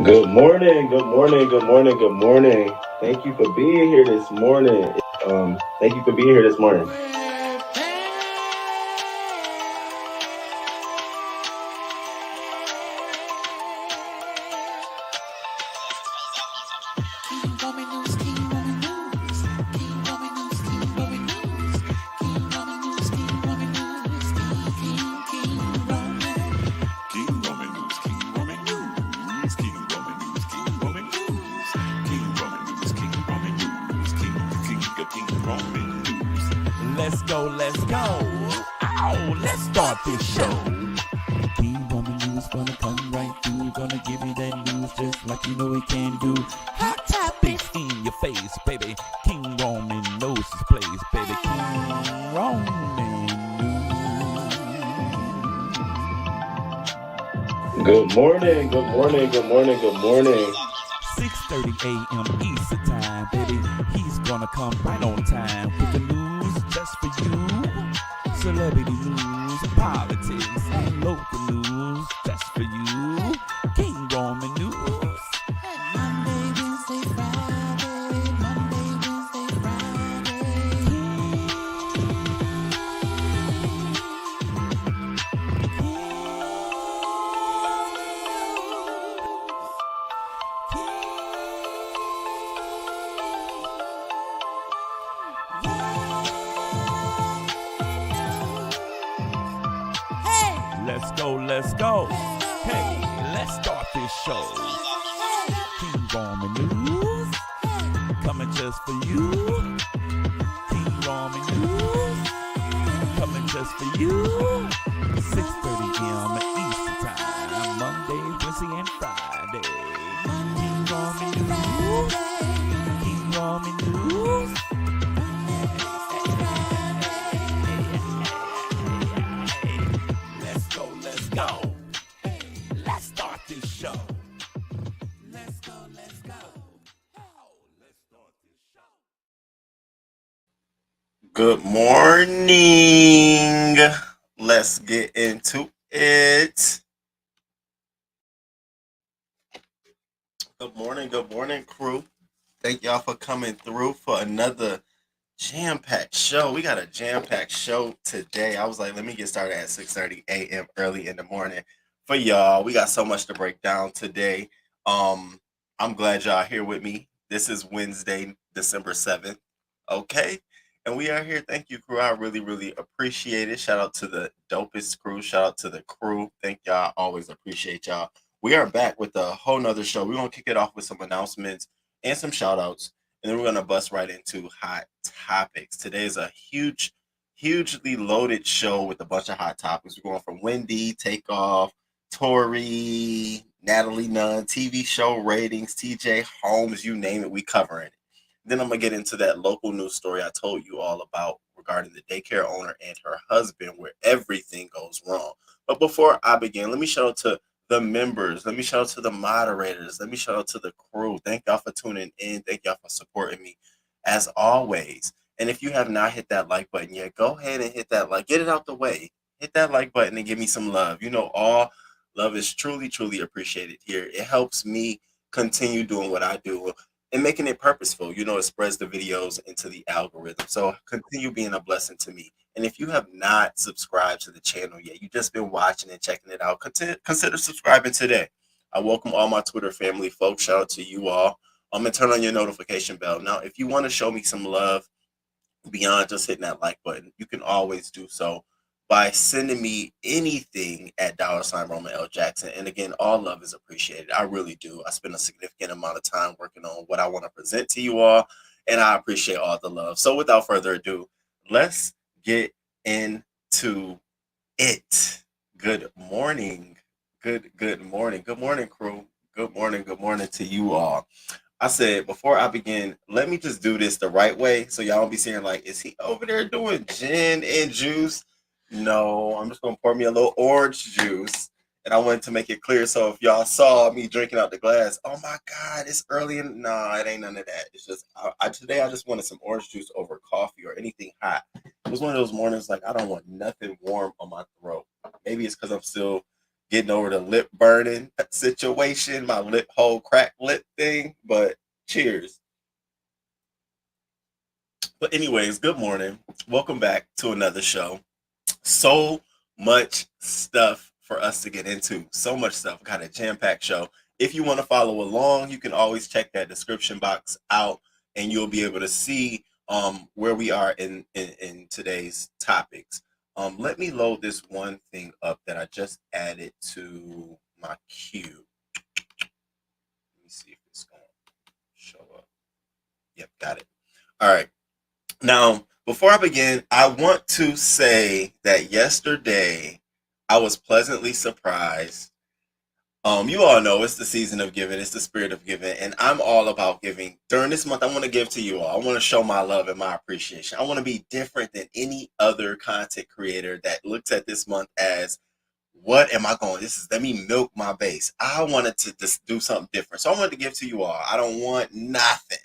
Good morning, good morning, good morning, good morning. Thank you for being here this morning. Thank you for being here this morning. Let's go. Ow, let's start this show. King Roman News gonna come right through. Gonna give you that news just like you know he can do. Hot topics in your face, baby. King Roman knows his place, baby. King Roman News. Good morning, good morning, good morning, good morning. 6:30 a.m. Eastern time, baby. He's gonna come right on time with the news just for you. Celebrity news, politics, and local news just for you. King Roman News. Monday, Wednesday, Friday. Monday, Wednesday, Friday. Let's go. Hey, let's start this show. King Roman News, coming just for you. King Roman News, coming just for you. 6:30 a.m. Eastern time, Monday, Wednesday, and Friday. King Roman News, King Roman News. Let's go. Hey, let's start this show. Let's go. Oh, let's start this show. Good morning. Let's get into it. Good morning, crew. Thank y'all for coming through for another jam-packed show. We got a jam-packed show today. I was like, let me get started at 6:30 a.m. early in the morning for y'all. We got so much to break down today. I'm glad y'all here with me. This is Wednesday, December 7th. Okay. And we are here. Thank you, crew. I really, really appreciate it. Shout out to the dopest crew. Shout out to the crew. Thank y'all. Always appreciate y'all. We are back with a whole nother show. We're going to kick it off with some announcements and some shout outs. And then we're going to bust right into hot topics. Today is a hugely loaded show with a bunch of hot topics. We're going from Wendy, Takeoff, Tory, Natalie Nunn, TV show ratings, TJ, Holmes, you name it, we covering it. Then I'm going to get into that local news story I told you all about regarding the daycare owner and her husband where everything goes wrong. But before I begin, let me shout out to the members. Let me shout out to the moderators. Let me shout out to the crew. Thank y'all for tuning in. Thank y'all for supporting me as always. And if you have not hit that like button yet, go ahead and hit that like. Get it out the way. Hit that like button and give me some love. You know, all love is truly, truly appreciated here. It helps me continue doing what I do and making it purposeful. You know, it spreads the videos into the algorithm. So continue being a blessing to me. And if you have not subscribed to the channel yet, you've just been watching and checking it out, consider subscribing today. I welcome all my Twitter family folks. Shout out to you all. And turn on your notification bell. Now, if you want to show me some love beyond just hitting that like button, you can always do so by sending me anything at $Roman L. Jackson. And again, all love is appreciated. I really do. I spend a significant amount of time working on what I want to present to you all, and I appreciate all the love. So without further ado, let's get into it. Good morning. Good morning. Good morning, crew. Good morning to you all. I said, before I begin, let me just do this the right way so y'all don't be saying like, is he over there doing gin and juice? No, I'm just going to pour me a little orange juice. And I wanted to make it clear so if y'all saw me drinking out the glass, oh my God, it's early. No, it ain't none of that. It's just, today I just wanted some orange juice over coffee or anything hot. It was one of those mornings like, I don't want nothing warm on my throat. Maybe it's because I'm still getting over the lip burning situation, my lip hole crack lip thing. But cheers. But anyways, good morning. Welcome back to another show. So much stuff for us to get into. So much stuff. Got a jam-packed show. If you want to follow along, you can always check that description box out and you'll be able to see where we are in today's topics. Let me load this one thing up that I just added to my queue. Let me see if it's going to show up. Yep, got it. All right. Now, before I begin, I want to say that yesterday I was pleasantly surprised. You all know it's the season of giving, it's the spirit of giving, and I'm all about giving. During this month, I want to give to you all. I want to show my love and my appreciation. I want to be different than any other content creator that looks at this month as, what am I going? Let me milk my base. I wanted to just do something different. So I wanted to give to you all. I don't want nothing.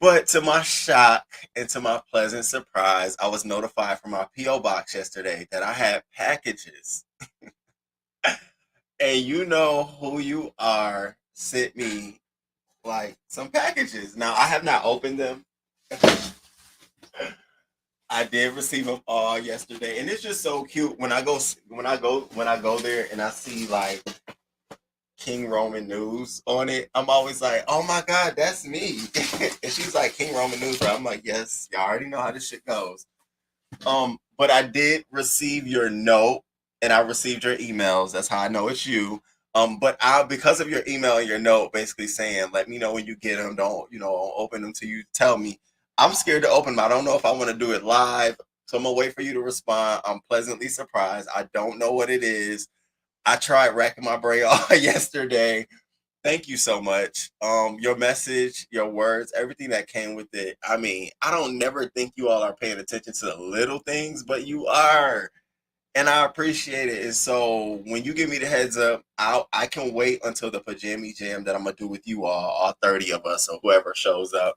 But to my shock and to my pleasant surprise, I was notified from my P.O. box yesterday that I had packages. And you know who you are sent me like some packages. Now I have not opened them. I did receive them all yesterday, and it's just so cute when I go there and I see like King Roman News on it. I'm always like, oh my God, that's me. And she's like, King Roman News, right? I'm like, yes, y'all already know how this shit goes. But I did receive your note and I received your emails. That's how I know it's you. But because of your email and your note basically saying, let me know when you get them. Don't open them till you tell me. I'm scared to open them. I don't know if I want to do it live. So I'm going to wait for you to respond. I'm pleasantly surprised. I don't know what it is. I tried racking my brain all yesterday. Thank you so much. Your message, your words, everything that came with it. I mean, I don't never think you all are paying attention to the little things, but you are. And I appreciate it. And so when you give me the heads up, I can wait until the pajama jam that I'm gonna do with you all 30 of us or whoever shows up.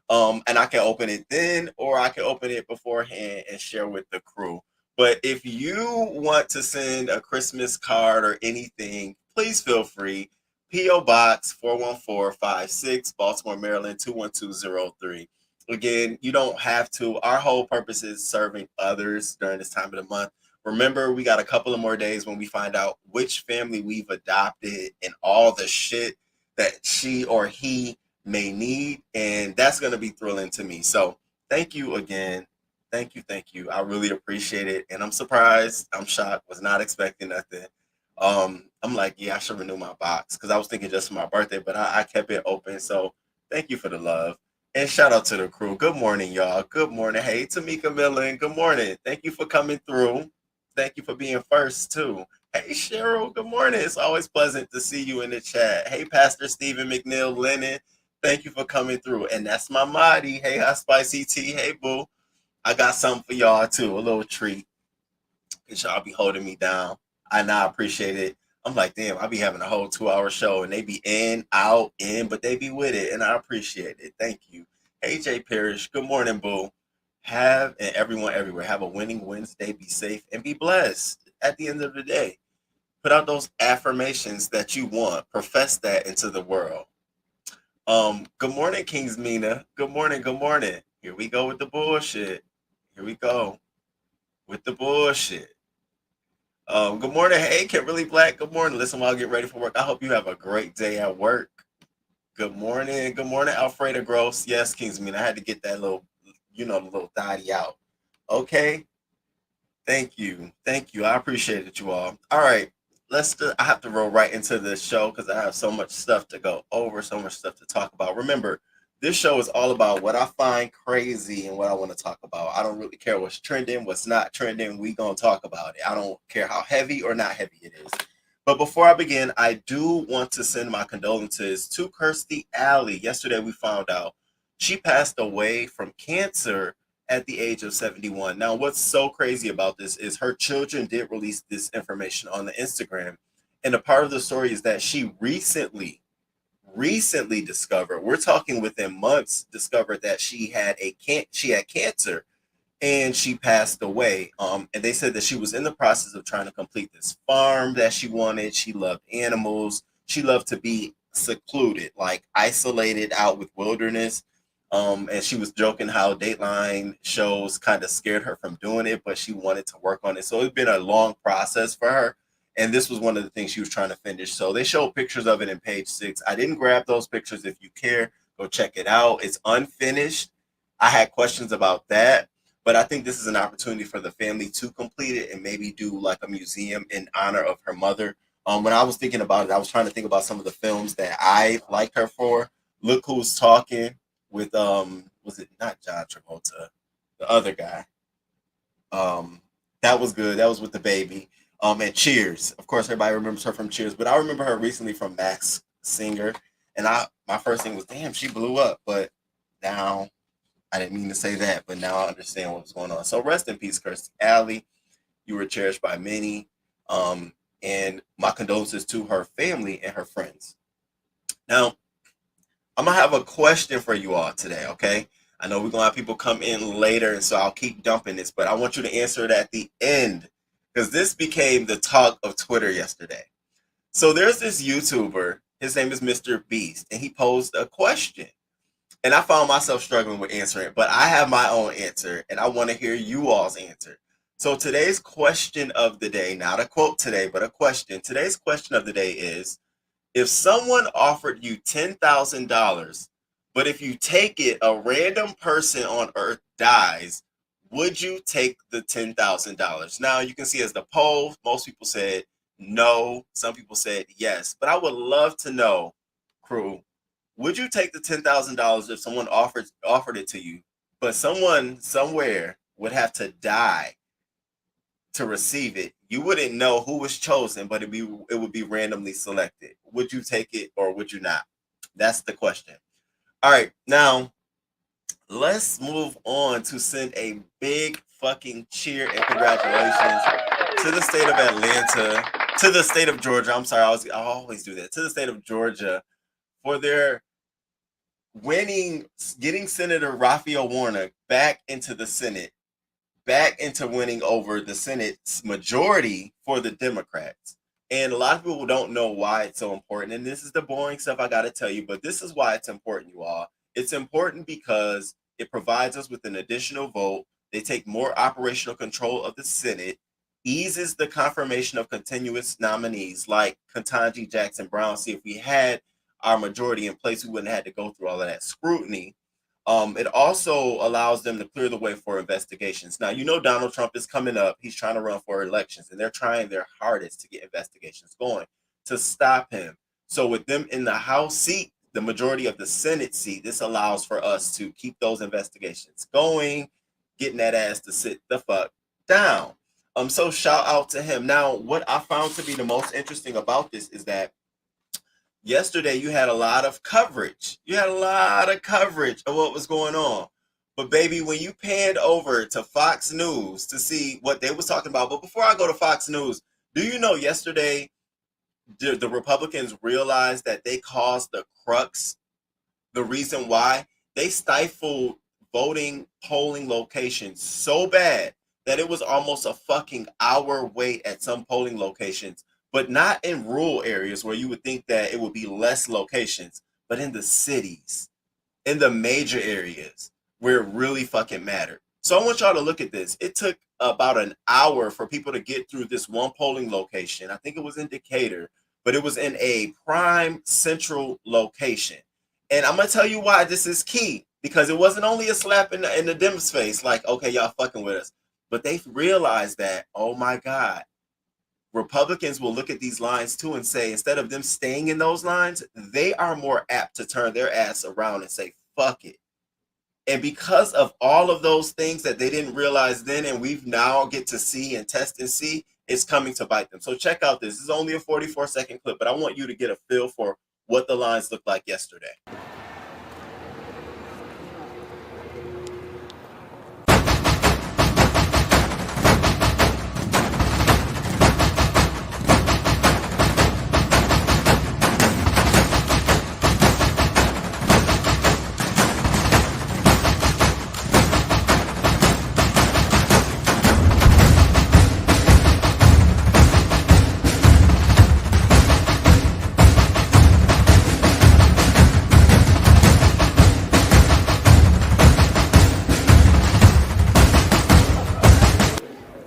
And I can open it then, or I can open it beforehand and share with the crew. But if you want to send a Christmas card or anything, please feel free. P.O. Box 41456, Baltimore, Maryland 21203. Again, you don't have to. Our whole purpose is serving others during this time of the month. Remember, we got a couple of more days when we find out which family we've adopted and all the shit that she or he may need, and that's going to be thrilling to me. So thank you again. Thank you. I really appreciate it, and I'm surprised. I'm shocked. Was not expecting nothing. I'm like, yeah, I should renew my box because I was thinking just for my birthday, but I kept it open. So thank you for the love. And shout out to the crew. Good morning, y'all. Good morning. Hey, Tamika Millen. Good morning. Thank you for coming through. Thank you for being first, too. Hey, Cheryl. Good morning. It's always pleasant to see you in the chat. Hey, Pastor Stephen McNeil Lennon. Thank you for coming through. And that's my Marty. Hey, Hot Spicy Tea. Hey, boo. I got something for y'all, too. A little treat. Because y'all be holding me down. I appreciate it. I'm like, damn, I be having a whole 2-hour show and they be in, out, in, but they be with it. And I appreciate it. Thank you. Hey, Jay Parrish. Good morning, boo. And everyone everywhere, have a winning Wednesday. Be safe and be blessed at the end of the day. Put out those affirmations that you want. Profess that into the world. Good morning, Kings Mina. Good morning. Here we go with the bullshit. Here we go with the bullshit. Good morning. Hey, Kimberly Black. Good morning. Listen while I get ready for work. I hope you have a great day at work. Good morning. Alfreda Gross. Yes, Kings Mina. I had to get that little, the little thotty out. Okay. Thank you. I appreciate it, you all. All right. I have to roll right into this show because I have so much stuff to go over, so much stuff to talk about. Remember, this show is all about what I find crazy and what I want to talk about. I don't really care what's trending, what's not trending. We gonna talk about it. I don't care how heavy or not heavy it is. But before I begin, I do want to send my condolences to Kirstie Alley. Yesterday, we found out she passed away from cancer at the age of 71. Now, what's so crazy about this is her children did release this information on the Instagram. And a part of the story is that she recently discovered, we're talking within months, discovered that she had cancer. and she passed away. And they said that she was in the process of trying to complete this farm that she wanted. She loved animals. She loved to be secluded, like isolated out with wilderness. And she was joking how Dateline shows kind of scared her from doing it, but she wanted to work on it. So it's been a long process for her. And this was one of the things she was trying to finish. So they showed pictures of it in page 6. I didn't grab those pictures. If you care, go check it out. It's unfinished. I had questions about that, but I think this is an opportunity for the family to complete it and maybe do like a museum in honor of her mother. When I was thinking about it, I was trying to think about some of the films that I liked her for. Look Who's Talking with was it not John Travolta, the other guy? That was good. That was with the baby. And Cheers. Of course, everybody remembers her from Cheers, but I remember her recently from Max Singer. And my first thing was, damn, she blew up. But now, I didn't mean to say that, but now I understand what was going on. So rest in peace, Kirstie Alley. You were cherished by many. And my condolences to her family and her friends. Now, I'm going to have a question for you all today, okay? I know we're going to have people come in later, and so I'll keep dumping this, but I want you to answer it at the end, because this became the talk of Twitter yesterday. So there's this YouTuber, his name is Mr. Beast, and he posed a question. And I found myself struggling with answering it, but I have my own answer, and I want to hear you all's answer. So today's question of the day, not a quote today, but a question. Today's question of the day is, if someone offered you $10,000, but if you take it, a random person on earth dies, would you take the $10,000? Now, you can see as the poll, most people said no. Some people said yes. But I would love to know, crew, would you take the $10,000 if someone offered it to you, but someone somewhere would have to die to receive it? You wouldn't know who was chosen, but it would be randomly selected. Would you take it or would you not? That's the question. All right, now let's move on to send a big fucking cheer and congratulations to the state of Atlanta, to the state of Georgia. I'm sorry, I always do that. To the state of Georgia for their winning, getting Senator Raphael Warnock back into the Senate, back into winning over the Senate's majority for the Democrats. And a lot of people don't know why it's so important. And this is the boring stuff I got to tell you, but this is why it's important, you all. It's important because it provides us with an additional vote. They take more operational control of the Senate, eases the confirmation of continuous nominees like Ketanji Jackson Brown. See, if we had our majority in place, we wouldn't have had to go through all of that scrutiny. It also allows them to clear the way for investigations. Now, you know Donald Trump is coming up. He's trying to run for elections, and they're trying their hardest to get investigations going to stop him. So with them in the House seat, the majority of the Senate seat, this allows for us to keep those investigations going, getting that ass to sit the fuck down. So shout out to him. Now, what I found to be the most interesting about this is that yesterday, you had a lot of coverage. You had a lot of coverage of what was going on. But baby, when you panned over to Fox News to see what they was talking about, but before I go to Fox News, do you know yesterday the Republicans realized that they caused the crux, the reason why they stifled voting polling locations so bad that it was almost a fucking hour wait at some polling locations, but not in rural areas where you would think that it would be less locations, but in the cities, in the major areas where it really fucking mattered. So I want y'all to look at this. It took about an hour for people to get through this one polling location. I think it was in Decatur, but it was in a prime central location. And I'm going to tell you why this is key, because it wasn't only a slap in the Dems face, like, okay, y'all fucking with us, but they realized that, oh my God, Republicans will look at these lines too and say, instead of them staying in those lines, they are more apt to turn their ass around and say, fuck it. And because of all of those things that they didn't realize then, and we've now get to see and test and see, it's coming to bite them. So check out this. This is only a 44-second clip, but I want you to get a feel for what the lines looked like yesterday.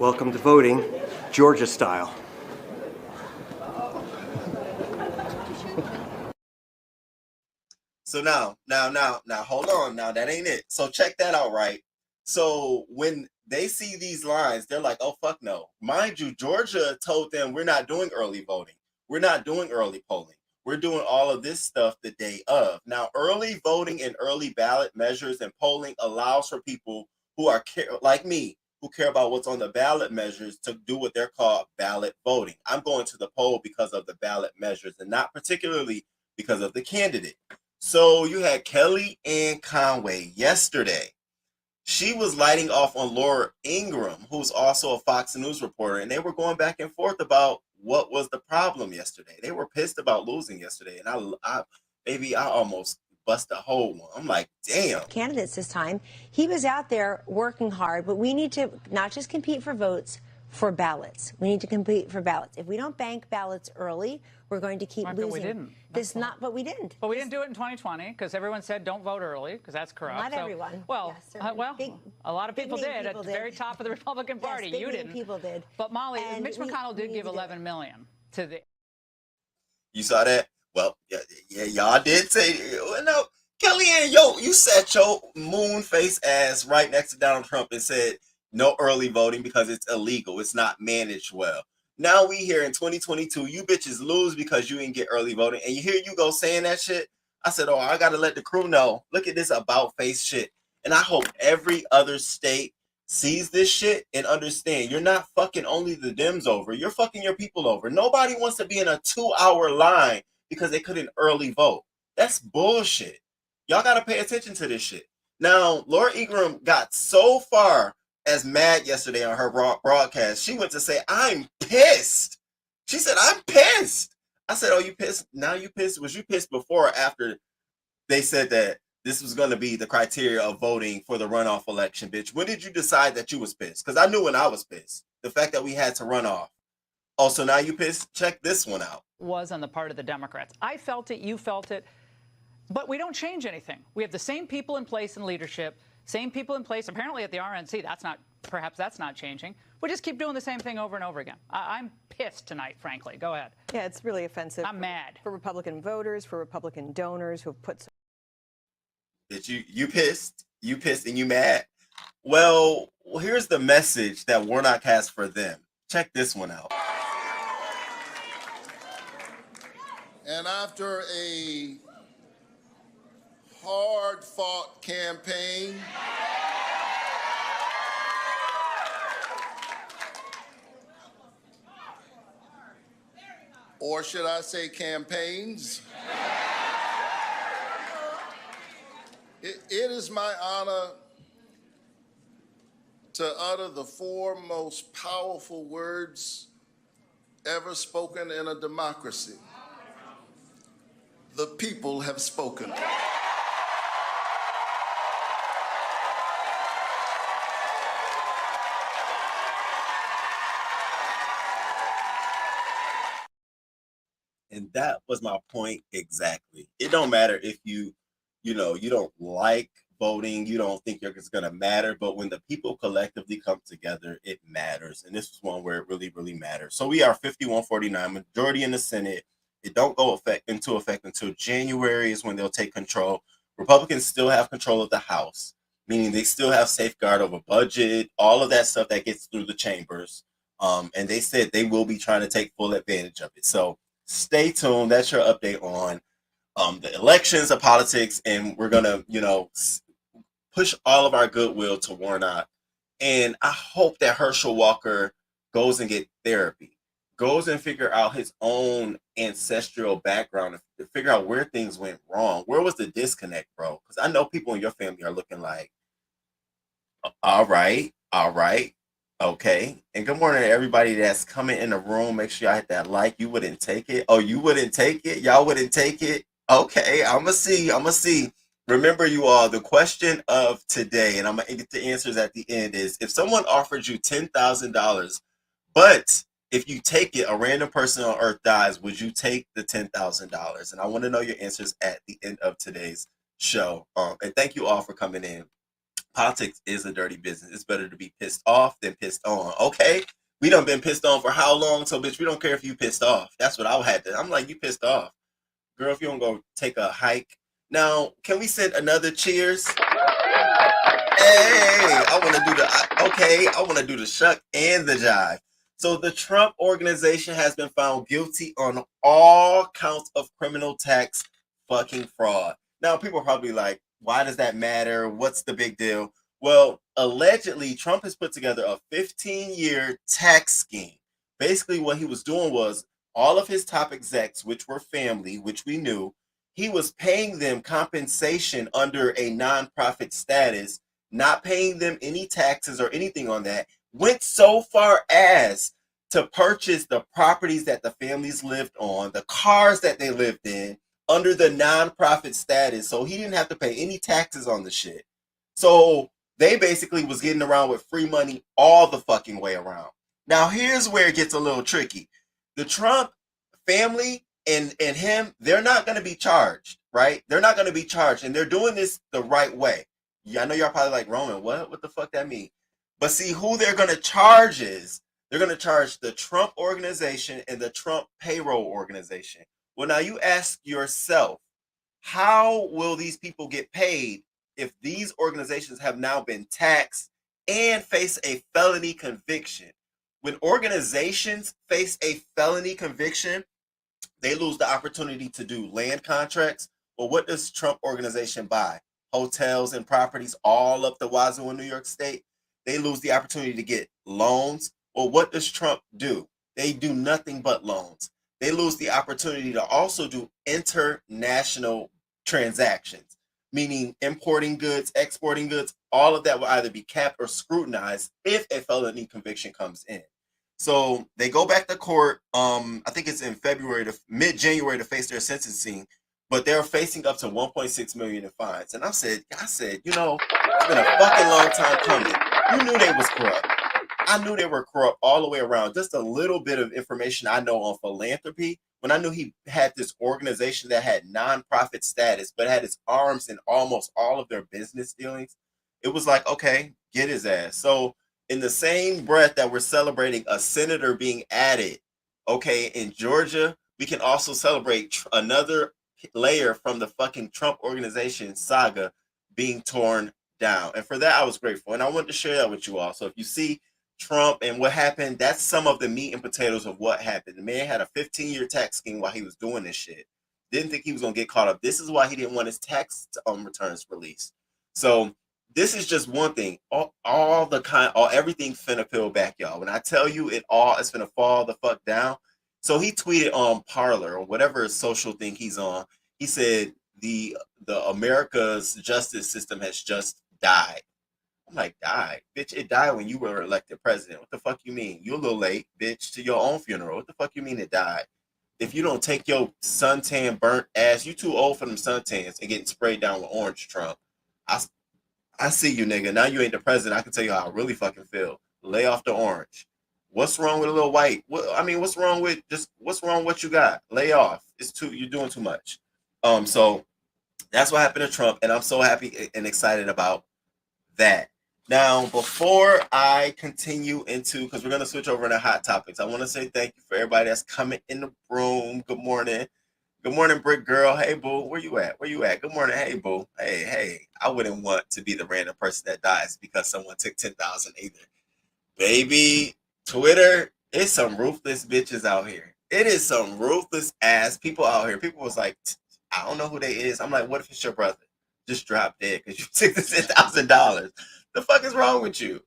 Welcome to voting, Georgia style. So now, hold on. Now, that ain't it. So check that out, right? So when they see these lines, they're like, oh, fuck no. Mind you, Georgia told them we're not doing early voting. We're not doing early polling. We're doing all of this stuff the day of. Now, early voting and early ballot measures and polling allows for people who are like me, who care about what's on the ballot measures to do what they're called ballot voting. I'm going to the poll because of the ballot measures and not particularly because of the candidate. So you had Kelly Ann Conway yesterday. She was lighting off on Laura Ingraham, who's also a Fox News reporter, and they were going back and forth about what was the problem yesterday. They were pissed about losing yesterday, and I almost bust a whole one. I'm like, damn. Candidates this time. He was out there working hard, but we need to not just compete for votes, for ballots. We need to compete for ballots. If we don't bank ballots early, we're going to keep losing. But we didn't. But we didn't. But we didn't do it in 2020 because everyone said don't vote early because that's corrupt. Not everyone. Well, Big, a lot of people did people at the very top of the Republican Party. Yes, you didn't. People did. But Molly, Mitch McConnell did give $11 million to the. You saw that? Well, yeah, y'all did say, no, Kellyanne, you sat your moon face ass right next to Donald Trump and said no early voting because it's illegal. It's not managed well. Now we here in 2022, you bitches lose because you didn't get early voting. And here you go saying that shit. I said, oh, I got to let the crew know. Look at this about face shit. And I hope every other state sees this shit and understand you're not fucking only the Dems over. You're fucking your people over. Nobody wants to be in a 2-hour line because they couldn't early vote. That's bullshit. Y'all got to pay attention to this shit. Now, Laura Ingraham got so far as mad yesterday on her broadcast. She went to say, I'm pissed. She said, I'm pissed. I said, oh, you pissed? Now you pissed? Was you pissed before or after they said that this was going to be the criteria of voting for the runoff election, bitch? When did you decide that you was pissed? Because I knew when I was pissed. The fact that we had to run off. Oh, so now you pissed? Check this one out. Was on the part of the Democrats. I felt it. You felt it. But we don't change anything. We have the same people in place in leadership, same people in place apparently at the RNC. Perhaps that's not changing. We just keep doing the same thing over and over again. I'm pissed tonight, frankly. Go ahead. Yeah, it's really offensive. I'm mad. For Republican voters, for Republican donors who have put... That you pissed and you mad? Well, here's the message that Warnock has for them. Check this one out. And after a hard-fought campaign, or should I say campaigns, it is my honor to utter the 4 most powerful words ever spoken in a democracy. The people have spoken. And that was my point exactly. It don't matter if you don't like voting, you don't think it's going to matter, but when the people collectively come together, it matters. And this is one where it really, really matters. So we are 51-49, majority in the Senate. It don't go into effect until January is when they'll take control. Republicans still have control of the House, meaning they still have safeguard over budget, all of that stuff that gets through the chambers. And they said they will be trying to take full advantage of it. So stay tuned. That's your update on the elections, the politics, and we're going to, push all of our goodwill to Warnock. And I hope that Herschel Walker goes and get therapy, goes and figure out his own ancestral background, to figure out where things went wrong. Where was the disconnect, bro? Because I know people in your family are looking like, all right, okay. And good morning to everybody that's coming in the room. Make sure y'all hit that like. You wouldn't take it. Oh, you wouldn't take it? Y'all wouldn't take it? Okay, I'ma see. Remember, you all, the question of today, and I'm going to get the answers at the end, is if someone offered you $10,000, but if you take it, a random person on earth dies, would you take the $10,000? And I want to know your answers at the end of today's show. And thank you all for coming in. Politics is a dirty business. It's better to be pissed off than pissed on. Okay? We done been pissed on for how long? So, bitch, we don't care if you pissed off. That's what I had to. I'm like, you pissed off. Girl, if you don't go take a hike. Now, can we send another cheers? Hey, I want to do I want to do the shuck and the jive. So the Trump organization has been found guilty on all counts of criminal tax fucking fraud. Now, people are probably like, why does that matter? What's the big deal? Well, allegedly, Trump has put together a 15-year tax scheme. Basically, what he was doing was all of his top execs, which were family, which we knew, he was paying them compensation under a nonprofit status, not paying them any taxes or anything on that, went so far as to purchase the properties that the families lived on, the cars that they lived in, under the nonprofit status. So he didn't have to pay any taxes on the shit. So they basically was getting around with free money all the fucking way around. Now, here's where it gets a little tricky. The Trump family and him, they're not going to be charged, right? They're not going to be charged, and they're doing this the right way. Yeah, I know y'all probably like, Roman, what the fuck that mean? But see, who they're going to charge is, they're going to charge the Trump organization and the Trump payroll organization. Well, now you ask yourself, how will these people get paid if these organizations have now been taxed and face a felony conviction? When organizations face a felony conviction, they lose the opportunity to do land contracts. Well, what does Trump organization buy? Hotels and properties all up the wazoo in New York State. They lose the opportunity to get loans. Well, what does Trump do? They do nothing but loans. They lose the opportunity to also do international transactions, meaning importing goods, exporting goods. All of that will either be capped or scrutinized if a felony conviction comes in. So they go back to court. I think it's in February to mid-January to face their sentencing, but they're facing up to 1.6 million in fines. And I said, you know, it's been a fucking long time coming. You knew they was corrupt. I knew they were corrupt all the way around. Just a little bit of information I know on philanthropy. When I knew he had this organization that had nonprofit status, but had its arms in almost all of their business dealings, it was like, okay, get his ass. So in the same breath that we're celebrating a senator being added, okay, in Georgia, we can also celebrate another layer from the fucking Trump organization saga being torn down. And for that, I was grateful. And I wanted to share that with you all. So if you see Trump and what happened, that's some of the meat and potatoes of what happened. The man had a 15-year tax scheme while he was doing this shit. Didn't think he was going to get caught up. This is why he didn't want his tax returns released. So this is just one thing. Everything finna peel back, y'all. When I tell you it's finna fall the fuck down. So he tweeted on Parler or whatever social thing he's on. He said the America's justice system has just died. I'm like, died? Bitch, it died when you were elected president. What the fuck you mean? You're a little late, bitch, to your own funeral. What the fuck you mean it died? If you don't take your suntan burnt ass, you too old for them suntans and getting sprayed down with orange, Trump. I see you, nigga. Now you ain't the president. I can tell you how I really fucking feel. Lay off the orange. What's wrong with a little white? What's wrong with what you got? Lay off. You're doing too much. So that's what happened to Trump, and I'm so happy and excited about that. Now, before I continue into, because we're going to switch over into hot topics, I want to say thank you for everybody that's coming in the room. Good morning. Good morning, Brick Girl. Hey, boo. Where you at? Good morning. Hey, boo. Hey. I wouldn't want to be the random person that dies because someone took 10,000 either. Baby, Twitter, it's some ruthless bitches out here. It is some ruthless ass people out here. People was like, I don't know who they is. I'm like, what if it's your brother? Just drop dead because you took the $10,000. The fuck is wrong with you?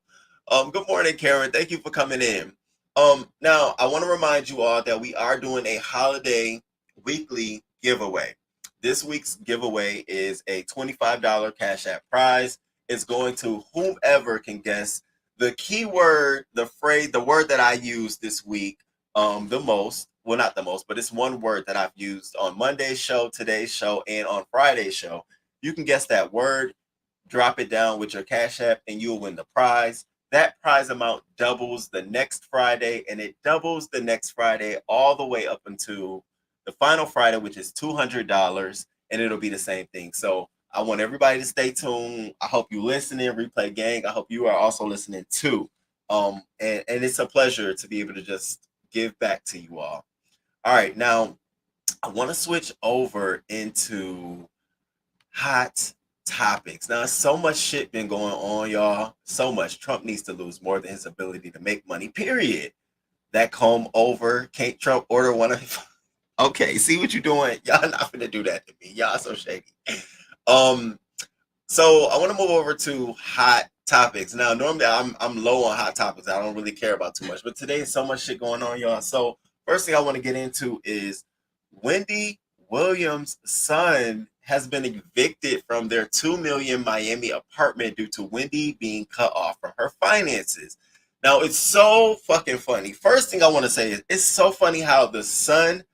Good morning, Karen. Thank you for coming in. Now I want to remind you all that we are doing a holiday weekly giveaway. This week's giveaway is a $25 Cash App prize. It's going to whomever can guess the keyword, the word that I used this week the most. Well, not the most, but it's one word that I've used on Monday's show, today's show, and on Friday's show. You can guess that word, drop it down with your Cash App, and you'll win the prize. That prize amount doubles the next Friday, and it doubles the next Friday all the way up until the final Friday, which is $200, and it'll be the same thing. So I want everybody to stay tuned. I hope you listening, Replay Gang. I hope you are also listening too. And it's a pleasure to be able to just give back to you all. All right, now I want to switch over into hot topics. Now, so much shit been going on, y'all. So much. Trump needs to lose more than his ability to make money, period. That comb over. Can't Trump order one of... Okay, see what you're doing? Y'all not gonna do that to me. Y'all so shady. So I want to move over to hot topics. Now, normally I'm low on hot topics. I don't really care about too much, but today is so much shit going on, y'all. So first thing I want to get into is Wendy Williams' son has been evicted from their $2 million Miami apartment due to Wendy being cut off from her finances. Now, it's so fucking funny. First thing I want to say is it's so funny how the son,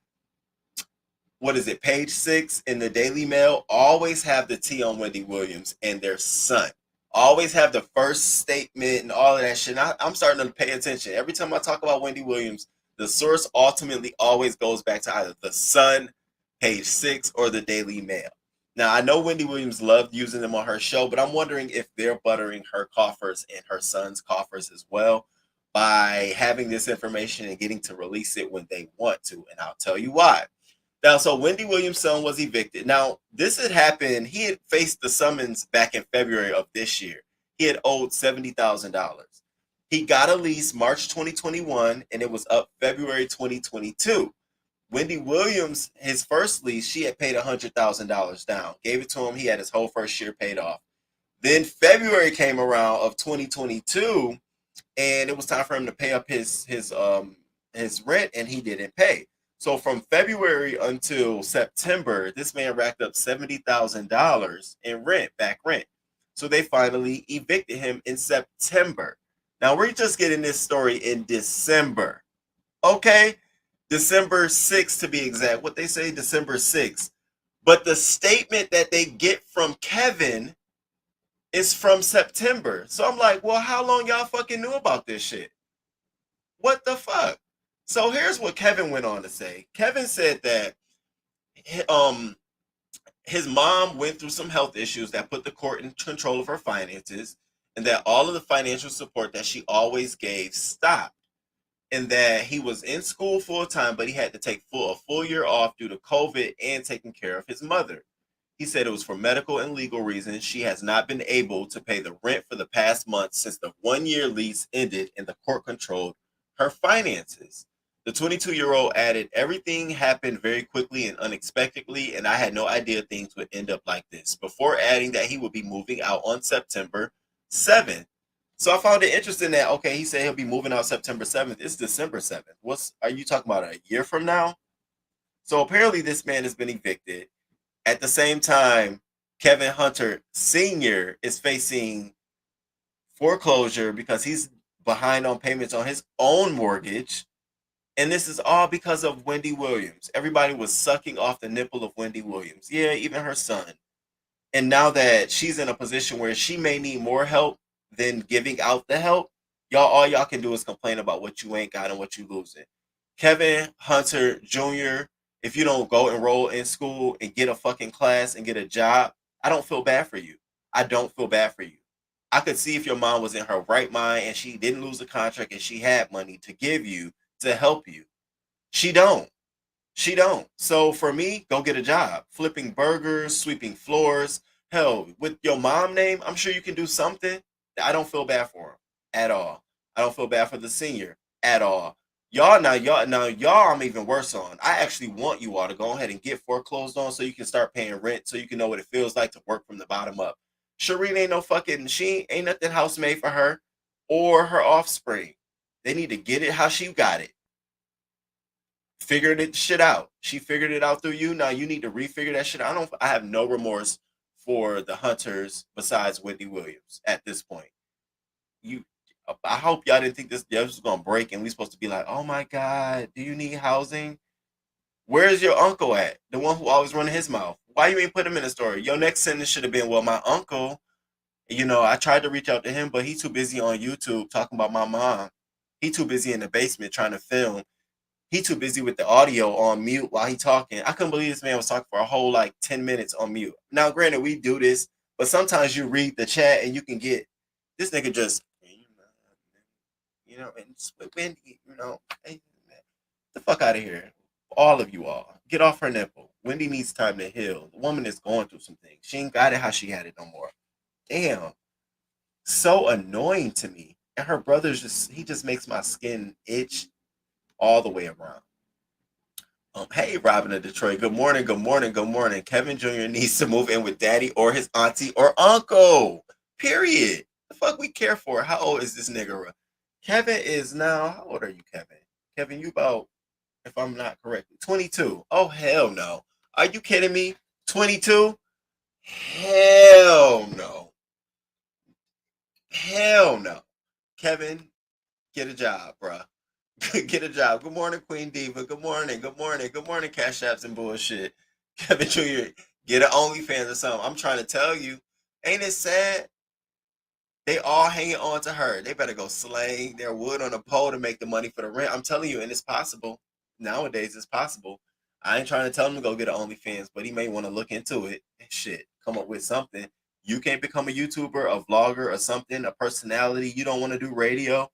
what is it, page 6 in the Daily Mail, always have the T on Wendy Williams and their son. Always have the first statement and all of that shit. I'm starting to pay attention. Every time I talk about Wendy Williams, the source ultimately always goes back to either the Sun, page 6, or the Daily Mail. Now, I know Wendy Williams loved using them on her show, but I'm wondering if they're buttering her coffers and her son's coffers as well by having this information and getting to release it when they want to. And I'll tell you why. Now, so Wendy Williams' son was evicted. Now, this had happened. He had faced the summons back in February of this year. He had owed $70,000. He got a lease March 2021, and it was up February 2022. Wendy Williams, his first lease, she had paid $100,000 down. Gave it to him. He had his whole first year paid off. Then February came around of 2022, and it was time for him to pay up his rent, and he didn't pay. So from February until September, this man racked up $70,000 in back rent. So they finally evicted him in September. Now we're just getting this story in December. Okay? December 6th to be exact. What they say, December 6th. But the statement that they get from Kevin is from September. So I'm like, well, how long y'all fucking knew about this shit? What the fuck? So here's what Kevin went on to say. Kevin said that his mom went through some health issues that put the court in control of her finances, and that all of the financial support that she always gave stopped, and that he was in school full time, but he had to take a full year off due to COVID and taking care of his mother. He said it was for medical and legal reasons. She has not been able to pay the rent for the past month since the 1-year lease ended and the court controlled her finances. The 22-year-old added, everything happened very quickly and unexpectedly, and I had no idea things would end up like this, before adding that he would be moving out on September 7th. So I found it interesting that, okay, he said he'll be moving out September 7th. It's December 7th. Are you talking about a year from now? So apparently this man has been evicted. At the same time, Kevin Hunter Sr. is facing foreclosure because he's behind on payments on his own mortgage. And this is all because of Wendy Williams. Everybody was sucking off the nipple of Wendy Williams. Yeah, even her son. And now that she's in a position where she may need more help than giving out the help, all y'all can do is complain about what you ain't got and what you losing. Kevin Hunter Jr., if you don't go enroll in school and get a fucking class and get a job, I don't feel bad for you. I don't feel bad for you. I could see if your mom was in her right mind and she didn't lose a contract and she had money to give you to help you. She don't. So for me, go get a job. Flipping burgers, sweeping floors. Hell, with your mom name, I'm sure you can do something. I don't feel bad for him at all. I don't feel bad for the senior at all. Y'all, I'm even worse on. I actually want you all to go ahead and get foreclosed on so you can start paying rent, so you can know what it feels like to work from the bottom up. Shireen ain't nothing house made for her or her offspring. They need to get it how she got it. Figured it shit out. She figured it out through you. Now you need to refigure that shit out. I have no remorse for the Hunters besides Wendy Williams at this point. I hope y'all didn't think this was gonna break and we supposed to be like, oh my God, do you need housing? Where's your uncle at? The one who always running his mouth. Why you ain't put him in the story? Your next sentence should have been, well, my uncle, I tried to reach out to him, but he's too busy on YouTube talking about my mom. He too busy in the basement trying to film. He too busy with the audio on mute while he talking. I couldn't believe this man was talking for a whole like 10 minutes on mute. Now, granted, we do this, but sometimes you read the chat and you can get this nigga just, and split Wendy, hey, man, the fuck out of here. All of you all. Get off her nipple. Wendy needs time to heal. The woman is going through some things. She ain't got it how she had it no more. Damn. So annoying to me. And her brother's he just makes my skin itch all the way around. Hey, Robin of Detroit. Good morning, good morning, good morning. Kevin Jr. needs to move in with daddy or his auntie or uncle. Period. The fuck we care for? How old is this nigga? Kevin is now, how old are you, Kevin? Kevin, you about, if I'm not correct, 22. Oh, hell no. Are you kidding me? 22? Hell no. Hell no. Kevin, get a job, bruh. Get a job. Good morning, Queen Diva. Good morning. Good morning. Good morning, Cash Apps and bullshit. Kevin Jr., get an OnlyFans or something. I'm trying to tell you. Ain't it sad? They all hanging on to her. They better go slang their wood on a pole to make the money for the rent. I'm telling you, and it's possible. Nowadays, it's possible. I ain't trying to tell him to go get an OnlyFans, but he may want to look into it and shit, come up with something. You can't become a YouTuber, a vlogger, or something, a personality. You don't want to do radio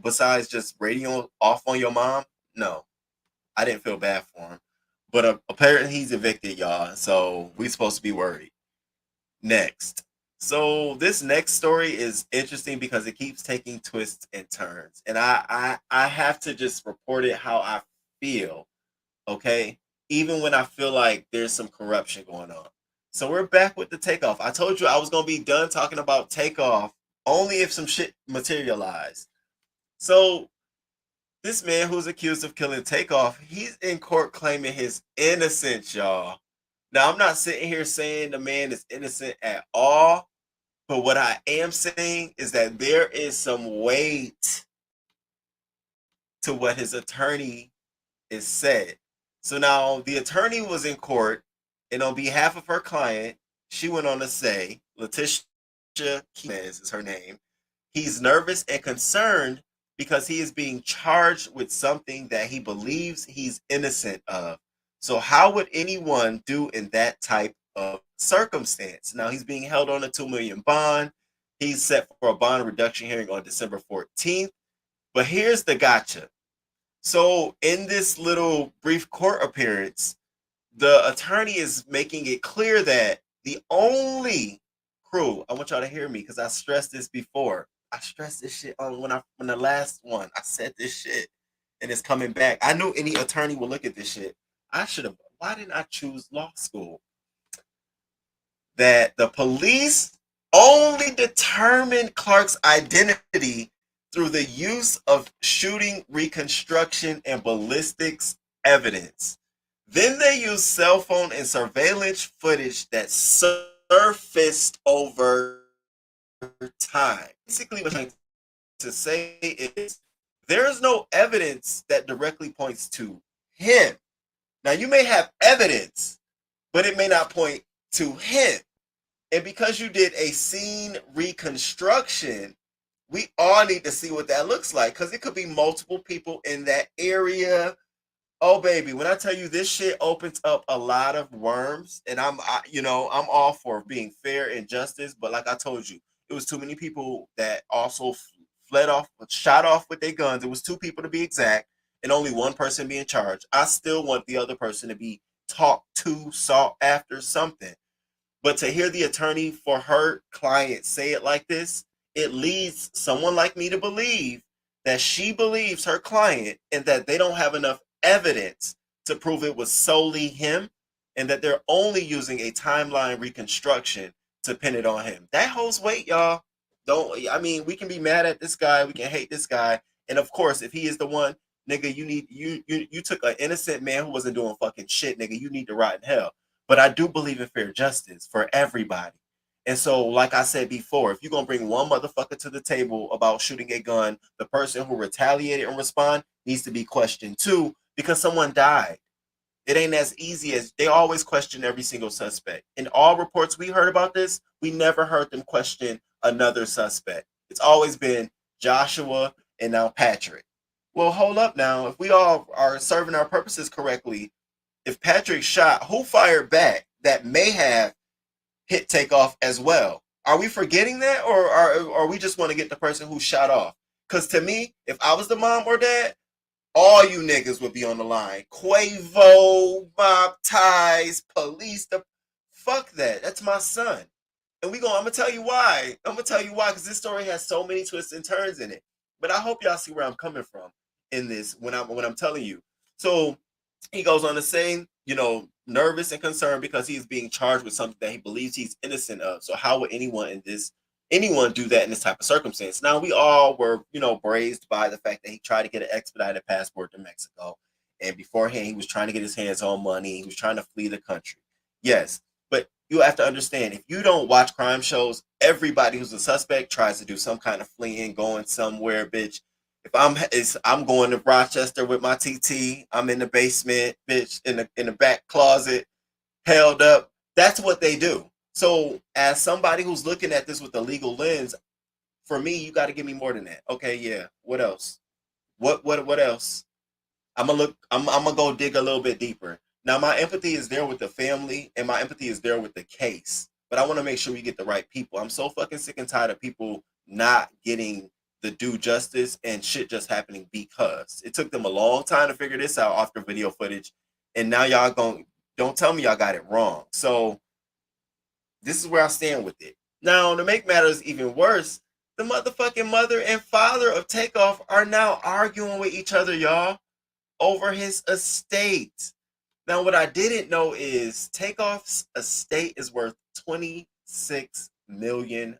besides just radio off on your mom? No. I didn't feel bad for him. But apparently he's evicted, y'all. So we supposed to be worried. Next. So this next story is interesting because it keeps taking twists and turns. And I have to just report it how I feel. Okay? Even when I feel like there's some corruption going on. So we're back with the takeoff. I told you I was going to be done talking about takeoff only if some shit materialized. So this man who's accused of killing Takeoff, he's in court claiming his innocence, y'all. Now, I'm not sitting here saying the man is innocent at all, but what I am saying is that there is some weight to what his attorney is said. So now the attorney was in court, and on behalf of her client, she went on to say, Letitia Kimes is her name, he's nervous and concerned because he is being charged with something that he believes he's innocent of. So how would anyone do in that type of circumstance? Now, he's being held on a $2 million bond. He's set for a bond reduction hearing on December 14th. But here's the gotcha. So in this little brief court appearance, the attorney is making it clear that the only crew, I want y'all to hear me because I stressed this before. I stressed this shit on when the last one, I said this shit and it's coming back. I knew any attorney would look at this shit. Why didn't I choose law school? That the police only determined Clark's identity through the use of shooting reconstruction and ballistics evidence. Then they used cell phone and surveillance footage that surfaced over time. Basically, what I'm trying to say is there's no evidence that directly points to him. Now, you may have evidence, but it may not point to him. And because you did a scene reconstruction, we all need to see what that looks like because it could be multiple people in that area. Oh, baby, when I tell you this shit opens up a lot of worms, and I'm all for being fair and justice, but like I told you, it was too many people that also shot off with their guns. It was 2 people to be exact, and only 1 person being charged. I still want the other person to be talked to, sought after, something. But to hear the attorney for her client say it like this, it leads someone like me to believe that she believes her client and that they don't have enough evidence to prove it was solely him and that they're only using a timeline reconstruction to pin it on him. That holds weight, y'all. We can be mad at this guy, we can hate this guy, and of course, if he is the one, nigga, you took an innocent man who wasn't doing fucking shit, nigga, you need to rot in hell. But I do believe in fair justice for everybody. And so, like I said before, if you're going to bring one motherfucker to the table about shooting a gun, the person who retaliated and respond needs to be questioned too, because someone died. It ain't as easy as they always question every single suspect. In all reports we heard about this, we never heard them question another suspect. It's always been Joshua and now Patrick. Well, hold up now. If we all are serving our purposes correctly, if Patrick shot, who fired back that may have hit Takeoff as well? Are we forgetting that, or are we just want to get the person who shot off? Because to me, if I was the mom or dad, all you niggas would be on the line. Quavo, mob ties, police. Fuck that. That's my son. And I'm gonna tell you why. I'm gonna tell you why, because this story has so many twists and turns in it. But I hope y'all see where I'm coming from in this when I'm telling you. So he goes on to say, nervous and concerned because he's being charged with something that he believes he's innocent of. So how would anyone do that in this type of circumstance? Now, we all were, braised by the fact that he tried to get an expedited passport to Mexico. And beforehand, he was trying to get his hands on money. He was trying to flee the country. Yes, but you have to understand, if you don't watch crime shows, everybody who's a suspect tries to do some kind of fleeing, going somewhere, bitch. If I'm going to Rochester with my TT, I'm in the basement, bitch, in the back closet, held up. That's what they do. So as somebody who's looking at this with a legal lens, for me, you got to give me more than that. Okay, yeah. What else? What else? I'm gonna go dig a little bit deeper. Now, my empathy is there with the family, and my empathy is there with the case. But I want to make sure we get the right people. I'm so fucking sick and tired of people not getting the due justice and shit just happening because it took them a long time to figure this out off the video footage, and now y'all don't tell me y'all got it wrong. So this is where I stand with it. Now, to make matters even worse, the motherfucking mother and father of Takeoff are now arguing with each other, y'all, over his estate. Now, what I didn't know is Takeoff's estate is worth $26 million.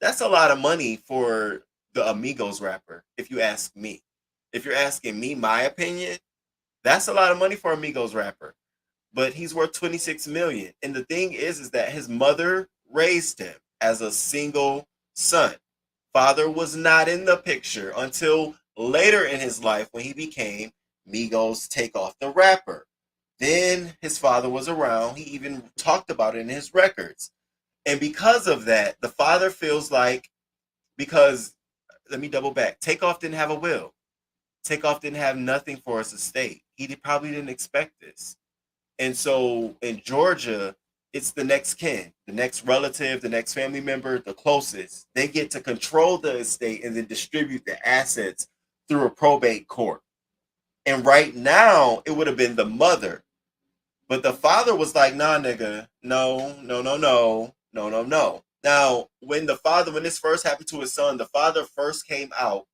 That's a lot of money for the Amigos rapper, if you ask me. If you're asking me my opinion, that's a lot of money for Amigos rapper. But he's worth $26 million. And the thing is that his mother raised him as a single son. Father was not in the picture until later in his life when he became Migos Takeoff the rapper. Then his father was around. He even talked about it in his records. And because of that, the father feels like, because, let me double back, Takeoff didn't have a will. Takeoff didn't have nothing for his estate. He probably didn't expect this. And so in Georgia, it's the next kin, the next relative, the next family member, the closest. They get to control the estate and then distribute the assets through a probate court. And right now, it would have been the mother. But the father was like, nah, nigga, no. Now, when this first happened to his son, the father first came out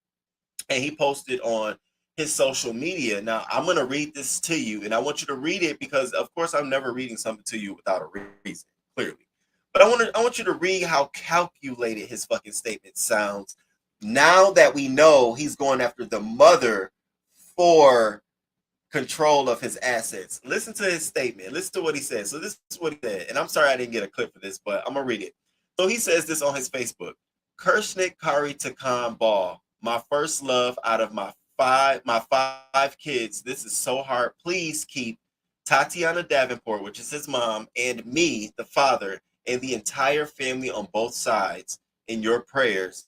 and he posted on his social media. Now, I'm going to read this to you, and I want you to read it because, of course, I'm never reading something to you without a reason, clearly. But I want you to read how calculated his fucking statement sounds now that we know he's going after the mother for control of his assets. Listen to his statement. Listen to what he said. So this is what he said. And I'm sorry I didn't get a clip for this, but I'm going to read it. So he says this on his Facebook. Kirshnik Kari Takan Ball, my first love out of my five kids. This is so hard. Please keep Tatiana Davenport, which is his mom, and me, the father, and the entire family on both sides in your prayers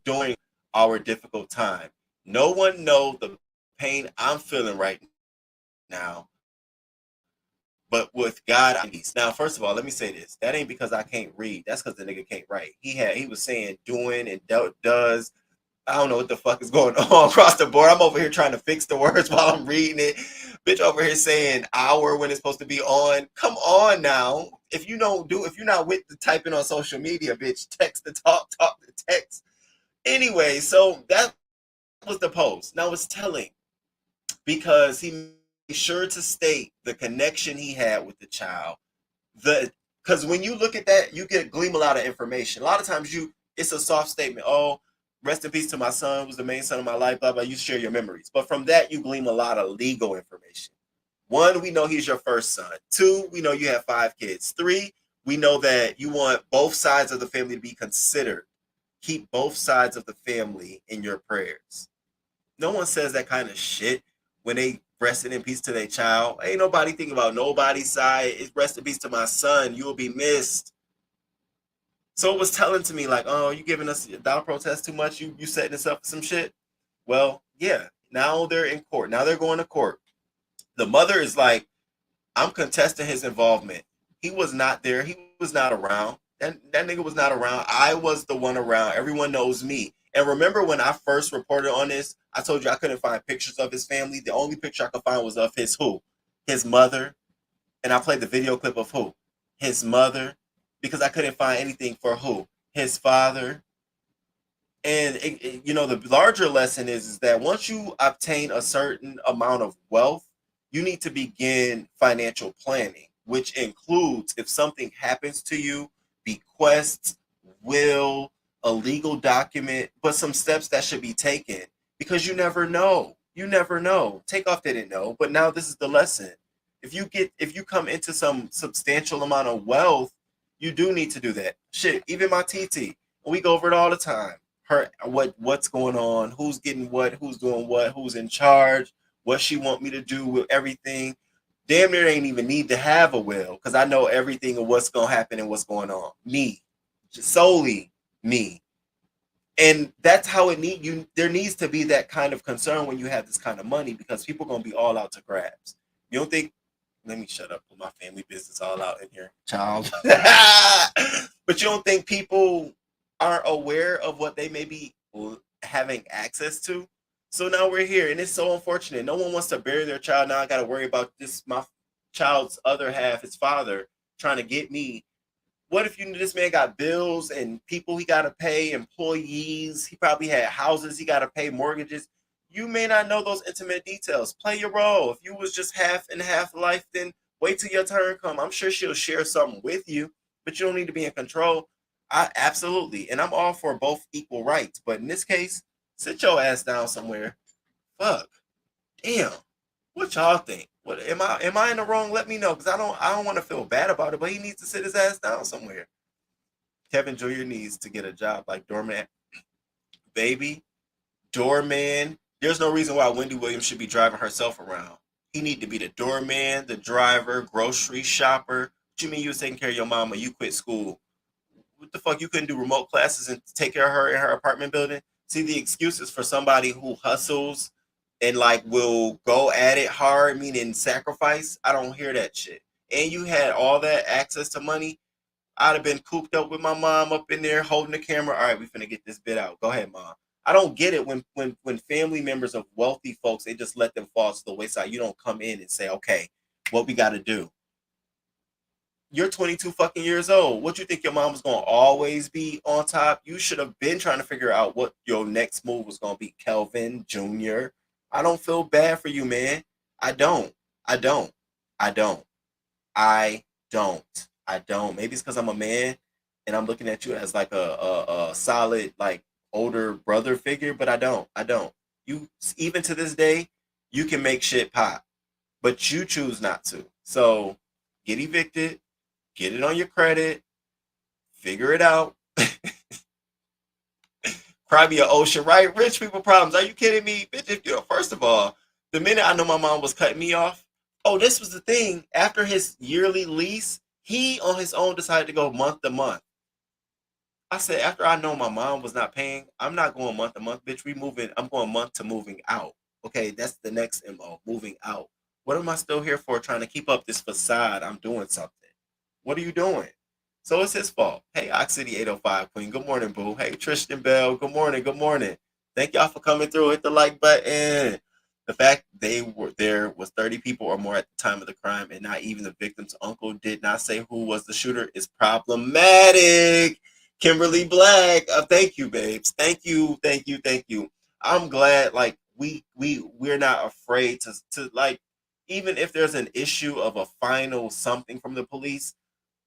during our difficult time. No one knows the pain I'm feeling right now, but with God, I'm peace. Now, first of all, let me say this. That ain't because I can't read. That's because the nigga can't write. He was saying doing and does. I don't know what the fuck is going on across the board. I'm over here trying to fix the words while I'm reading it. Bitch over here saying hour when it's supposed to be on. Come on now. If you're not with the typing on social media, bitch, text the talk the text. Anyway, so that was the post. Now it's telling because he made sure to state the connection he had with the child. Because when you look at that, you glean a lot of information. A lot of times it's a soft statement. Oh, rest in peace to my son, was the main son of my life, blah, blah. You share your memories. But from that, you glean a lot of legal information. 1, we know he's your first son. 2, we know you have 5 kids. 3, we know that you want both sides of the family to be considered. Keep both sides of the family in your prayers. No one says that kind of shit when they resting in peace to their child. Ain't nobody thinking about nobody's side. It's rest in peace to my son. You will be missed. So it was telling to me like, oh, you giving us a dollar protest too much? You setting us up for some shit? Well, yeah, now they're in court. Now they're going to court. The mother is like, I'm contesting his involvement. He was not there. He was not around. That nigga was not around. I was the one around. Everyone knows me. And remember when I first reported on this, I told you I couldn't find pictures of his family. The only picture I could find was of his who? His mother. And I played the video clip of who? His mother. Because I couldn't find anything for who? His father. And the larger lesson is that once you obtain a certain amount of wealth, you need to begin financial planning, which includes if something happens to you, bequests, will, a legal document, but some steps that should be taken because you never know. You never know. Takeoff didn't know, but now this is the lesson. If you come into some substantial amount of wealth, you do need to do that. Shit, even my TT, we go over it all the time. What's going on, who's getting what, who's doing what, who's in charge, what she want me to do with everything. Damn near ain't even need to have a will because I know everything of what's gonna happen and what's going on. Me, just solely me, and that's how it need you. There needs to be that kind of concern when you have this kind of money because people are gonna be all out to grabs. You don't think? Let me shut up. Put my family business all out in here, child. But you don't think people aren't aware of what they may be having access to? So now we're here, and it's so unfortunate. No one wants to bury their child. Now I got to worry about my child's other half, his father, trying to get me. What if this man got bills and people he got to pay, employees? He probably had houses he got to pay, mortgages. You may not know those intimate details. Play your role. If you was just half and half life, then wait till your turn come. I'm sure she'll share something with you, but you don't need to be in control. Absolutely, and I'm all for both equal rights. But in this case, sit your ass down somewhere. Fuck. Damn. What y'all think? What am I in the wrong? Let me know, because I don't want to feel bad about it, but he needs to sit his ass down somewhere. Kevin Jr. needs to get a job like doorman. Baby, doorman. There's no reason why Wendy Williams should be driving herself around. He need to be the doorman, the driver, grocery shopper. What you mean you was taking care of your mama? You quit school. What the fuck? You couldn't do remote classes and take care of her in her apartment building? See, the excuses for somebody who hustles and like will go at it hard, meaning sacrifice. I don't hear that shit. And you had all that access to money. I'd have been cooped up with my mom up in there holding the camera. All right, we finna get this bit out. Go ahead, mom. I don't get it when family members of wealthy folks, they just let them fall to the wayside. You don't come in and say, okay, what we got to do. You're 22 fucking years old. What you think your mom was going to always be on top? You should have been trying to figure out what your next move was going to be. Kelvin Jr. I don't feel bad for you, man. I don't. Maybe it's because I'm a man and I'm looking at you as like a solid, like older brother figure, but I don't. You, even to this day, you can make shit pop, but you choose not to. So get evicted. Get it on your credit. Figure it out. Probably an ocean, right? Rich people problems. Are you kidding me? Bitch, first of all, the minute I know my mom was cutting me off, this was the thing. After his yearly lease, he on his own decided to go month to month. I said, after I know my mom was not paying, I'm not going month to month, bitch. I'm going month to moving out. Okay, that's the next MO, moving out. What am I still here for? Trying to keep up this facade. I'm doing something. What are you doing? So it's his fault. Hey, Ox City 805 Queen. Good morning, boo. Hey, Tristan Bell. Good morning. Good morning. Thank y'all for coming through. Hit the like button. The fact there was 30 people or more at the time of the crime and not even the victim's uncle did not say who was the shooter is problematic. Kimberly Black. Thank you, babes. Thank you. I'm glad like we're not afraid to like, even if there's an issue of a final something from the police,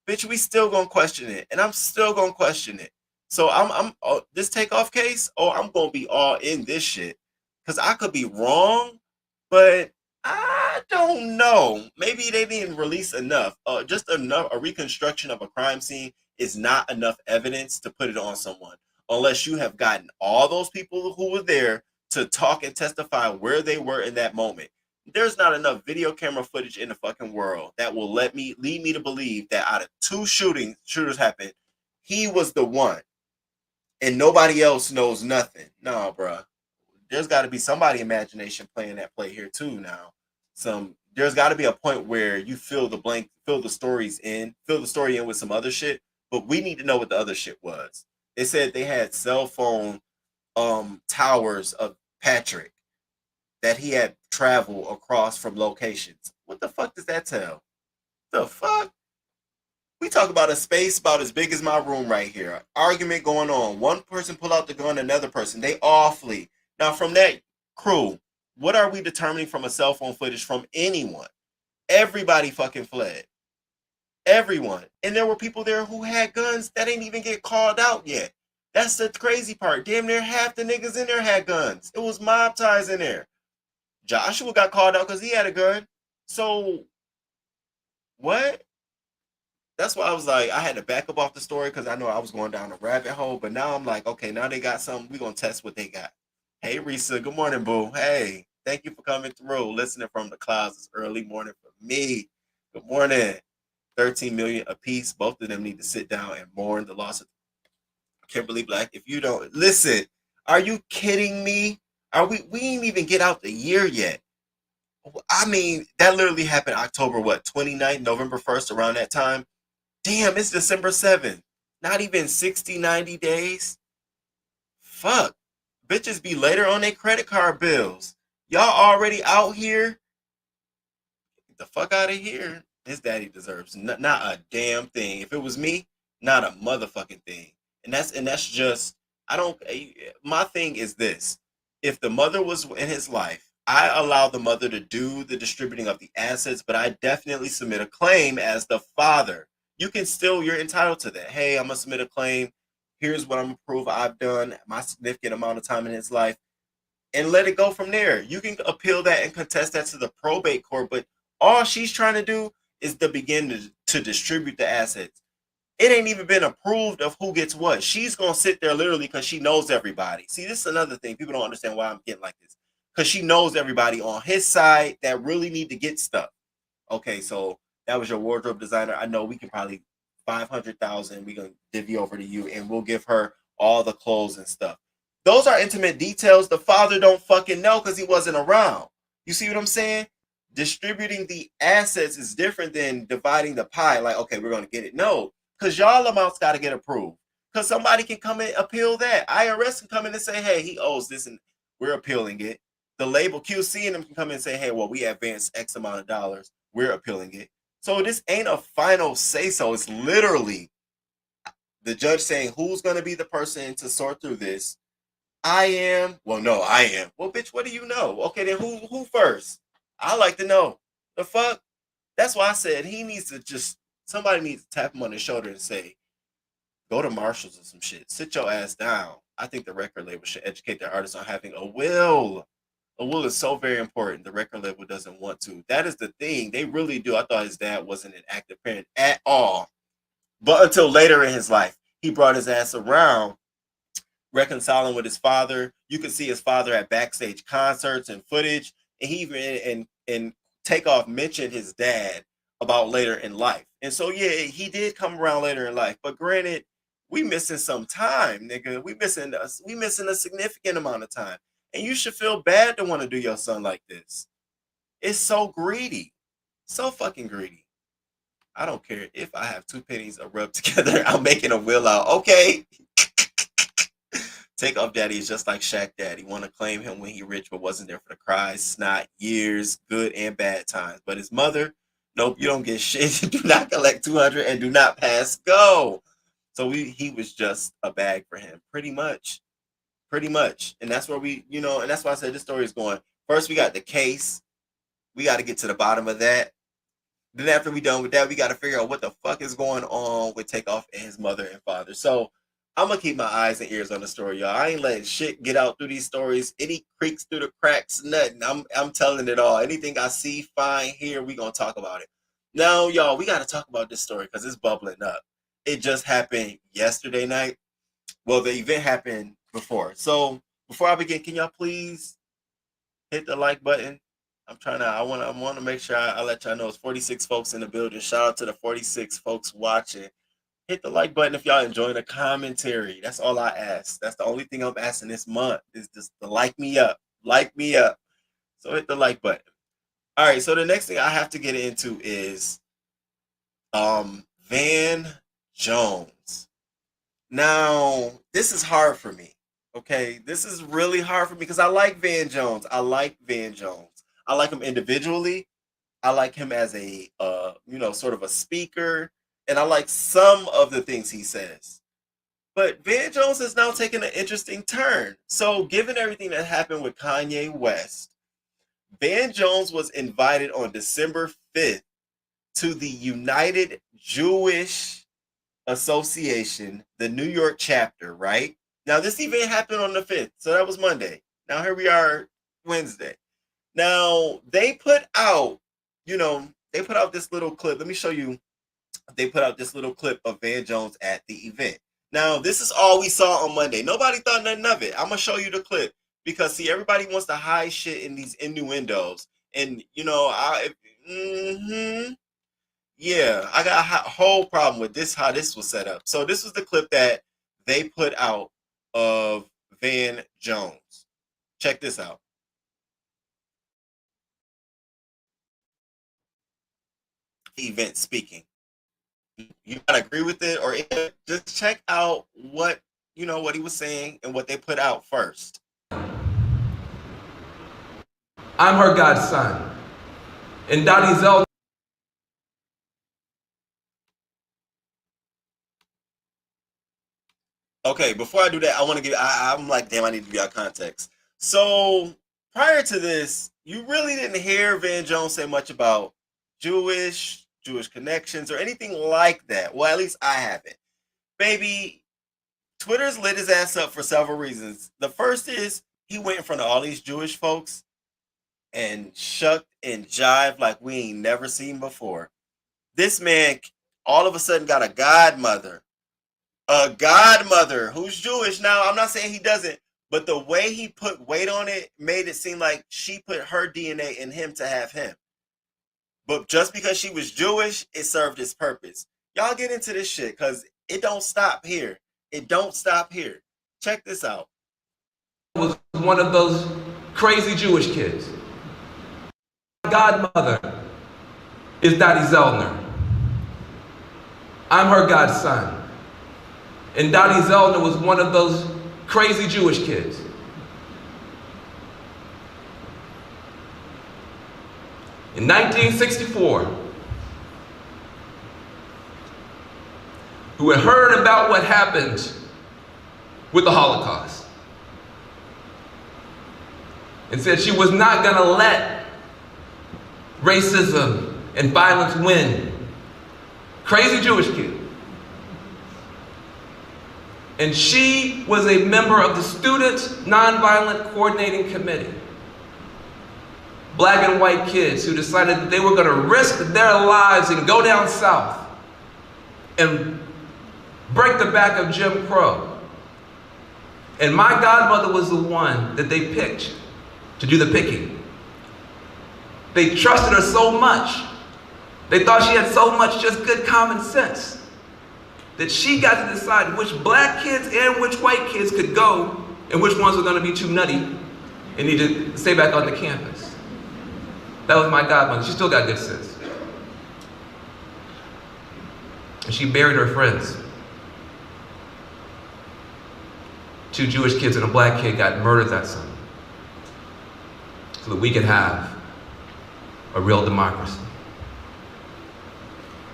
bitch, we still gonna question it, and I'm still gonna question it. So I'm this takeoff case. I'm gonna be all in this shit because I could be wrong, but I don't know. Maybe they didn't release enough. Just enough. A reconstruction of a crime scene is not enough evidence to put it on someone, unless you have gotten all those people who were there to talk and testify where they were in that moment. There's not enough video camera footage in the fucking world that will lead me to believe that out of two shooters happened, he was the one and nobody else knows nothing. Nah, bruh. there's got to be somebody imagination playing that play here too now. There's got to be a point where you fill the story in with some other shit, but we need to know what the other shit was. They said they had cell phone towers of Patrick that he had traveled across from locations. What the fuck does that tell? The fuck? We talk about a space about as big as my room right here. Argument going on. One person pull out the gun, another person. They all flee. Now from that crew, what are we determining from a cell phone footage from anyone? Everybody fucking fled. Everyone. And there were people there who had guns that didn't even get called out yet. That's the crazy part. Damn near half the niggas in there had guns. It was mob ties in there. Joshua got called out because he had a gun. So, what? That's why I was like, I had to back up off the story because I know I was going down a rabbit hole. But now I'm like, okay, now they got something. We're going to test what they got. Hey, Risa. Good morning, boo. Hey, thank you for coming through. Listening from the clouds. It's early morning for me. Good morning. 13 million apiece. Both of them need to sit down and mourn the loss of Kimberly Black. If you don't listen, are you kidding me? We ain't even get out the year yet. I mean, that literally happened October 29th, November 1st, around that time. Damn, it's December 7th. Not even 60, 90 days. Fuck. Bitches be later on their credit card bills. Y'all already out here? Get the fuck out of here. His daddy deserves not a damn thing. If it was me, not a motherfucking thing. And that's just, my thing is this. If the mother was in his life, I allow the mother to do the distributing of the assets, but I definitely submit a claim as the father. You're entitled to that. Hey, I'm going to submit a claim. Here's what I'm going to prove I've done my significant amount of time in his life. And let it go from there. You can appeal that and contest that to the probate court, but all she's trying to do is to begin to distribute the assets. It ain't even been approved of who gets what. She's going to sit there literally because she knows everybody. See, this is another thing. People don't understand why I'm getting like this. Because she knows everybody on his side that really need to get stuff. Okay, so that was your wardrobe designer. I know we can probably $500,000. We're going to divvy over to you and we'll give her all the clothes and stuff. Those are intimate details the father don't fucking know because he wasn't around. You see what I'm saying? Distributing the assets is different than dividing the pie. Like, okay, we're going to get it. No, because y'all amounts got to get approved. Because somebody can come and appeal that. IRS can come in and say, hey, he owes this and we're appealing it. The label QC and them can come in and say, hey, well, we advanced X amount of dollars. We're appealing it. So this ain't a final say-so. It's literally the judge saying who's going to be the person to sort through this. I am. Well, no, I am. Well, bitch, what do you know? Okay, then who first? I like to know. The fuck? That's why I said somebody needs to tap him on his shoulder and say, go to Marshalls or some shit. Sit your ass down. I think the record label should educate their artists on having a will. A will is so very important. The record label doesn't want to. That is the thing. They really do. I thought his dad wasn't an active parent at all. But until later in his life, he brought his ass around, reconciling with his father. You can see his father at backstage concerts and footage. And he even and Takeoff mentioned his dad about later in life. And so, yeah, he did come around later in life. But granted, we missing some time, nigga. We missing a significant amount of time. And you should feel bad to want to do your son like this. It's so greedy. So fucking greedy. I don't care if I have 2 pennies are rubbed together. I'm making a will out. Okay. Takeoff daddy is just like Shaq daddy. Want to claim him when he rich, but wasn't there for the cries, snot, years, good and bad times. But his mother, nope, you don't get shit. Do not collect 200 and do not pass go. So he was just a bag for him. Pretty much. And that's where and that's why I said this story is going. First, we got the case. We got to get to the bottom of that. Then after we done with that, we got to figure out what the fuck is going on with Takeoff and his mother and father. So I'm going to keep my eyes and ears on the story, y'all. I ain't letting shit get out through these stories. Any creaks through the cracks, nothing. I'm telling it all. Anything I see, find, hear, we going to talk about it. Now, y'all, we got to talk about this story because it's bubbling up. It just happened yesterday night. Well, the event happened before. So before I begin, can y'all please hit the like button? I want to make sure I let y'all know it's 46 folks in the building. Shout out to the 46 folks watching. Hit the like button if y'all enjoying the commentary. That's all I ask. That's the only thing I'm asking this month is just to like me up. Like me up. So hit the like button. All right, so the next thing I have to get into is Van Jones. Now, this is hard for me. Okay, this is really hard for me because I like Van Jones. I like Van Jones. I like him individually. I like him as a sort of a speaker, and I like some of the things he says. But Van Jones has now taken an interesting turn. So, given everything that happened with Kanye West, Van Jones was invited on December 5th to the United Jewish Association, the New York chapter, right? Now, this event happened on the 5th, so that was Monday. Now, here we are, Wednesday. Now, they put out this little clip. Let me show you. They put out this little clip of Van Jones at the event. Now, this is all we saw on Monday. Nobody thought nothing of it. I'm going to show you the clip because, see, everybody wants to hide shit in these innuendos. And, yeah, I got a whole problem with this, how this was set up. So this was the clip that they put out of Van Jones. Check this out. Event speaking. You gotta agree with it, or just check out what he was saying and what they put out first. I'm her godson, and Dottie Zell. Okay, before I do that, I want to give. I'm like, damn, I need to give y'all context. So prior to this, you really didn't hear Van Jones say much about Jewish connections or anything like that. Well, at least I haven't. Baby, Twitter's lit his ass up for several reasons. The first is he went in front of all these Jewish folks and shucked and jived like we ain't never seen before. This man all of a sudden got a godmother who's Jewish. Now, I'm not saying he doesn't, but the way he put weight on it made it seem like she put her DNA in him to have him. But just because she was Jewish, it served its purpose. Y'all get into this shit because it don't stop here. It don't stop here. Check this out. Was one of those crazy Jewish kids. My godmother is Dottie Zellner. I'm her godson. And Dottie Zellner was one of those crazy Jewish kids. In 1964, who had heard about what happened with the Holocaust and said she was not going to let racism and violence win. Crazy Jewish kid. And she was a member of the Student Nonviolent Coordinating Committee. Black and white kids who decided that they were going to risk their lives and go down south and break the back of Jim Crow. And my godmother was the one that they picked to do the picking. They trusted her so much. They thought she had so much just good common sense that she got to decide which black kids and which white kids could go and which ones were going to be too nutty and need to stay back on the campus. That was my godmother. She still got good sense. And she buried her friends. 2 Jewish kids and a black kid got murdered that summer so that we could have a real democracy.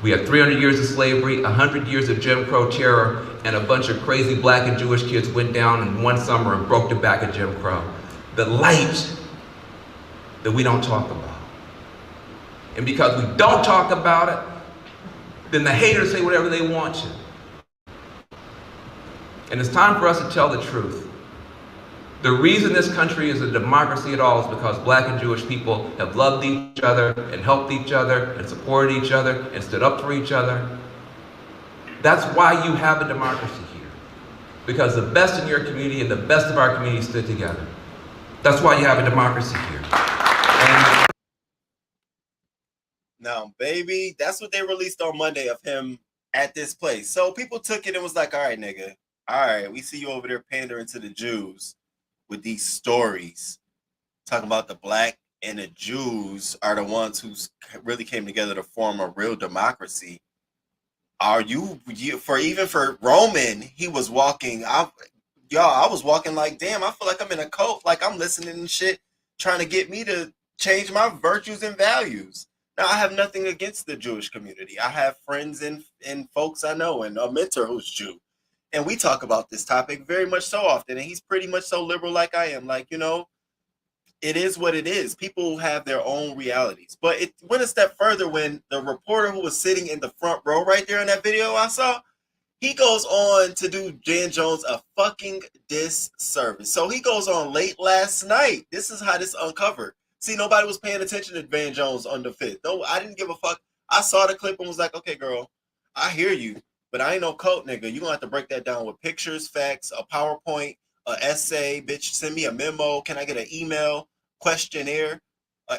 We had 300 years of slavery, 100 years of Jim Crow terror, and a bunch of crazy black and Jewish kids went down in one summer and broke the back of Jim Crow. The light that we don't talk about. And because we don't talk about it, then the haters say whatever they want to. And it's time for us to tell the truth. The reason this country is a democracy at all is because black and Jewish people have loved each other and helped each other and supported each other and stood up for each other. That's why you have a democracy here. Because the best in your community and the best of our community stood together. That's why you have a democracy here. Now, baby, that's what they released on Monday of him at this place. So people took it and was like, all right, nigga, all right, we see you over there pandering to the Jews with these stories, talking about the black and the Jews are the ones who really came together to form a real democracy. Are you for Roman, he was walking, I was walking like, damn, I feel like I'm in a cult, like I'm listening and shit, trying to get me to change my virtues and values. Now, I have nothing against the Jewish community. I have friends and folks I know and a mentor who's Jew. And we talk about this topic very much so often. And he's pretty much so liberal like I am. Like, you know, it is what it is. People have their own realities. But it went a step further when the reporter who was sitting in the front row right there in that video I saw, he goes on to do Van Jones a fucking disservice. So he goes on late last night. This is how this uncovered. See, nobody was paying attention to Van Jones on the 5th. No, I didn't give a fuck. I saw the clip and was like, okay, girl, I hear you, but I ain't no cult nigga. You're going to have to break that down with pictures, facts, a PowerPoint, an essay. Bitch, send me a memo. Can I get an email, questionnaire,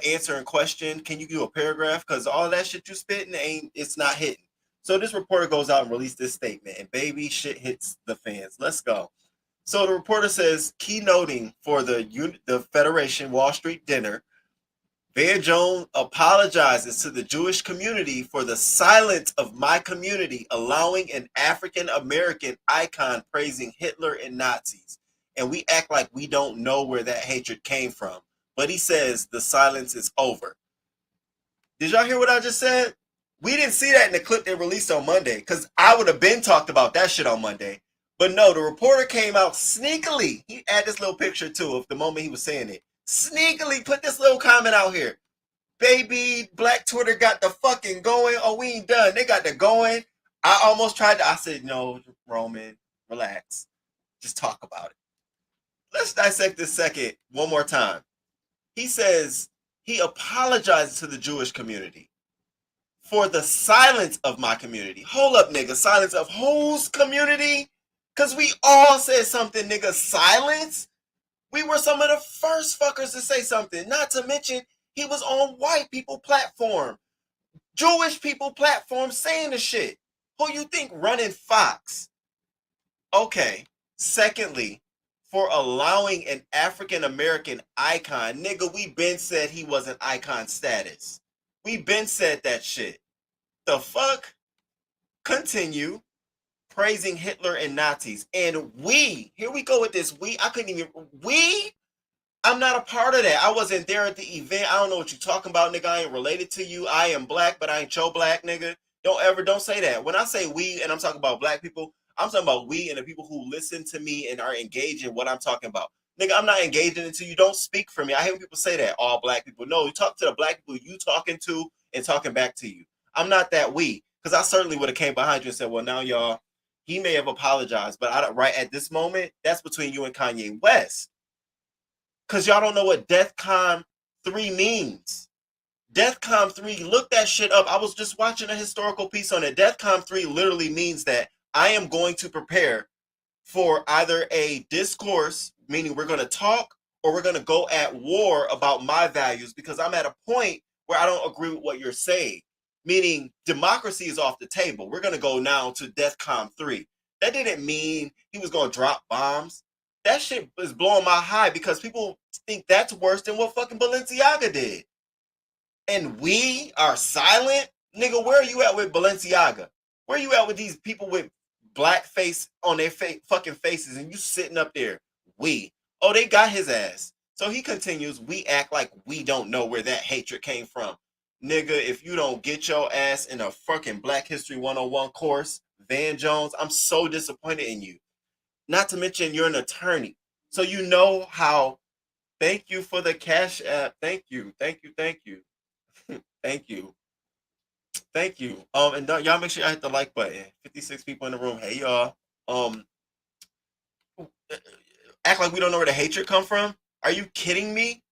answering question? Can you do a paragraph? Because all that shit you spitting, it's not hitting. So this reporter goes out and released this statement, and baby, shit hits the fans. Let's go. So the reporter says, keynoting for the Federation Wall Street dinner, Van Jones apologizes to the Jewish community for the silence of my community, allowing an African-American icon praising Hitler and Nazis. And we act like we don't know where that hatred came from. But he says the silence is over. Did y'all hear what I just said? We didn't see that in the clip they released on Monday, because I would have been talked about that shit on Monday. But no, the reporter came out sneakily. He had this little picture too of the moment he was saying it. Sneakily put this little comment out here. Baby, Black Twitter got the fucking going. Oh, we ain't done. They got the going. I almost tried to. I said, no, Roman, relax. Just talk about it. Let's dissect this second one more time. He says he apologizes to the Jewish community for the silence of my community. Hold up, nigga. Silence of whose community? Because we all said something, nigga. Silence? We were some of the first fuckers to say something. Not to mention, he was on white people platform, Jewish people platform saying the shit. Who you think running Fox? Okay. Secondly, for allowing an African-American icon, nigga, we been said he wasn't icon status. We been said that shit. The fuck? Continue praising Hitler and Nazis. And we, here we go with this. I'm not a part of that. I wasn't there at the event. I don't know what you're talking about, nigga. I ain't related to you. I am black, but I ain't your black, nigga. Don't say that. When I say we, and I'm talking about black people, I'm talking about we and the people who listen to me and are engaged in what I'm talking about. Nigga, I'm not engaging until you don't speak for me. I hate when people say that, all black people. No, you talk to the black people you talking to and talking back to you. I'm not that we, because I certainly would have came behind you and said, well, now y'all, he may have apologized, but right at this moment, that's between you and Kanye West. Because y'all don't know what DEFCON 3 means. DEFCON 3, look that shit up. I was just watching a historical piece on it. DEFCON 3 literally means that I am going to prepare for either a discourse, meaning we're going to talk, or we're going to go at war about my values, because I'm at a point where I don't agree with what you're saying. Meaning democracy is off the table. We're going to go now to DEFCON 3. That didn't mean he was going to drop bombs. That shit is blowing my high because people think that's worse than what fucking Balenciaga did. And we are silent? Nigga, where are you at with Balenciaga? Where are you at with these people with black face on their fucking faces and you sitting up there? We. Oh, they got his ass. So he continues, we act like we don't know where that hatred came from. Nigga, if you don't get your ass in a fucking Black History 101 course, Van Jones, I'm so disappointed in you. Not to mention you're an attorney. So you know how, thank you for the Cash App. Thank you. Thank you. Thank you. Thank you. Thank you. And y'all make sure y'all hit the like button. 56 people in the room. Hey y'all. Act like we don't know where the hatred come from? Are you kidding me?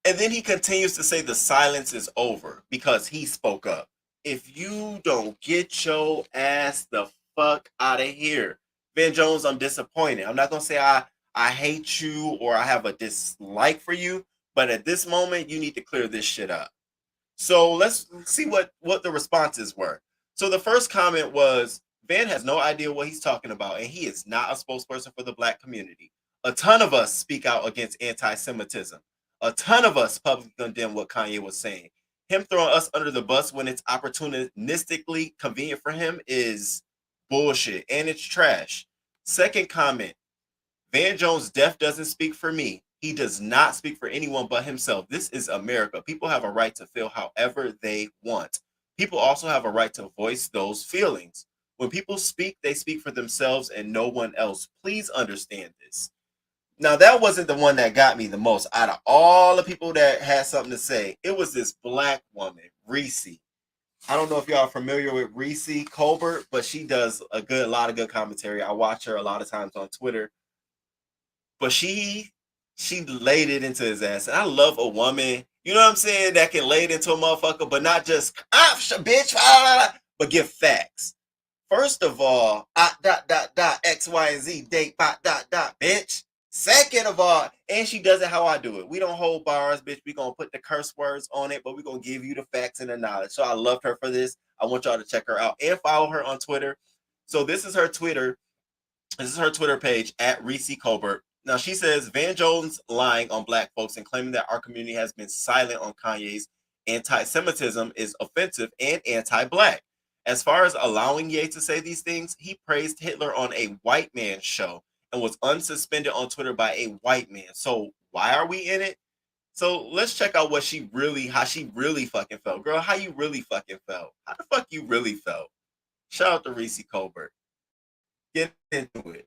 And then he continues to say the silence is over because he spoke up. If you don't get your ass the fuck out of here, Van Jones, I'm disappointed. I'm not going to say I hate you or I have a dislike for you, but at this moment, you need to clear this shit up. So let's see what the responses were. So the first comment was, Van has no idea what he's talking about, and he is not a spokesperson for the Black community. A ton of us speak out against anti-Semitism. A ton of us publicly condemn what Kanye was saying. Him throwing us under the bus when it's opportunistically convenient for him is bullshit, and it's trash. Second comment, Van Jones' death doesn't speak for me. He does not speak for anyone but himself. This is America. People have a right to feel however they want. People also have a right to voice those feelings. When people speak, they speak for themselves and no one else. Please understand this. Now, that wasn't the one that got me the most. Out of all the people that had something to say, it was this Black woman, Reese. I don't know if y'all are familiar with Reese Colbert, but she does a lot of good commentary. I watch her a lot of times on Twitter. But she laid it into his ass. And I love a woman, you know what I'm saying, that can lay it into a motherfucker, but not just, bitch, but give facts. First of all, X, Y, and Z, date, bitch. Second of all, and she does it how I do it. We don't hold bars, bitch. We gonna put the curse words on it, but we gonna give you the facts and the knowledge. So I loved her for this. I want y'all to check her out and follow her on Twitter. So this is her Twitter. This is her Twitter page, at Reese Colbert. Now, she says, Van Jones lying on Black folks and claiming that our community has been silent on Kanye's anti-Semitism is offensive and anti-Black. As far as allowing Ye to say these things, he praised Hitler on a white man's show and was unsuspended on Twitter by a white man. So why are we in it? So let's check out how she really fucking felt. Girl, how you really fucking felt. How the fuck you really felt? Shout out to Reese Colbert. Get into it.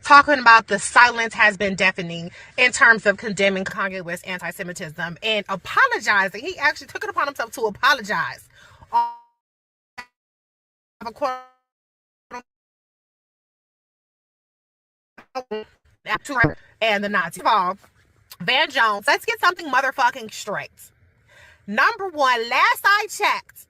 Talking about the silence has been deafening in terms of condemning Kanye West's anti-Semitism and apologizing. He actually took it upon himself to apologize and the Nazi. Van Jones, let's get something motherfucking straight. Number one, last I checked,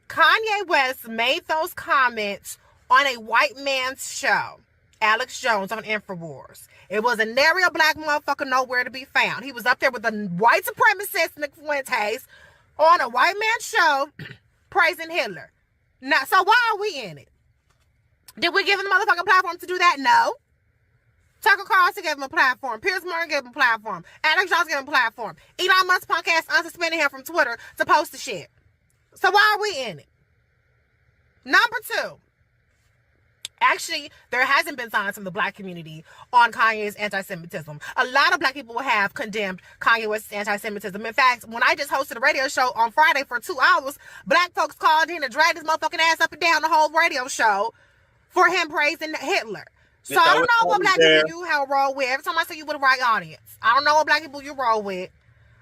Kanye West made those comments on a white man's show, Alex Jones on InfoWars. It was a nary a Black motherfucker nowhere to be found. He was up there with the white supremacist Nick Fuentes on a white man's show praising Hitler. Now, so why are we in it? Did we give him the motherfucking platform to do that? No. Tucker Carlson gave him a platform. Piers Morgan gave him a platform. Alex Jones gave him a platform. Elon Musk punk ass unsuspended him from Twitter to post the shit. So why are we in it? Number two. Actually, there hasn't been silence from the Black community on Kanye's anti-Semitism. A lot of Black people have condemned Kanye West's anti-Semitism. In fact, when I just hosted a radio show on Friday for 2 hours, Black folks called in and dragged his motherfucking ass up and down the whole radio show for him praising Hitler. So I don't know what Black people you roll with. Every time I say you with the right audience, I don't know what Black people you roll with.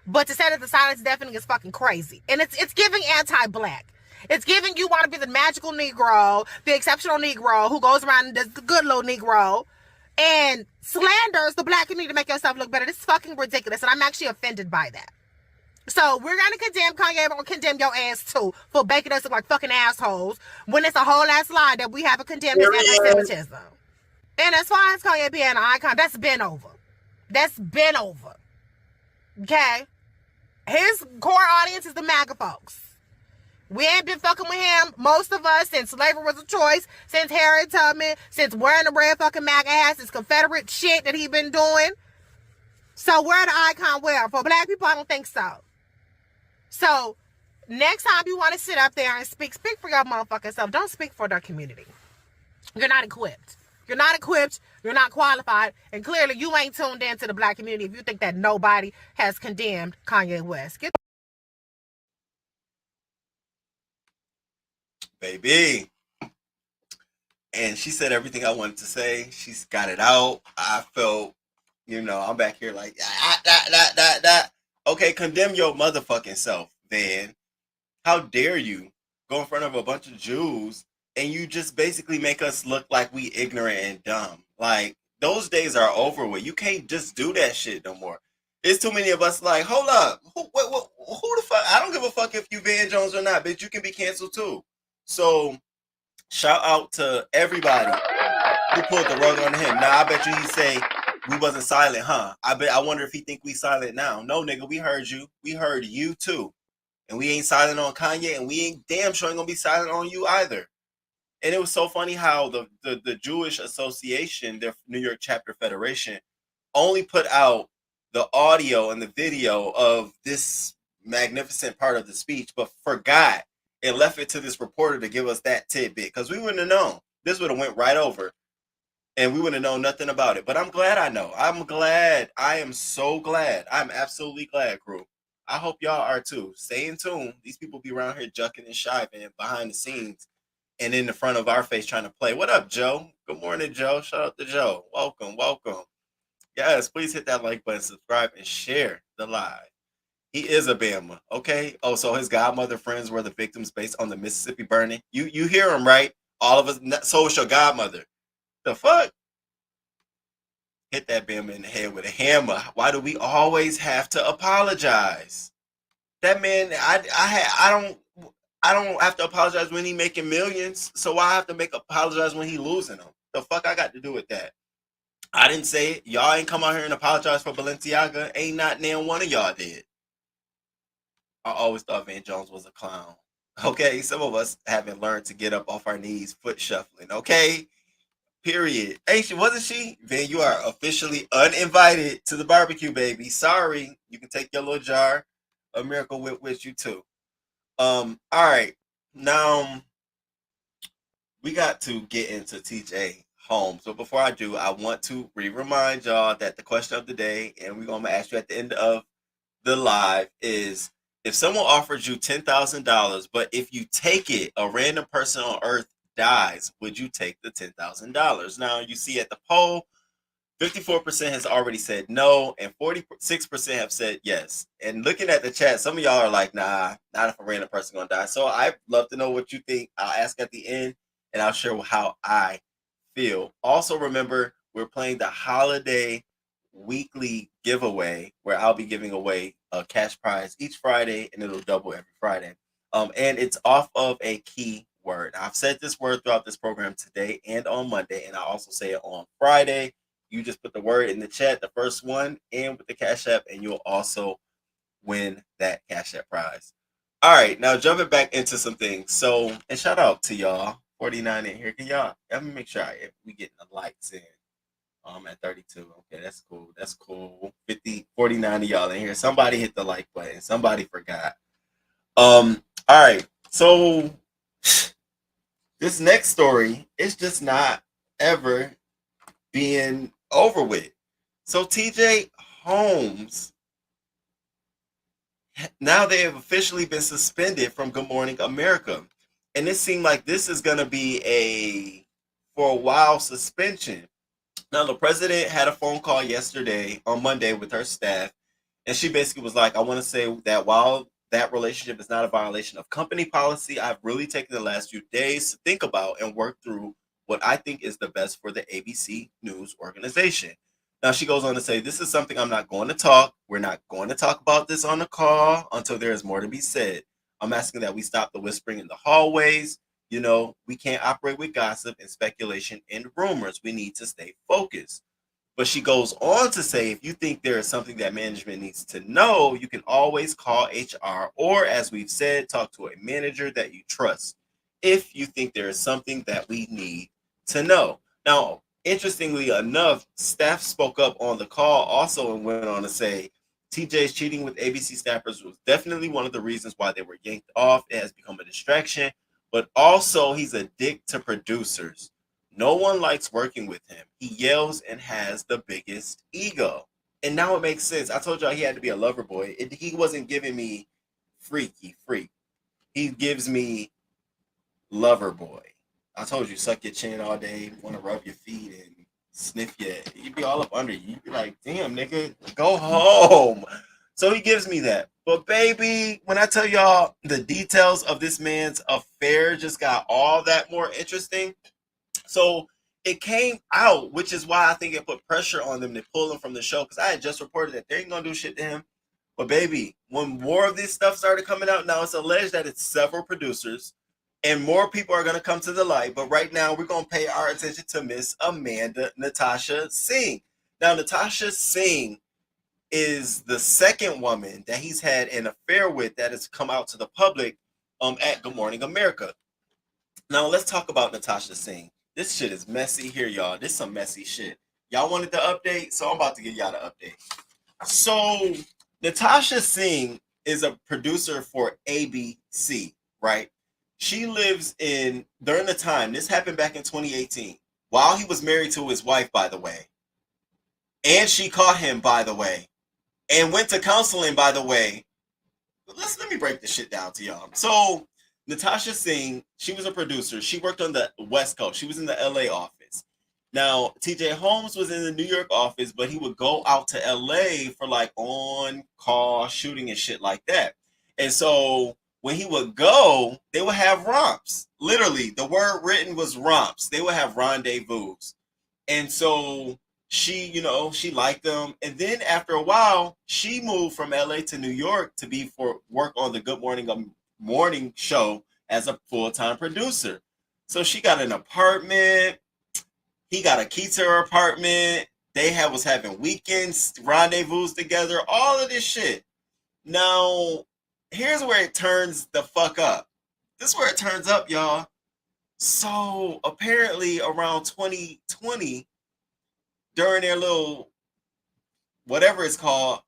But to say that the silence is deafening is fucking crazy. And it's giving anti-Black. It's giving you want to be the magical Negro, the exceptional Negro who goes around and does the good little Negro and slanders the Black community to make yourself look better. This is fucking ridiculous, and I'm actually offended by that. So we're going to condemn Kanye, but we're going to condemn your ass too for making us look like fucking assholes when it's a whole ass lie that we haven't condemned his anti-Semitism. And as far as Kanye being an icon, that's been over. That's been over. Okay? His core audience is the MAGA folks. We ain't been fucking with him, most of us, since slavery was a choice, since Harriet Tubman, since wearing the red fucking MAGA hats, this Confederate shit that he been doing. So where the icon where? For Black people, I don't think so. So next time you want to sit up there and speak for your motherfucking self. Don't speak for their community. You're not equipped. You're not equipped. You're not qualified. And clearly you ain't tuned in to the Black community if you think that nobody has condemned Kanye West. Baby. And she said everything I wanted to say. She's got it out. I felt, I'm back here like, Okay, condemn your motherfucking self, Van. How dare you go in front of a bunch of Jews and you just basically make us look like we ignorant and dumb. Like, those days are over with. You can't just do that shit no more. It's too many of us like, hold up. Who the fuck? I don't give a fuck if you Van Jones or not, bitch. You can be canceled too. So, shout out to everybody who pulled the rug on him. Now, I bet you he say, We wasn't silent, huh? I wonder if he think we silent now. No, nigga, we heard you. We heard you too. And we ain't silent on Kanye, and we ain't damn sure ain't gonna be silent on you either. And it was so funny how the Jewish Association, their New York chapter federation, only put out the audio and the video of this magnificent part of the speech, but forgot and left it to this reporter to give us that tidbit, because we wouldn't have known. This would have went right over, and we wouldn't have known nothing about it. But I'm glad I know. I'm glad. I am so glad. I'm absolutely glad, crew. I hope y'all are too. Stay in tune. These people be around here jucking and shiving behind the scenes and in the front of our face trying to play. What up, Joe? Good morning, Joe. Shout out to Joe. Welcome, welcome. Yes, please hit that like button, subscribe, and share the live. He is a Bama, okay? Oh, so his godmother friends were the victims based on the Mississippi burning. You hear him, right? All of us. So it's your godmother. The fuck? Hit that Bama in the head with a hammer. Why do we always have to apologize? That man, I don't have to apologize when he making millions. So why I have to apologize when he losing them? The fuck I got to do with that? I didn't say it. Y'all ain't come out here and apologize for Balenciaga. Ain't not now one of y'all did. I always thought Van Jones was a clown. Okay, some of us haven't learned to get up off our knees, foot shuffling. Okay, period. Hey, wasn't she? Van, you are officially uninvited to the barbecue, baby. Sorry. You can take your little jar of Miracle Whip with you too. All right. Now we got to get into TJ Holmes. But before I do, I want to remind y'all that the question of the day, and we're gonna ask you at the end of the live, is if someone offers you $10,000, but if you take it, a random person on earth dies, would you take the $10,000? Now you see at the poll, 54% has already said no, and 46% have said yes. And looking at the chat, some of y'all are like, nah, not if a random person gonna die. So I'd love to know what you think. I'll ask at the end, and I'll share how I feel. Also, remember, we're playing the holiday weekly giveaway where I'll be giving away a cash prize each Friday, and it'll double every Friday. And it's off of a key word. I've said this word throughout this program today and on Monday, and I also say it on Friday. You just put the word in the chat, the first one, and with the Cash App, and you'll also win that Cash App prize. All right, now jumping back into some things. So, and shout out to y'all, 49 in here. Can y'all, let me make sure we getting the likes in. I'm at 32. Okay, that's cool. That's cool. 49 of y'all in here. Somebody hit the like button. Somebody forgot. All right. So this next story is just not ever being over with. So TJ Holmes, now they have officially been suspended from Good Morning America. And it seemed like this is going to be for a while suspension. Now, the president had a phone call on Monday with her staff, and she basically was like, I want to say that while that relationship is not a violation of company policy, I've really taken the last few days to think about and work through what I think is the best for the ABC News organization. Now, she goes on to say, this is something I'm not going to talk. We're not going to talk about this on the call until there is more to be said. I'm asking that we stop the whispering in the hallways. You know, we can't operate with gossip and speculation and rumors. We need to stay focused. But she goes on to say, if you think there is something that management needs to know, you can always call HR or, as we've said, talk to a manager that you trust if you think there is something that we need to know. Now, interestingly enough, staff spoke up on the call also and went on to say, TJ's cheating with ABC staffers was definitely one of the reasons why they were yanked off. It has become a distraction. But also, he's a dick to producers. No one likes working with him. He yells and has the biggest ego. And now it makes sense. I told y'all he had to be a lover boy. He wasn't giving me freaky freak. He gives me lover boy. I told you, suck your chin all day, want to rub your feet and sniff you. You'd be all up under you. You'd be like, damn, nigga, go home. So he gives me that. But baby, when I tell y'all the details of this man's affair just got all that more interesting. So it came out, which is why I think it put pressure on them to pull him from the show, because I had just reported that they ain't gonna do shit to him. But baby, when more of this stuff started coming out, now it's alleged that it's several producers and more people are gonna come to the light. But right now we're gonna pay our attention to Miss Amanda Natasha Singh. Now, Natasha Singh is the second woman that he's had an affair with that has come out to the public at Good Morning America. Now, let's talk about Natasha Singh. This shit is messy here, y'all. This is some messy shit. Y'all wanted the update, so I'm about to give y'all the update. So, Natasha Singh is a producer for ABC, right? She lives during the time, this happened back in 2018, while he was married to his wife, by the way. And she caught him, by the way. And went to counseling, by the way. Let me break this shit down to y'all. So, Natasha Singh, she was a producer. She worked on the West Coast. She was in the LA office. Now, TJ Holmes was in the New York office, but he would go out to LA for like on-call shooting and shit like that. And so when he would go, they would have romps. Literally, the word written was romps. They would have rendezvous. And so she liked them. And then after a while, she moved from LA to New York to be for work on the Good Morning show as a full-time producer. So she got an apartment. He got a key to her apartment. They was having weekends, rendezvous together, all of this shit. Now, here's where it turns the fuck up. This is where it turns up, y'all. So apparently around 2020, during their little whatever it's called,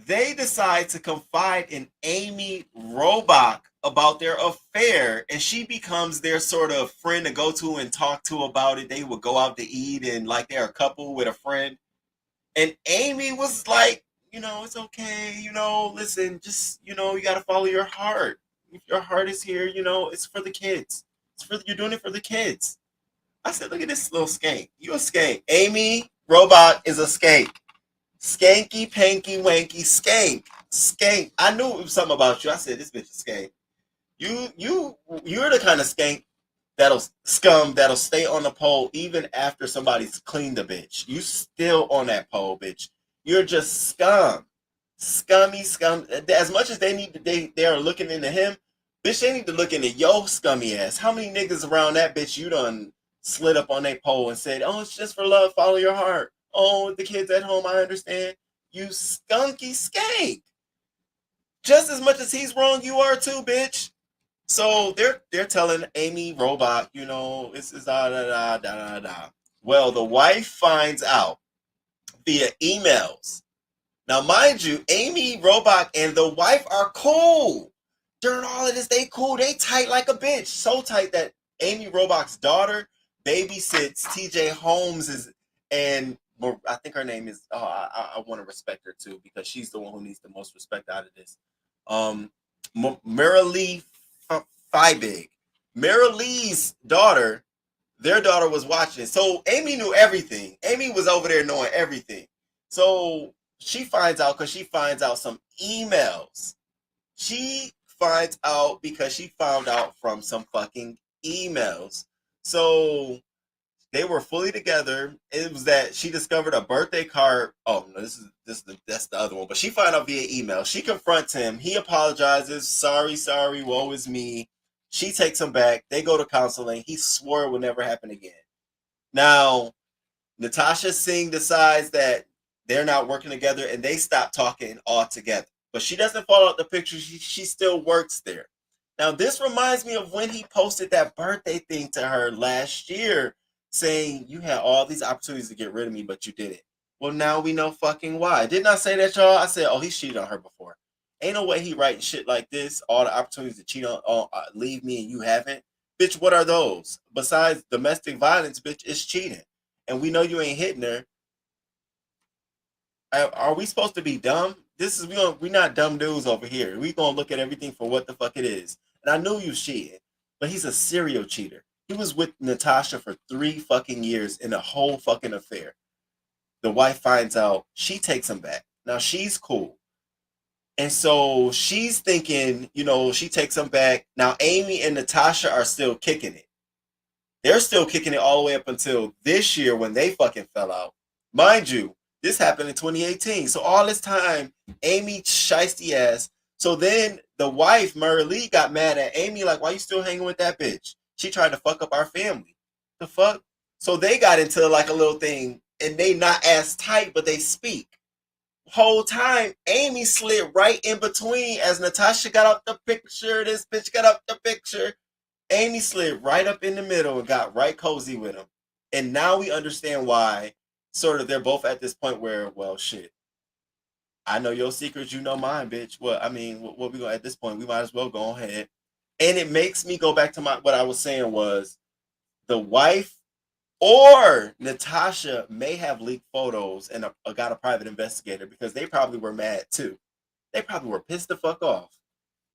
they decide to confide in Amy Robach about their affair, and she becomes their sort of friend to go to and talk to about it. They would go out to eat and like they're a couple with a friend. And Amy was like, it's okay, listen, just, you got to follow your heart. If your heart is here, it's for the kids. You're doing it for the kids. I said, look at this little skank. You a skank. Amy Robach is a skank. Skanky, panky, wanky, skank. Skank. I knew it was something about you. I said, this bitch is skank. You're the kind of skank that'll stay on the pole even after somebody's cleaned the bitch. You still on that pole, bitch. You're just scum. Scummy scum. As much as they are looking into him, bitch, they need to look into your scummy ass. How many niggas around that bitch you done slid up on that pole and said, oh, it's just for love, follow your heart. Oh, the kids at home, I understand. You skunky skank. Just as much as he's wrong, you are too, bitch. So they're telling Amy Robach, this is da. Well, the wife finds out via emails. Now, mind you, Amy Robach and the wife are cool. During all of this, they cool. They tight like a bitch. So tight that Amy Robach's daughter babysits TJ Holmes and I think her name is, I want to respect her too, because she's the one who needs the most respect out of this. Marilee Feibig. Marilee's daughter, their daughter was watching. So Amy knew everything. Amy was over there knowing everything. So she finds out because she finds out some emails. She finds out because she found out from some fucking emails. So they were fully together. It was that she discovered a birthday card. Oh no, that's the other one. But she found out via email. She confronts him. He apologizes. Sorry, woe is me. She takes him back. They go to counseling. He swore it would never happen again. Now, Natasha Singh decides that they're not working together and they stop talking altogether. But she doesn't fall out the picture. She still works there. Now, this reminds me of when he posted that birthday thing to her last year, saying you had all these opportunities to get rid of me, but you didn't. Well, now we know fucking why. Didn't I say that, y'all? I said, oh, he's cheated on her before. Ain't no way he writing shit like this. All the opportunities to cheat on leave me and you haven't. Bitch, what are those? Besides domestic violence, bitch, it's cheating. And we know you ain't hitting her. Are we supposed to be dumb? We're not dumb dudes over here. We gonna look at everything for what the fuck it is. And I knew you was cheating, but he's a serial cheater. He was with Natasha for 3 fucking years in a whole fucking affair. The wife finds out. She takes him back. Now, she's cool. And so she's thinking, she takes him back. Now, Amy and Natasha are still kicking it. They're still kicking it all the way up until this year when they fucking fell out. Mind you, this happened in 2018. So all this time, Amy shiesty ass. So then the wife, Marilee, got mad at Amy, like, why you still hanging with that bitch? She tried to fuck up our family. The fuck? So they got into like a little thing and they not as tight, but they speak. Whole time, Amy slid right in between as Natasha got up the picture. This bitch got up the picture. Amy slid right up in the middle and got right cozy with him. And now we understand why sort of they're both at this point where, well, shit, I know your secrets, you know mine, bitch. Well, I mean, what we go at this point, we might as well go ahead. And it makes me go back to what I was saying was the wife or Natasha may have leaked photos and got a private investigator because they probably were mad too. They probably were pissed the fuck off.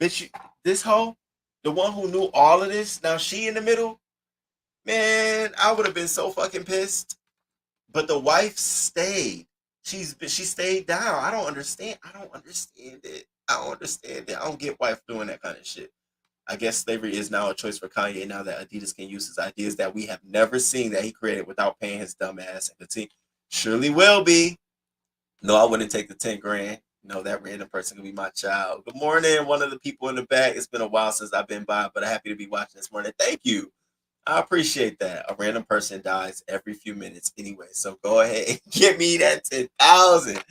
Bitch, this hoe, the one who knew all of this, now she in the middle, man, I would have been so fucking pissed. But the wife stayed. She stayed down. I don't understand it. I don't understand it. I don't get wife doing that kind of shit. I guess slavery is now a choice for Kanye now that Adidas can use his ideas that we have never seen that he created without paying his dumb ass and continue. Surely will be. No, I wouldn't take the 10 grand. No, that random person could be my child. Good morning, one of the people in the back. It's been a while since I've been by, but I'm happy to be watching this morning. Thank you. I appreciate that. A random person dies every few minutes anyway. So go ahead and give me that 10,000.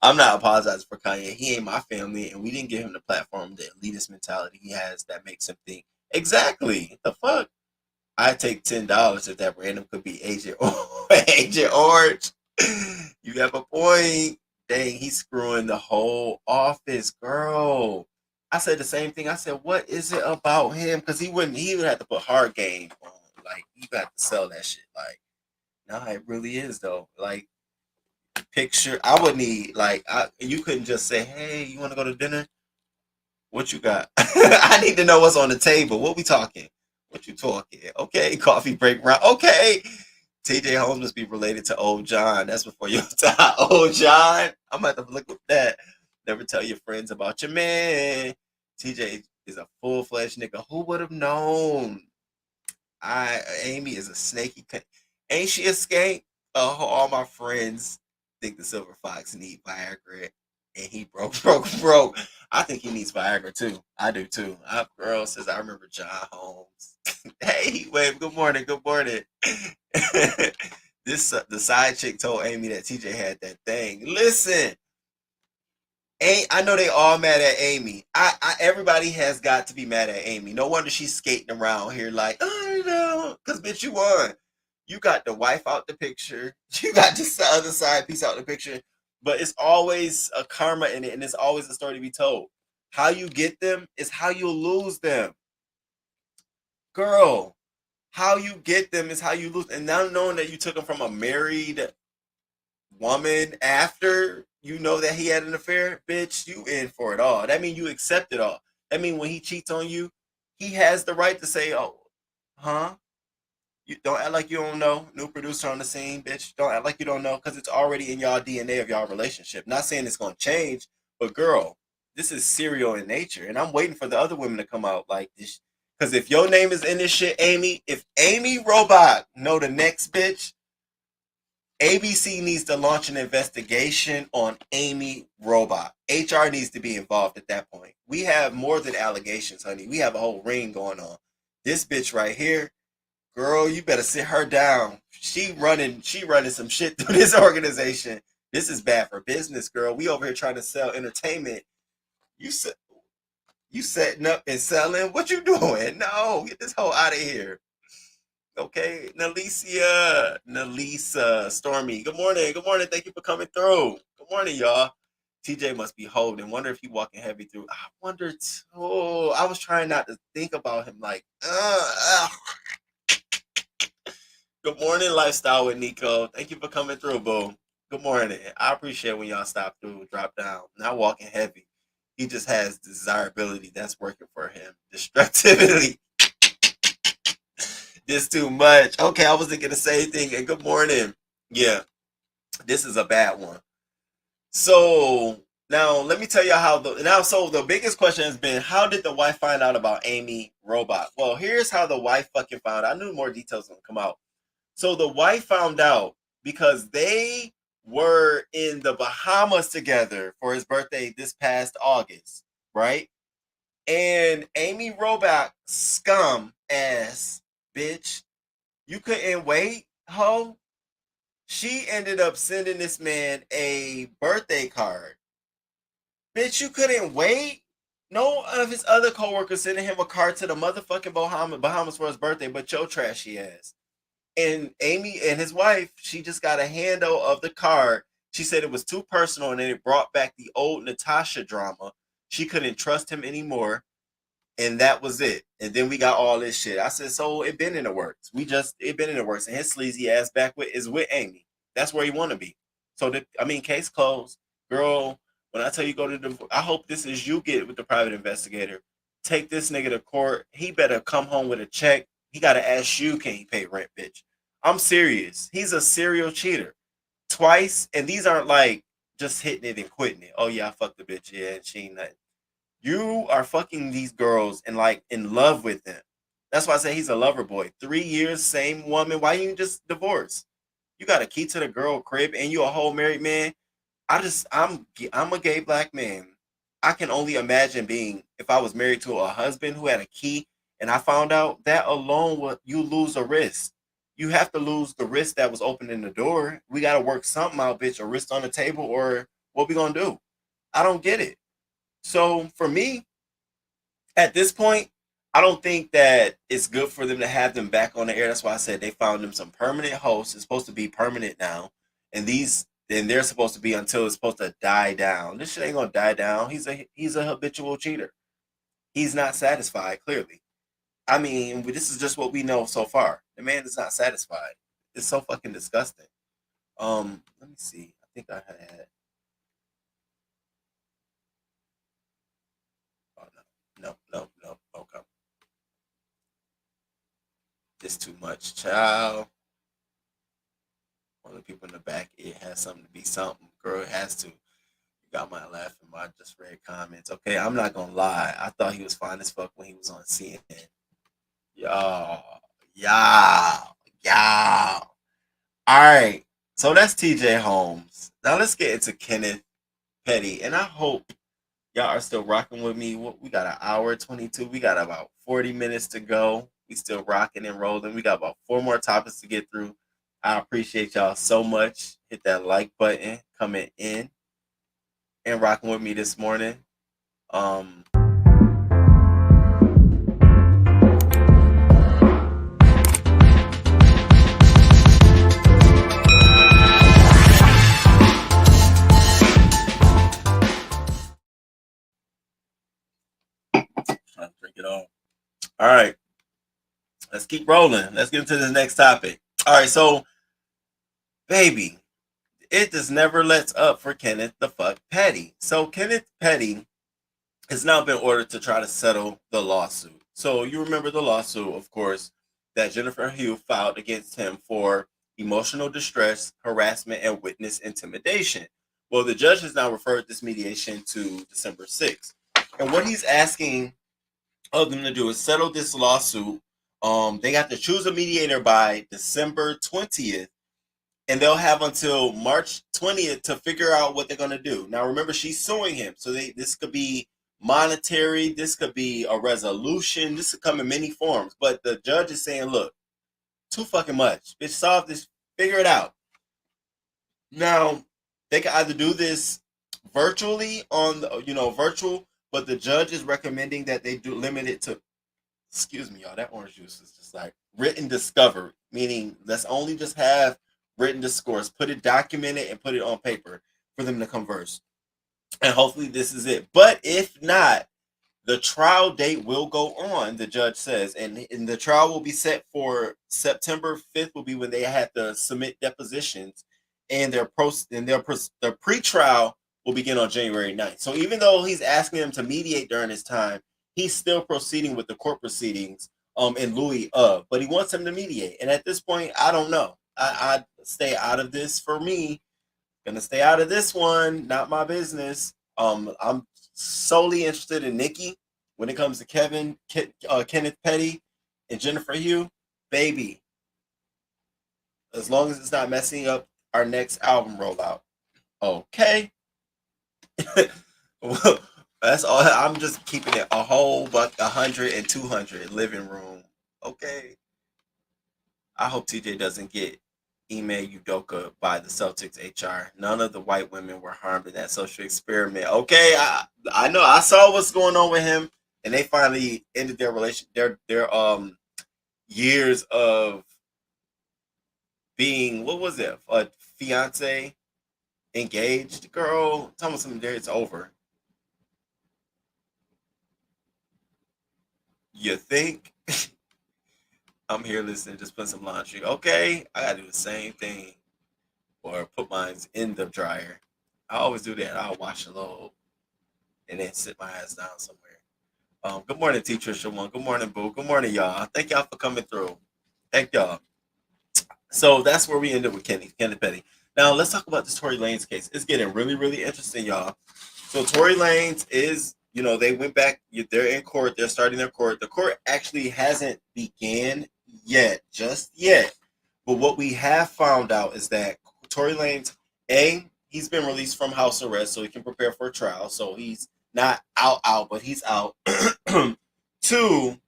I'm not apologizing for Kanye. He ain't my family, and we didn't give him the platform, the elitist mentality he has that makes him think. Exactly. The fuck? I take $10 if that random could be Agent Orange. You have a point. Dang, he's screwing the whole office, girl. I said the same thing. I said, what is it about him? Because he would have to put hard game on. Like, you got to sell that shit. Like, nah, it really is, though. Like, picture, I would need, like, you couldn't just say, hey, you want to go to dinner? What you got? I need to know what's on the table. What we talking? What you talking? Okay, coffee break round. Okay. TJ Holmes must be related to Old John. That's before your time. Old John. I'm going to have to look at that. Never tell your friends about your man. TJ is a full-fledged nigga. Who would have known? Amy is a snaky. Ain't she a skank? All my friends think the silver fox need Viagra, and he broke. I think he needs Viagra too. I do too. Girl says I remember John Holmes. Hey, wave. Good morning. Good morning. The side chick told Amy that TJ had that thing. Listen. I know they all mad at Amy. Everybody has got to be mad at Amy. No wonder she's skating around here like, oh no, because bitch, you won. You got the wife out the picture. You got the other side piece out the picture. But it's always a karma in it, and it's always a story to be told. How you get them is how you lose them. Girl, how you get them is how you lose. And now knowing that you took them from a married woman after you know that he had an affair, bitch, you in for it all. That means you accept it all. That means when he cheats on you, he has the right to say, oh, huh? You don't act like you don't know. New producer on the scene, bitch. Don't act like you don't know, because it's already in y'all DNA of y'all relationship. Not saying it's going to change, but girl, this is serial in nature. And I'm waiting for the other women to come out like this. Because if your name is in this shit, Amy, if Amy Robot know the next bitch, ABC needs to launch an investigation on Amy Robot. HR needs to be involved at that point. We have more than allegations, honey. We have a whole ring going on. This bitch right here, girl, you better sit her down. She running some shit through this organization. This is bad for business, girl. We over here trying to sell entertainment. You setting up and selling? What you doing? No, get this hoe out of here. Okay, Nalisa, Stormy. Good morning. Good morning. Thank you for coming through. Good morning, y'all. TJ must be holding. Wonder if he walking heavy through. I wonder too. I was trying not to think about him like, Good morning, Lifestyle with Nico. Thank you for coming through, boo. Good morning. I appreciate when y'all stop through, drop down. Not walking heavy. He just has desirability that's working for him. Destructivity. This too much. Okay, I was thinking the same thing. And good morning. Yeah, this is a bad one. So now let me tell you how the biggest question has been, how did the wife find out about Amy Robot? Well, here's how the wife fucking found out. I knew more details would come out. So the wife found out because they were in the Bahamas together for his birthday this past August, right? And Amy Robot, scum ass bitch, you couldn't wait, ho? She ended up sending this man a birthday card. Bitch, you couldn't wait? No of his other coworkers sending him a card to the motherfucking Bahamas for his birthday, but your trashy ass. And Amy and his wife, she just got a handle of the card. She said it was too personal and then it brought back the old Natasha drama. She couldn't trust him anymore. And that was it. And then we got all this shit. I said, so it been in the works. It been in the works. And his sleazy ass is with Amy. That's where he want to be. So, case closed. Girl, when I tell you go to the, I hope this is you get with the private investigator. Take this nigga to court. He better come home with a check. He got to ask you, can he pay rent, bitch? I'm serious. He's a serial cheater. Twice. And these aren't like just hitting it and quitting it. Oh, yeah, I fucked the bitch. Yeah, and she ain't nothing. You are fucking these girls and like in love with them. That's why I say he's a lover boy. 3 years, same woman. Why you just divorce? You got a key to the girl crib and you a whole married man. I'm a gay black man. I can only imagine being if I was married to a husband who had a key and I found out that alone you lose a wrist. You have to lose the wrist that was opening the door. We got to work something out, bitch. A wrist on the table or what we gonna do? I don't get it. So for me, at this point, I don't think that it's good for them to have them back on the air. That's why I said they found them some permanent hosts. It's supposed to be permanent now. And they're supposed to be until it's supposed to die down. This shit ain't gonna die down. He's a habitual cheater. He's not satisfied, clearly. I mean, this is just what we know so far. The man is not satisfied. It's so fucking disgusting. Let me see. I think I had. No. Okay. It's too much, child. One of the people in the back, it has something to be something. Girl, it has to. You got my laughing, I just read comments. Okay, I'm not gonna lie. I thought he was fine as fuck when he was on CNN. Y'all. All right. So that's TJ Holmes. Now let's get into Kenneth Petty. And I hope y'all are still rocking with me. We got an hour 22. We got about 40 minutes to go. We still rocking and rolling. We got about 4 more topics to get through. I appreciate y'all so much. Hit that like button, coming in and rocking with me this morning. Trying to drink it all. All right. Let's keep rolling. Let's get into the next topic. All right, so baby, it just never lets up for Kenneth the fuck Petty. So Kenneth Petty has now been ordered to try to settle the lawsuit. So you remember the lawsuit, of course, that Jennifer Hugh filed against him for emotional distress, harassment, and witness intimidation. Well, the judge has now referred this mediation to December 6th. And what he's asking of them to do is settle this lawsuit. They got to choose a mediator by December 20th, and they'll have until March 20th to figure out what they're going to do. Now, remember, she's suing him, so this could be monetary, this could be a resolution, this could come in many forms. But the judge is saying, look, too fucking much. Bitch, solve this, figure it out. Now, they can either do this virtually on the, virtual, but the judge is recommending that they do limit it to, excuse me, y'all, that orange juice is just like written discovery, meaning let's only just have written discourse, put it documented and put it on paper for them to converse. And hopefully this is it. But if not, the trial date will go on, the judge says, and the trial will be set for September 5th will be when they have to submit depositions, and their pre-trial will begin on January 9th. So even though he's asking them to mediate during this time, he's still proceeding with the court proceedings in lieu of, but he wants him to mediate. And at this point, I don't know. I stay out of this. For me, gonna stay out of this one. Not my business. I'm solely interested in Nikki when it comes to Kenneth Petty and Jennifer Hugh. Baby, as long as it's not messing up our next album rollout. Okay. Well, that's all. I'm just keeping it a whole buck, 100 and 200 living room. Okay. I hope TJ doesn't get Ime Udoka by the Celtics HR. None of the white women were harmed in that social experiment. Okay, I know. I saw what's going on with him, and they finally ended their relation. Their years of being, what was it, a fiance, engaged. Girl, tell me something. There, it's over. You think? I'm here listening, just put some laundry. Okay, I gotta do the same thing, or put mine in the dryer. I always do that. I'll wash a load and then sit my ass down somewhere. Good morning, Teacher Shawan. Good morning, Boo. Good morning, y'all. Thank y'all for coming through. Thank y'all. So that's where we ended with Kenneth Petty. Now let's talk about this Tory Lanez case. It's getting really, really interesting, y'all. So Tory Lanez is, they went back. They're in court. They're starting their court. The court actually hasn't began yet, just yet. But what we have found out is that Tory Lanez, he's been released from house arrest so he can prepare for a trial. So he's not out, but he's out. 2,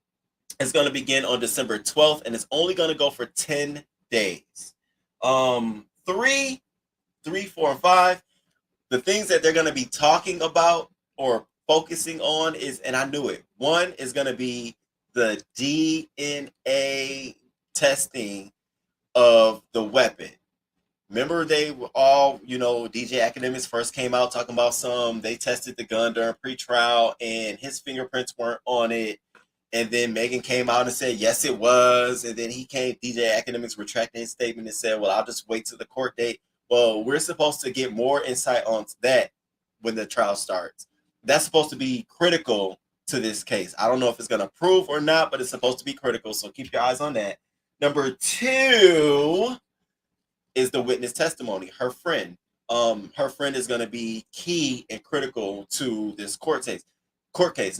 it's going to begin on December 12th, and it's only going to go for 10 days. 3, 4, and 5, the things that they're going to be talking about or focusing on is, and I knew it, 1 is going to be the DNA testing of the weapon. Remember, they were all, DJ Academics first came out talking about they tested the gun during pre-trial and his fingerprints weren't on it. And then Megan came out and said, yes, it was. And then DJ Academics retracted his statement and said, well, I'll just wait till the court date. Well, we're supposed to get more insight on that when the trial starts. That's supposed to be critical to this case. I don't know if it's going to prove or not, but it's supposed to be critical. So keep your eyes on that. Number 2 is the witness testimony. Her friend is going to be key and critical to this court case.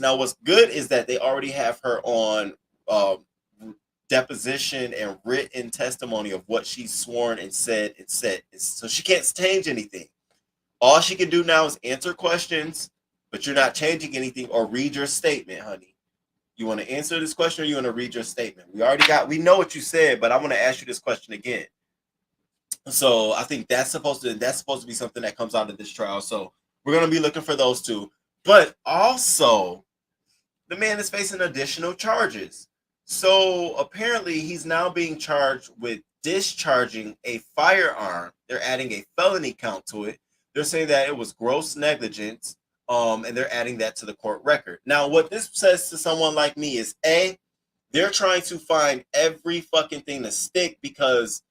Now, what's good is that they already have her on deposition and written testimony of what she's sworn and said. So she can't change anything. All she can do now is answer questions, but you're not changing anything, or read your statement, honey. You want to answer this question, or you want to read your statement? We know what you said, but I want to ask you this question again. So I think that's supposed to be something that comes out of this trial. So we're going to be looking for those 2. But also, the man is facing additional charges. So apparently he's now being charged with discharging a firearm. They're adding a felony count to it. They're saying that it was gross negligence, and they're adding that to the court record. Now, what this says to someone like me is, they're trying to find every fucking thing to stick, because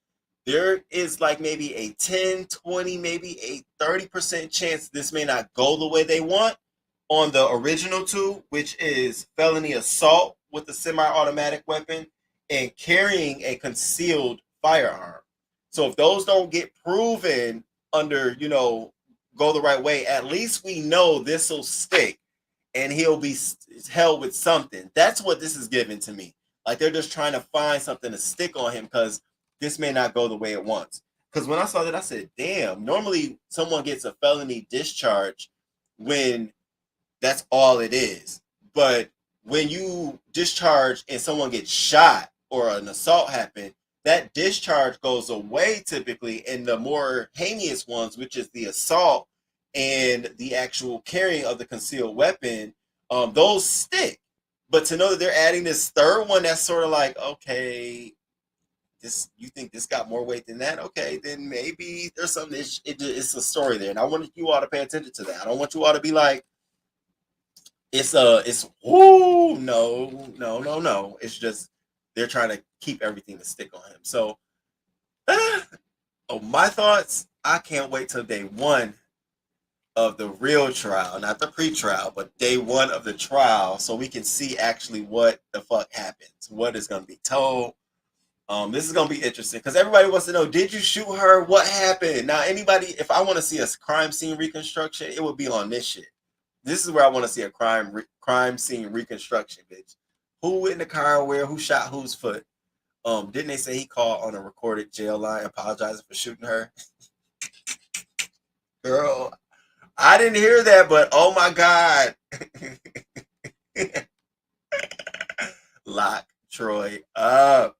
there is like maybe a 10, 20, maybe a 30% chance this may not go the way they want on the original 2, which is felony assault with a semi-automatic weapon and carrying a concealed firearm. So if those don't get proven under, go the right way, at least we know this will stick and he'll be held with something. That's what this is giving to me. Like, they're just trying to find something to stick on him, because this may not go the way it wants. Because when I saw that, I said, damn, normally someone gets a felony discharge when that's all it is. But when you discharge and someone gets shot or an assault happened, that discharge goes away typically. And the more heinous ones, which is the assault and the actual carrying of the concealed weapon, those stick. But to know that they're adding this third one, that's sort of like, okay, you think this got more weight than that? Okay, then maybe there's something. It's a story there, and I want you all to pay attention to that. I don't want you all to be like, no. It's just they're trying to keep everything to stick on him. So, my thoughts. I can't wait till day 1 of the real trial, not the pre-trial, but day 1 of the trial, so we can see actually what the fuck happens, what is going to be told. This is going to be interesting, because everybody wants to know, did you shoot her? What happened? Now, if I want to see a crime scene reconstruction, it would be on this shit. This is where I want to see a crime scene reconstruction, bitch. Who in the car, where, who shot whose foot? Didn't they say he called on a recorded jail line apologizing for shooting her? Girl, I didn't hear that, but oh my God. Lock Troy up.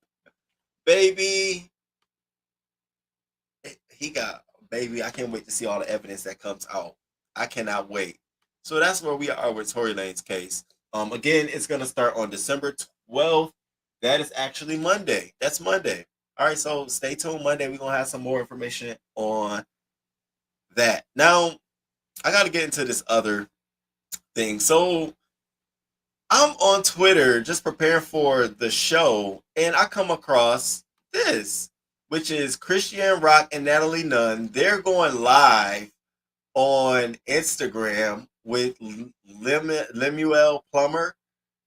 Baby, baby, I can't wait to see all the evidence that comes out. I cannot wait. So that's where we are with Tory Lanez case. Again, it's gonna start on December 12th. That is actually Monday. That's Monday. All right, so stay tuned. Monday, we're gonna have some more information on that. Now, I gotta get into this other thing. So I'm on Twitter just preparing for the show, and I come across this, which is Christian Rock and Natalie Nunn. They're going live on Instagram with Lemuel Plummer,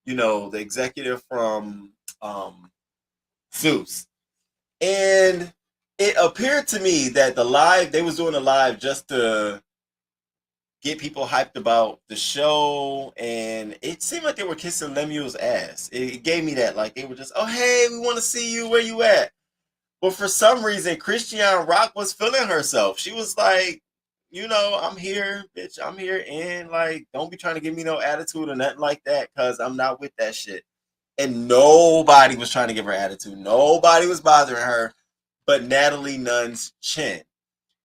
you know, the executive from Zeus. And it appeared to me that they was doing a live just to get people hyped about the show, and it seemed like they were kissing Lemuel's ass. It gave me that, like they were just, oh hey, we want to see you, where you at? But for some reason, Christian Rock was feeling herself. She was like, you know, I'm here, bitch, I'm here, and like, don't be trying to give me no attitude or nothing like that, because I'm not with that shit. And nobody was trying to give her attitude. Nobody was bothering her but Natalie Nunn's chin.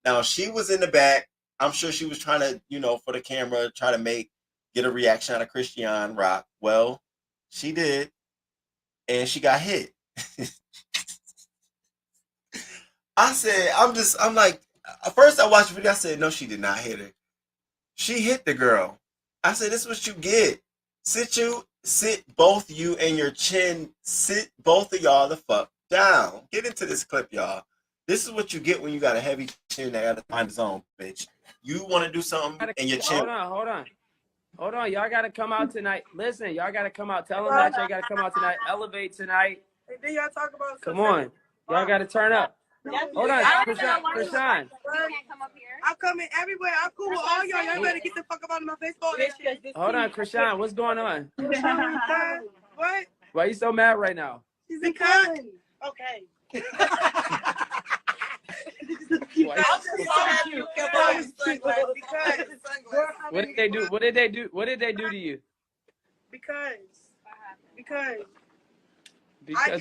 Now, she was in the back. I'm sure she was trying to, you know, for the camera, try to get a reaction out of Christian Rock. Well, she did, and she got hit. I'm like, first I watched the video, I said, no, she did not hit her. She hit the girl. I said, this is what you get. Sit both you and your chin, sit both of y'all the fuck down. Get into this clip, y'all. This is what you get when you got a heavy chin that got to find its own, bitch. You want to do something and your chin. Hold on. Y'all got to come out tonight. Listen, y'all got to come out. Tell them that y'all got to come out tonight. Elevate tonight. Hey, then y'all talk about come on. Y'all got to turn up. Hold on, Krishan. You can't come up here. I'm coming everywhere. I'm cool with all y'all. Y'all better get the fuck up out of my face. Hold on, Krishan. What's going on? What? Why are you so mad right now? She's a cunt. Okay. What did they do? What did they do? What did they do to you? Because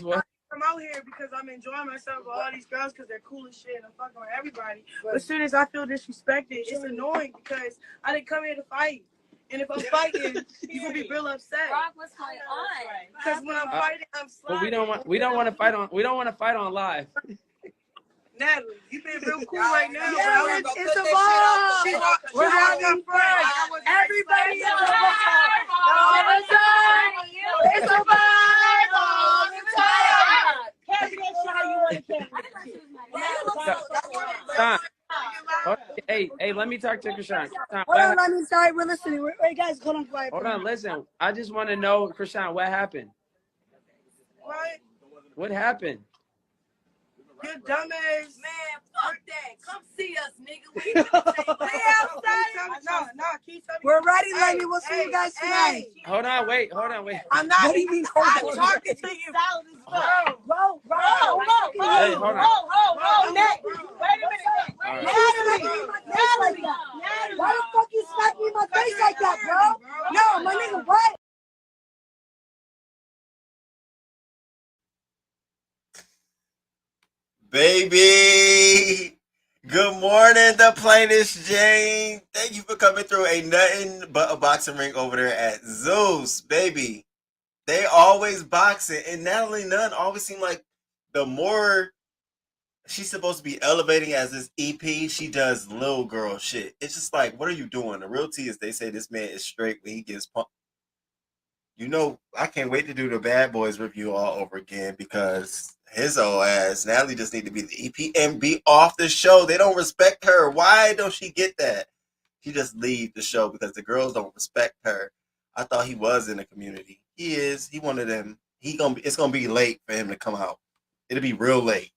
what? I'm out here because I'm enjoying myself with all these girls because they're cool as shit and I'm fucking with everybody. But as soon as I feel disrespected, it's annoying because I didn't come here to fight. And if I'm fighting, you're gonna be real upset. Rock, what's going on? Because when I'm fighting, I'm sliding. But we don't want to fight on live. Natalie, you been real cool right now. Yeah, it's a vibe. We're having fun. Everybody is a vibe all the time. It's a vibe all the time. Carry that shit how you want to carry it. Hey, let me talk to Krishan. Hold on, let me start. We're listening. Wait, guys, hold on quiet. Hold on, listen. I just want to know, Krishan, what happened? What happened? You dumbass. Man, fuck that. Come see us, nigga. We outside. No, keep telling me. We're ready, lady. We'll see you guys tonight. Hold on, wait. I'm not. What do you mean, I'm talking to you. Bro. Hey, hold on. Nat, wait a minute. Natalie. Why the fuck you smack me in my face like that, bro? No, my nigga, what? Baby, good morning, the plainest Jane. Thank you for coming through. Ain't nothing but a boxing ring over there at Zeus, baby. They always boxing, and Natalie Nunn always seemed like the more she's supposed to be elevating as this EP, she does little girl shit. It's just like, what are you doing? The real tea is they say this man is straight when he gets pumped. You know, I can't wait to do the Bad Boys review all over again because his old ass, Natalie just need to be the EP and be off the show. They don't respect her. Why don't she get that? She just leave the show because the girls don't respect her. I thought he was in the community. He is. He one of them. It's gonna be late for him to come out. It'll be real late.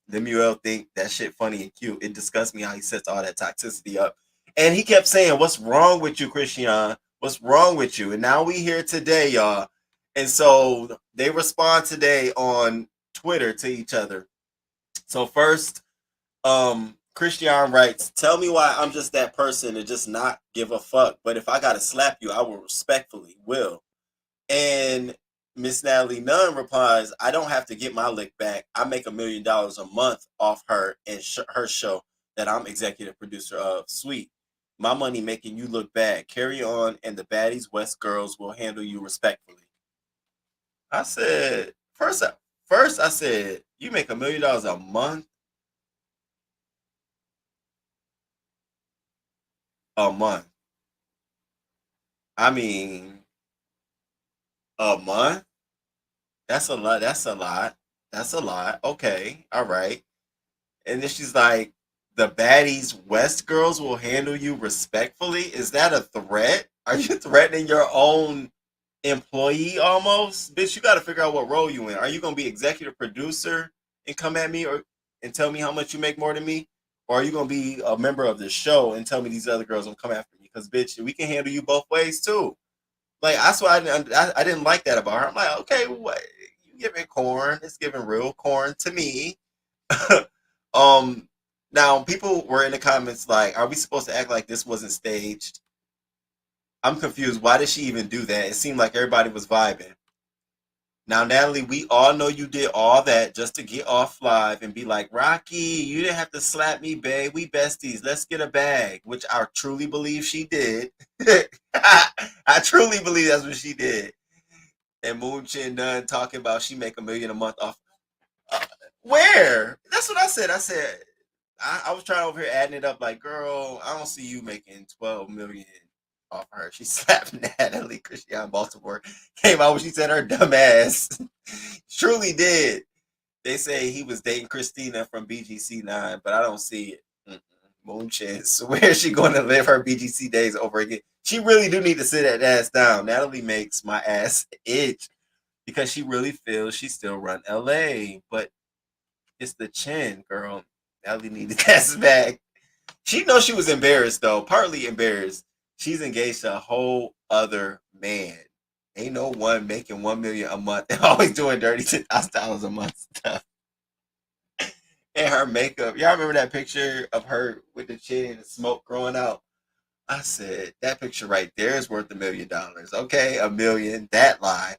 Lemuel think that shit funny and cute. It disgusts me how he sets all that toxicity up. And he kept saying, "What's wrong with you, Christian? What's wrong with you?" And now we here today, y'all. And so they respond today on Twitter to each other. So first, Christian writes, "Tell me why I'm just that person to just not give a fuck. But if I gotta slap you, I will respectfully will." And Miss Natalie Nunn replies, I don't have to get my lick back. I make $1 million a month off her and her show that I'm executive producer of. Sweet. My money making you look bad. Carry on, and the baddies West girls will handle you respectfully. I said, first I said, you make $1 million a month? A month. I mean, a month? That's a lot. That's a lot. That's a lot. Okay. All right. And then she's like, the baddies West girls will handle you respectfully. Is that a threat? Are you threatening your own employee almost? Bitch, you got to figure out what role you in. Are you going to be executive producer and come at me and tell me how much you make more than me? Or are you going to be a member of the show and tell me these other girls will come after me? Because, bitch, we can handle you both ways, too. Like, that's why I didn't like that about her. I'm like, okay, what? You giving corn. It's giving real corn to me. Now people were in the comments like, are we supposed to act like this wasn't staged? I'm confused. Why did she even do that? It seemed like everybody was vibing. Now, Natalie, we all know you did all that just to get off live and be like, Rocky, you didn't have to slap me, babe. We besties. Let's get a bag, which I truly believe she did. I truly believe that's what she did. And Moon Chin Nunn talking about she make $1 million a month off. Where? That's what I said. I said, I was trying over here adding it up like, girl, I don't see you making $12 million off her. She slapped Natalie. Kirstie Baltimore came out when she said her dumb ass. Truly did. They say he was dating Christina from BGC 9, but I don't see it. Moon Chin swears she going to live her BGC days over again. She really do need to sit that ass down. Natalie makes my ass itch because she really feels she still run LA, but it's the chin, girl. Natalie needed that back. She knows she was embarrassed, though. Partly embarrassed. She's engaged to a whole other man. Ain't no one making $1 million a month and always doing dirty $10,000 a month stuff. And her makeup. Y'all remember that picture of her with the chin and the smoke growing out? I said, that picture right there is worth $1 million. Okay, $1 million. That lie.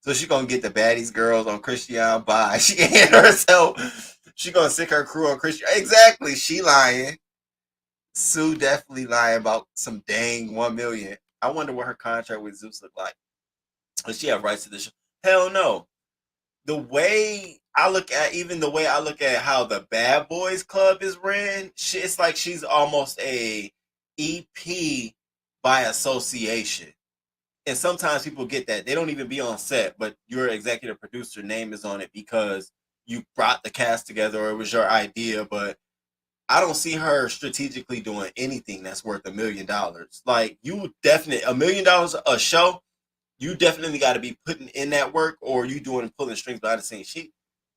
So she gonna get the baddies girls on Christian by. She can handle herself. She gonna sick her crew on Christian. Exactly. She lying. Sue definitely lying about some dang $1 million. I wonder what her contract with Zeus look like. Does she have rights to the show? Hell no. The way I look at how the Bad Boys Club is ran, it's like she's almost a EP by association. And sometimes people get that. They don't even be on set, but your executive producer name is on it because you brought the cast together or it was your idea. But I don't see her strategically doing anything that's worth $1 million. Like, you definitely, $1 million a show, you definitely got to be putting in that work, or you pulling strings behind the scenes.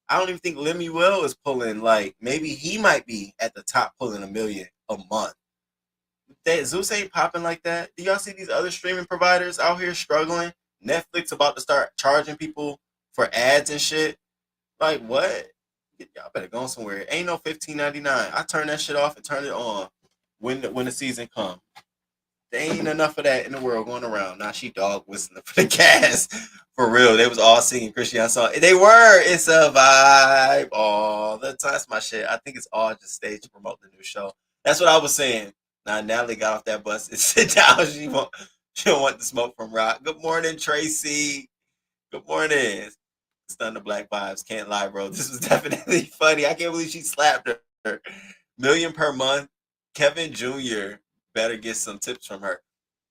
I don't even think Lemuel is pulling, like, maybe he might be at the top pulling $1 million a month. Zeus ain't popping like that. Do y'all see these other streaming providers out here struggling? Netflix about to start charging people for ads and shit. Like, what? Y'all better go somewhere. Ain't no $15.99. I turn that shit off and turn it on when the season comes. There ain't enough of that in the world going around. Now she dog whistling for the cast. For real. They was all singing Christian song. They were. It's a vibe all the time. That's my shit. I think it's all just staged to promote the new show. That's what I was saying. Now Natalie got off that bus and sit down. She don't want the smoke from Rock. Good morning, Tracy. Good morning. Stun the black vibes. Can't lie, bro. This was definitely funny. I can't believe she slapped her. $1 million per month. Kevin Jr. better get some tips from her.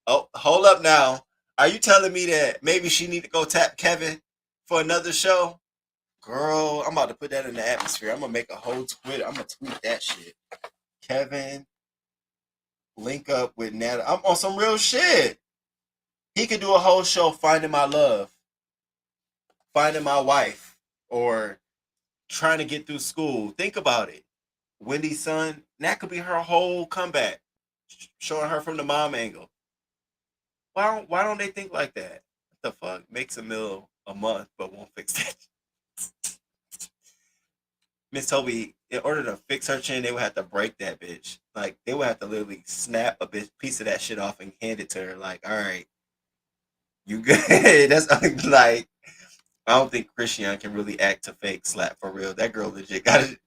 Oh, hold up now. Are you telling me that maybe she need to go tap Kevin for another show? Girl, I'm about to put that in the atmosphere. I'm going to make a whole Twitter. I'm going to tweet that shit. Kevin, link up with Natalie. I'm on some real shit. He could do a whole show, Finding My Love, Finding My Wife, or Trying to Get Through School. Think about it. Wendy's son, that could be her whole comeback, showing her from the mom angle. Why don't they think like that? What the fuck? Makes $1 million a month, but won't fix that. Miss Toby, in order to fix her chin, they would have to break that bitch. Like, they would have to literally snap a piece of that shit off and hand it to her. Like, all right, you good? That's like, I don't think Christian can really act to fake slap for real. That girl legit got it.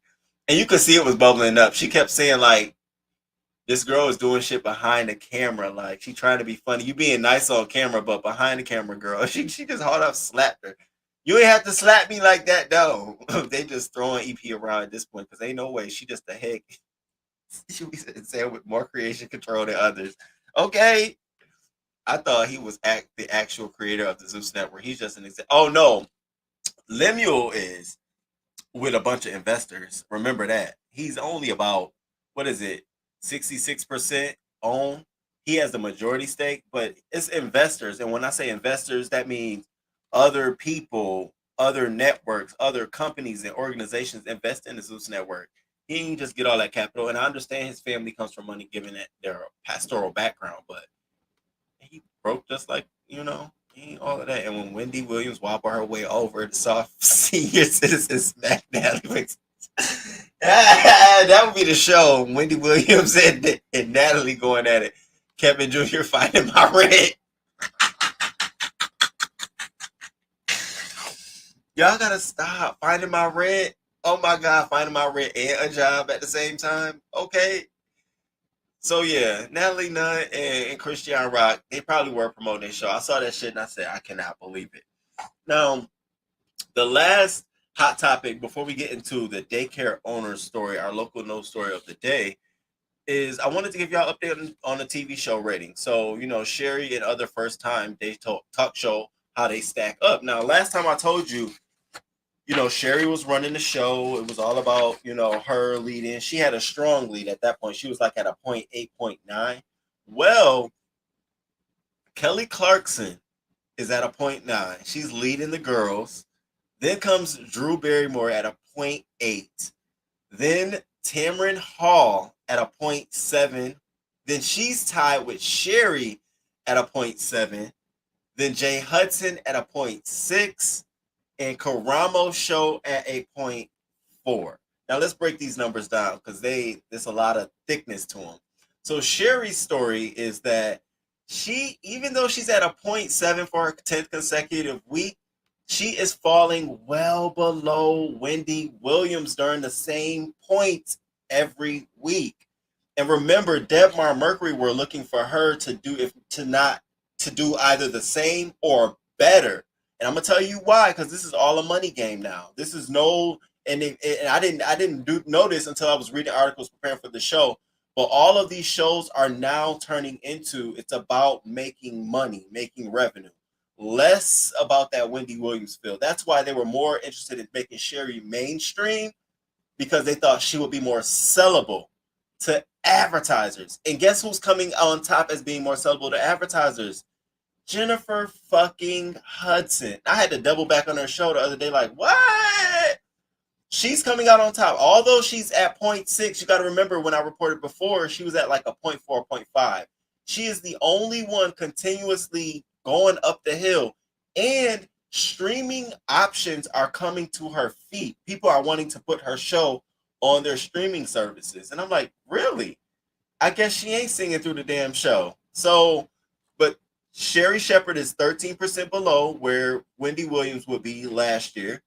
And you could see it was bubbling up. She kept saying, like, this girl is doing shit behind the camera. Like, she trying to be funny. You being nice on camera, but behind the camera, girl, she just hard up slapped her. You ain't have to slap me like that, though. They just throwing EP around at this point because ain't no way. She just the heck. She said with more creation control than others. Okay. I thought he was the actual creator of the Zeus Network. He's just an example. Oh, no. Lemuel is with a bunch of investors. Remember that. He's only about, 66% owned. He has the majority stake, but it's investors. And when I say investors, that means other people, other networks, other companies and organizations invest in the Zeus Network. He didn't just get all that capital. And I understand his family comes from money given that their pastoral background, but he broke just like, he ain't all of that. And when Wendy Williams wobbled her way over the soft senior citizen smack Natalie, that would be the show. Wendy Williams and Natalie going at it. Kevin Jr. finding my rent. Y'all gotta stop finding my rent. Oh my God, finding my rent and a job at the same time. Okay. So yeah, Natalie Nunn and Christian Rock, they probably were promoting their show. I saw that shit and I said, I cannot believe it. Now, the last hot topic before we get into the daycare owner story, our local news story of the day, is I wanted to give y'all an update on the TV show rating. So, Sherry and other first-time day talk show, how they stack up. Now, last time I told you, Sherry was running the show. It was all about, her leading. She had a strong lead at that point. She was like at a 0.8, 0.9. Well, Kelly Clarkson is at a 0.9. She's leading the girls. Then comes Drew Barrymore at a 0.8. Then Tamron Hall at a 0.7. Then she's tied with Sherry at a 0.7. Then Jay Hudson at a 0.6. And Karamo show at a 0.4. Now let's break these numbers down because there's a lot of thickness to them. So Sherry's story is that she, even though she's at a 0.7 for her 10th consecutive week, she is falling well below Wendy Williams during the same point every week. And remember, Debmar Mercury were looking for her to do either the same or better. And I'm gonna tell you why, because this is all a money game now. This is I didn't know this until I was reading articles preparing for the show. But all of these shows are now turning into, it's about making money, making revenue. Less about that Wendy Williams feel. That's why they were more interested in making Sherry mainstream, because they thought she would be more sellable to advertisers. And guess who's coming on top as being more sellable to advertisers? Jennifer fucking Hudson. I had to double back on her show the other day, like, what? She's coming out on top. Although she's at 0.6, you got to remember when I reported before, she was at like a 0.4, 0.5. She is the only one continuously going up the hill. And streaming options are coming to her feet. People are wanting to put her show on their streaming services. And I'm like, really? I guess she ain't singing through the damn show. So, but Sherry Shepherd is 13% below where Wendy Williams would be last year.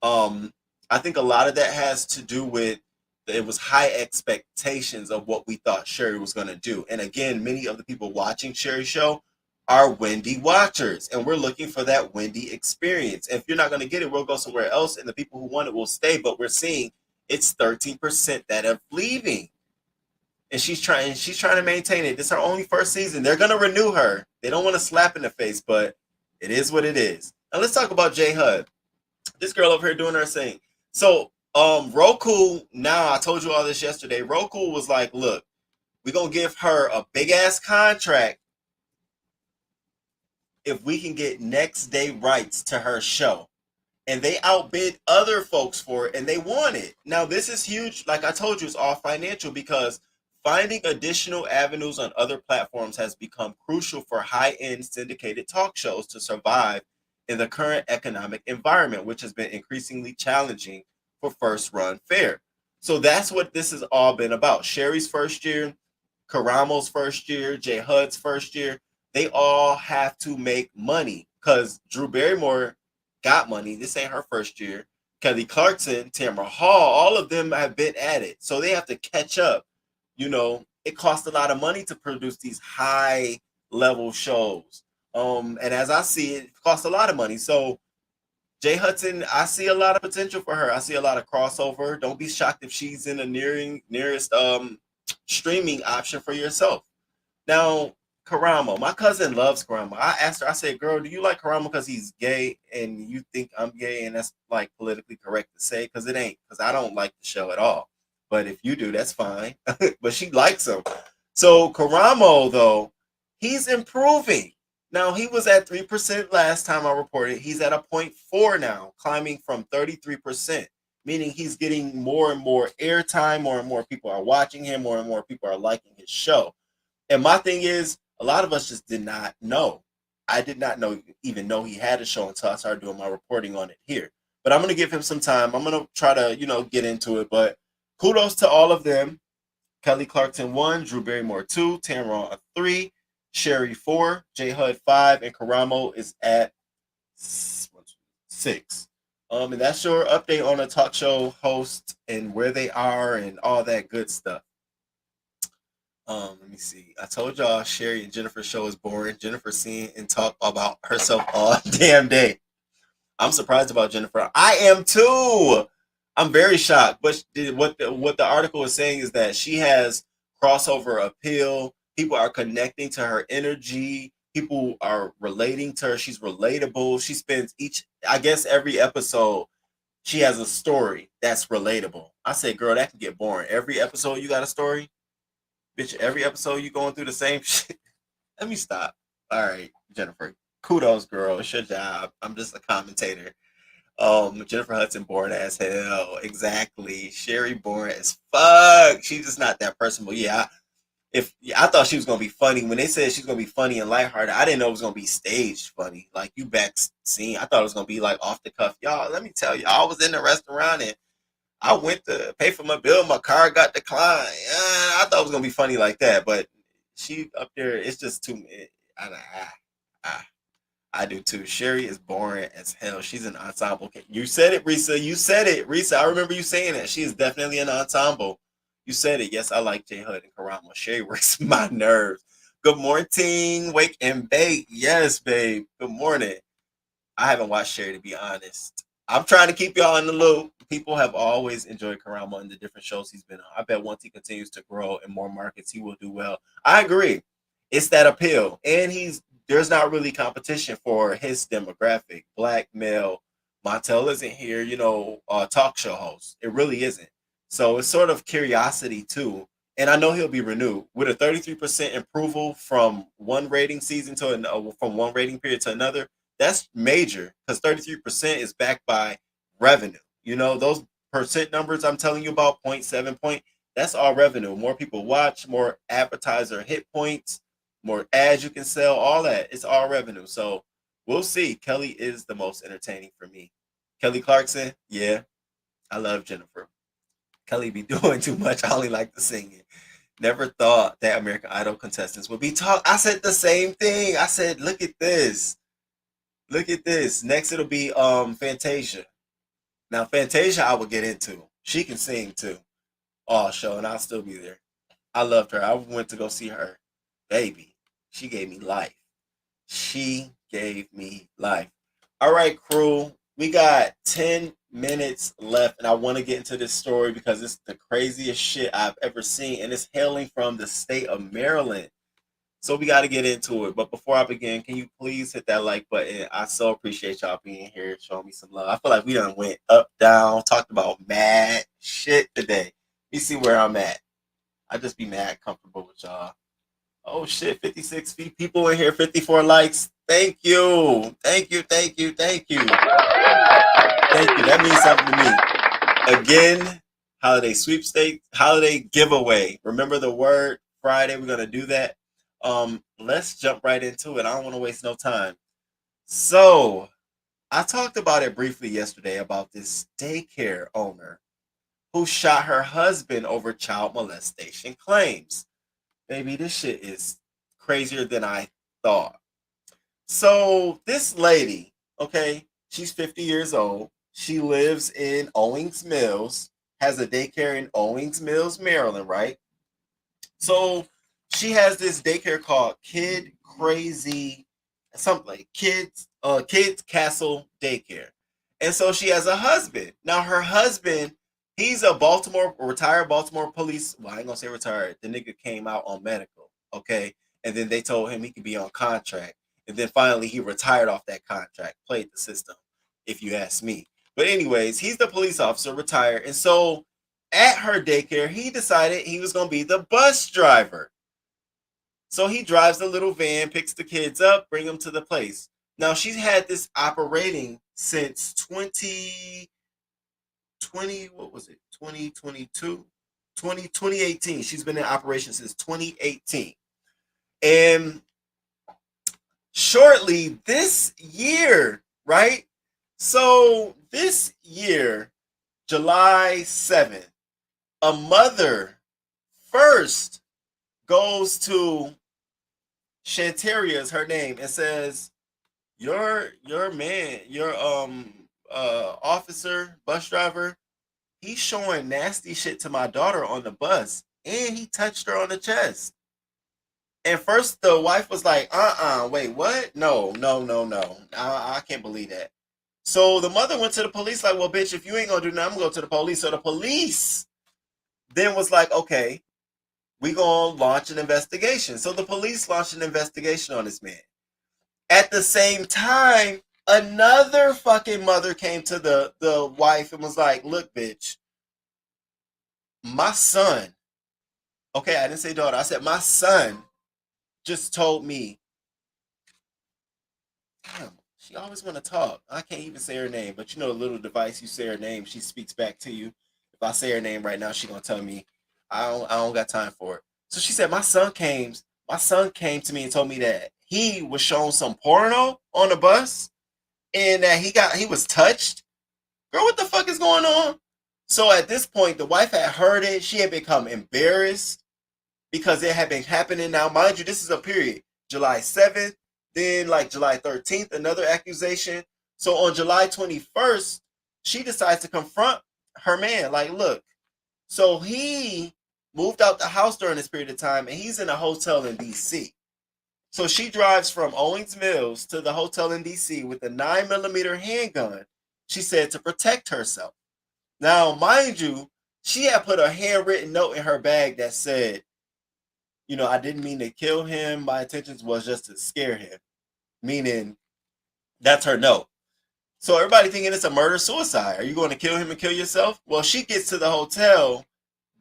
I think a lot of that has to do with it was high expectations of what we thought Sherry was going to do. And again, many of the people watching Sherry's show are Wendy watchers, and we're looking for that Wendy experience. If you're not going to get it, we'll go somewhere else, and the people who want it will stay. But we're seeing it's 13% that are leaving. And she's trying to maintain it. This is her only first season. They're going to renew her. They don't want to slap in the face, but it is what it is. Now let's talk about J Hud. This girl over here doing her thing. So Roku, now I told you all this yesterday. Roku was like, look, we're going to give her a big ass contract if we can get next day rights to her show. And they outbid other folks for it, and they want it. Now this is huge. Like I told you, it's all financial, because finding additional avenues on other platforms has become crucial for high-end syndicated talk shows to survive in the current economic environment, which has been increasingly challenging for first-run fare. So that's what this has all been about. Sherry's first year, Karamo's first year, J Hud's first year, they all have to make money, because Drew Barrymore got money. This ain't her first year. Kelly Clarkson, Tamara Hall, all of them have been at it. So they have to catch up. You know, it costs a lot of money to produce these high level shows. And as I see it, it costs a lot of money. So Jay Hudson, I see a lot of potential for her. I see a lot of crossover. Don't be shocked if she's in the nearest streaming option for yourself. Now, Karamo, my cousin loves Karamo. I asked her, I said, girl, do you like Karamo because he's gay and you think I'm gay? And that's like politically correct to say, because it ain't, because I don't like the show at all. But if you do, that's fine. But she likes him. So Karamo, though, he's improving. Now, he was at 3% last time I reported. He's at a 0.4 now, climbing from 33%, meaning he's getting more and more airtime, more and more people are watching him, more and more people are liking his show. And my thing is, a lot of us just did not know. I did not even know he had a show until I started doing my reporting on it here. But I'm going to give him some time. I'm going to try to, get into it. But kudos to all of them. Kelly Clarkson 1, Drew Barrymore 2, Tamron 3, Sherry 4, J Hud 5, and Karamo is at 6. And that's your update on a talk show host and where they are and all that good stuff. Let me see. I told y'all Sherry and Jennifer's show is boring. Jennifer seen and talk about herself all damn day. I'm surprised about Jennifer. I am too. I'm very shocked. But what the article is saying is that she has crossover appeal. People are connecting to her energy. People are relating to her. She's relatable. She spends every episode, she has a story that's relatable. I say, girl, that can get boring. Every episode you got a story? Bitch, every episode you going through the same shit. Let me stop. All right, Jennifer. Kudos, girl. It's your job. I'm just a commentator. Jennifer Hudson boring as hell. Exactly. Sherry boring as fuck. She's just not that personable. Yeah, I thought she was gonna be funny. When they said she's gonna be funny and lighthearted, I didn't know it was gonna be staged funny. Like you back scene. I thought it was gonna be like off the cuff. Y'all, let me tell you, I was in the restaurant and I went to pay for my bill. My car got declined. I thought it was gonna be funny like that, but she up there, it's just too. I do too. Sherry is boring as hell. She's an ensemble. You said it, Risa. You said it, Risa. I remember you saying that. She is definitely an ensemble. You said it. Yes, I like J Hud and Karamo. Sherry works my nerves. Good morning, wake and bake. Yes, babe. Good morning. I haven't watched Sherry, to be honest. I'm trying to keep y'all in the loop. People have always enjoyed Karamo and the different shows he's been on. I bet once he continues to grow in more markets, he will do well. I agree. It's that appeal. And there's not really competition for his demographic. Black male. Montel isn't here, talk show host. It really isn't. So it's sort of curiosity too. And I know he'll be renewed with a 33% approval from one rating season from one rating period to another. That's major because 33% is backed by revenue. Those percent numbers I'm telling you about, 0.7 point, that's all revenue. More people watch, more advertiser hit points, more ads you can sell, all that. It's all revenue. So we'll see. Kelly is the most entertaining for me. Kelly Clarkson, yeah, I love Jennifer. Kelly be doing too much. I only like the singing. Never thought that American Idol contestants would be taught. I said the same thing. I said, look at this. Look at this. Next, it'll be Fantasia. Now, Fantasia, I will get into. She can sing too. All show, and I'll still be there. I loved her. I went to go see her. Baby, she gave me life. She gave me life. All right, crew. We got 10 minutes left, and I want to get into this story because it's the craziest shit I've ever seen, and it's hailing from the state of Maryland. So we got to get into it. But before I begin, can you please hit that like button? I so appreciate y'all being here, showing me some love. I feel like we done went up, down, talked about mad shit today. Let me see where I'm at. I just be mad comfortable with y'all. Oh shit, 56 people in here, 54 likes. Thank you. Thank you, thank you, thank you. Thank you. That means something to me. Again, holiday sweepstakes, holiday giveaway. Remember the word Friday, we're going to do that. Let's jump right into it. I don't want to waste no time. So I talked about it briefly yesterday about this daycare owner who shot her husband over child molestation claims. Baby, this shit is crazier than I thought. So this lady, okay, She's 50 years old. She lives in Owings Mills, has a daycare in Owings Mills, Maryland, right? So she has this daycare called Kid Crazy, something like Kids Castle Daycare. And so she has a husband. Now her husband, he's a retired Baltimore police. Well, I ain't gonna say retired. The nigga came out on medical, okay? And then they told him he could be on contract. And then finally he retired off that contract, played the system, if you ask me. But anyways, he's the police officer, retired. And so at her daycare, he decided he was going to be the bus driver. So he drives the little van, picks the kids up, bring them to the place. Now, she's had this operating since 2018. She's been in operation since 2018. And shortly this year, right? So this year, July 7th, a mother first goes to Shantaria is her name and says, your man, your officer, bus driver, he's showing nasty shit to my daughter on the bus, and he touched her on the chest. And first the wife was like, wait, what? No. I can't believe that. So the mother went to the police like, well, bitch, if you ain't gonna do nothing, I'm gonna go to the police. So the police then was like, okay, we gonna launch an investigation. So the police launched an investigation on this man. At the same time, another fucking mother came to the wife and was like, look, bitch, my son, okay, I didn't say daughter, I said my son just told me, damn, she always want to talk. I can't even say her name, but you know the little device, you say her name, she speaks back to you. If I say her name right now, she gonna tell me I don't got time for it. So she said my son came to me and told me that he was shown some porno on the bus and that he was touched. Girl, what the fuck is going on? So at this point, the wife had heard it. She had become embarrassed because it had been happening. Now, mind you, this is a period. July 7th, then like July 13th, another accusation. So on July 21st, she decides to confront her man. Like, look, so he moved out the house during this period of time, and he's in a hotel in D.C. So she drives from Owings Mills to the hotel in D.C. with a 9mm handgun, she said, to protect herself. Now, mind you, she had put a handwritten note in her bag that said, you know, I didn't mean to kill him. My intentions was just to scare him. Meaning, that's her note. So everybody thinking it's a murder-suicide. Are you going to kill him and kill yourself? Well, she gets to the hotel.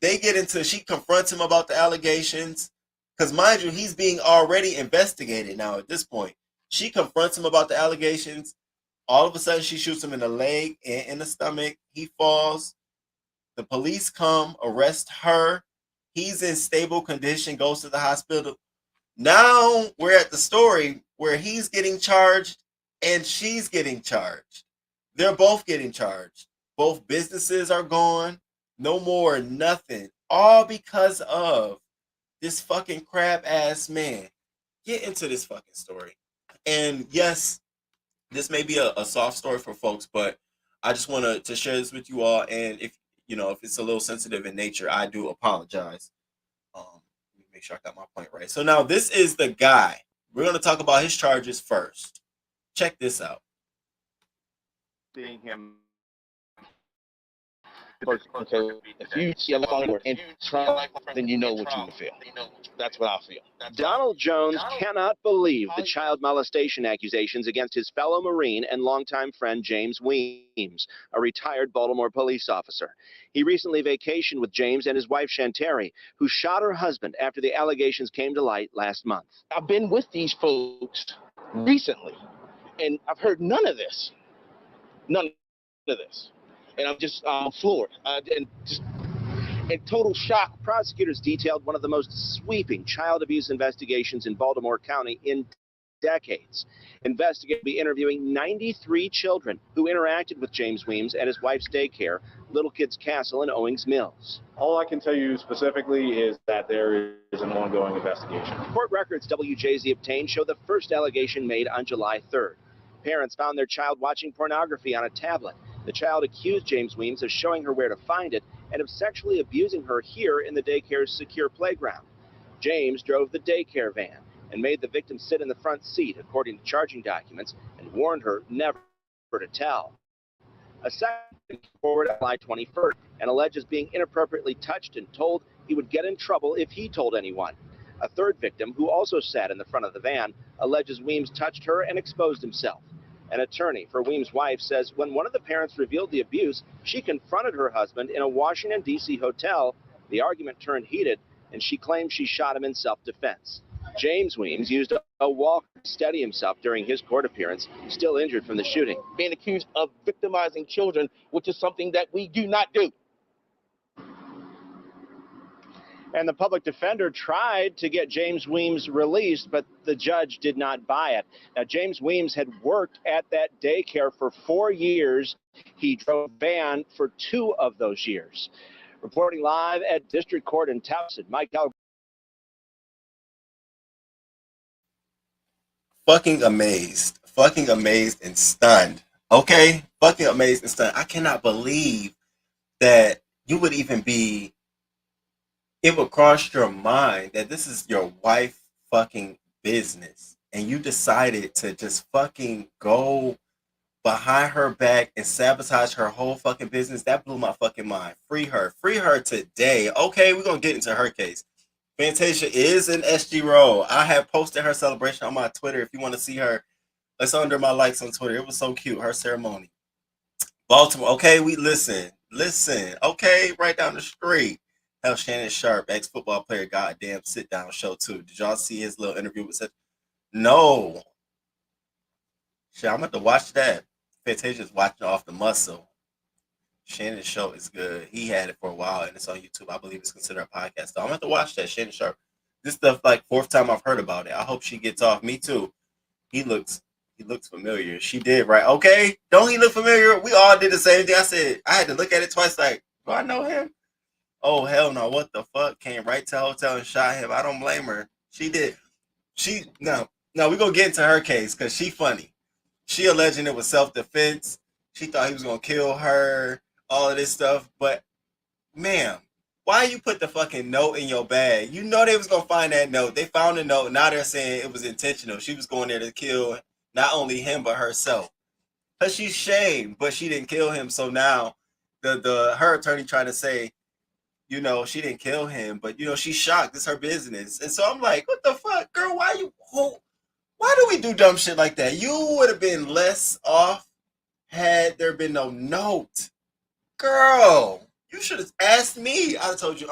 She confronts him about the allegations. Because mind you, he's being already investigated now at this point. She confronts him about the allegations. All of a sudden, she shoots him in the leg and in the stomach. He falls. The police come, arrest her. He's in stable condition, goes to the hospital. Now we're at the story where he's getting charged and she's getting charged. They're both getting charged. Both businesses are gone. No more, nothing. All because of this fucking crab ass man. Get into this fucking story. And yes, this may be a soft story for folks, but I just want to share this with you all. And if it's a little sensitive in nature, I do apologize. Let me make sure I got my point right. So now this is the guy. We're going to talk about his charges first. Check this out. Seeing him. Okay, if you see a phone and Trump, then you know what you feel. That's what I feel. Donald Jones cannot believe the child molestation accusations against his fellow Marine and longtime friend James Weems, a retired Baltimore police officer. He recently vacationed with James and his wife Shantari, who shot her husband after the allegations came to light last month. I've been with these folks recently, and I've heard none of this. None of this. And I'm just floored and just in total shock. Prosecutors detailed one of the most sweeping child abuse investigations in Baltimore County in decades. Investigators will be interviewing 93 children who interacted with James Weems at his wife's daycare, Little Kids Castle in Owings Mills. All I can tell you specifically is that there is an ongoing investigation. Court records WJZ obtained show the first allegation made on July 3rd. Parents found their child watching pornography on a tablet. The child accused James Weems of showing her where to find it and of sexually abusing her here in the daycare's secure playground. James drove the daycare van and made the victim sit in the front seat, according to charging documents, and warned her never to tell. A second came forward on July 21st and alleges being inappropriately touched and told he would get in trouble if he told anyone. A third victim, who also sat in the front of the van, alleges Weems touched her and exposed himself. An attorney for Weems' wife says when one of the parents revealed the abuse, she confronted her husband in a Washington, D.C. hotel. The argument turned heated, and she claims she shot him in self-defense. James Weems used a walker to steady himself during his court appearance, still injured from the shooting. Being accused of victimizing children, which is something that we do not do. And the public defender tried to get James Weems released, but the judge did not buy it. Now, James Weems had worked at that daycare for 4 years. He drove a van for 2 of those years. Reporting live at District Court in Towson, Mike Gallagher. Fucking amazed and stunned. Okay? Fucking amazed and stunned. I cannot believe that you would even be, it would cross your mind that this is your wife fucking business and you decided to just fucking go behind her back and sabotage her whole fucking business. That blew my fucking mind. Free her today. Okay, we're gonna get into her case. Fantasia is an SG role. I have posted her celebration on my Twitter. If you want to see her, it's under my likes on Twitter. It was so cute, her ceremony. Baltimore, okay, we listen. Okay, right down the street. Hell, Shannon Sharp, ex-football player, goddamn sit-down show too. Did y'all see his little interview with Seth? No. Shit, I'm about to watch that. Fantasia's watching off the muscle. Shannon's show is good. He had it for a while and it's on YouTube. I believe it's considered a podcast. So I'm about to watch that. Shannon Sharp. This stuff like 4th time I've heard about it. I hope she gets off. Me too. He looks familiar. She did, right? Okay. Don't he look familiar? We all did the same thing. I said, I had to look at it twice like, do I know him? Oh, hell no. What the fuck? Came right to the hotel and shot him. I don't blame her. She did. No, we're going to get into her case because she funny. She alleging it was self-defense. She thought he was going to kill her, all of this stuff. But, ma'am, why you put the fucking note in your bag? You know they was going to find that note. They found the note. Now they're saying it was intentional. She was going there to kill not only him, but herself. Because she's shamed, but she didn't kill him. So now her attorney trying to say, you know, she didn't kill him, but, you know, she's shocked. It's her business. And so I'm like, what the fuck, girl? Why do we do dumb shit like that? You would have been less off had there been no note. Girl, you should have asked me. I'd have told you,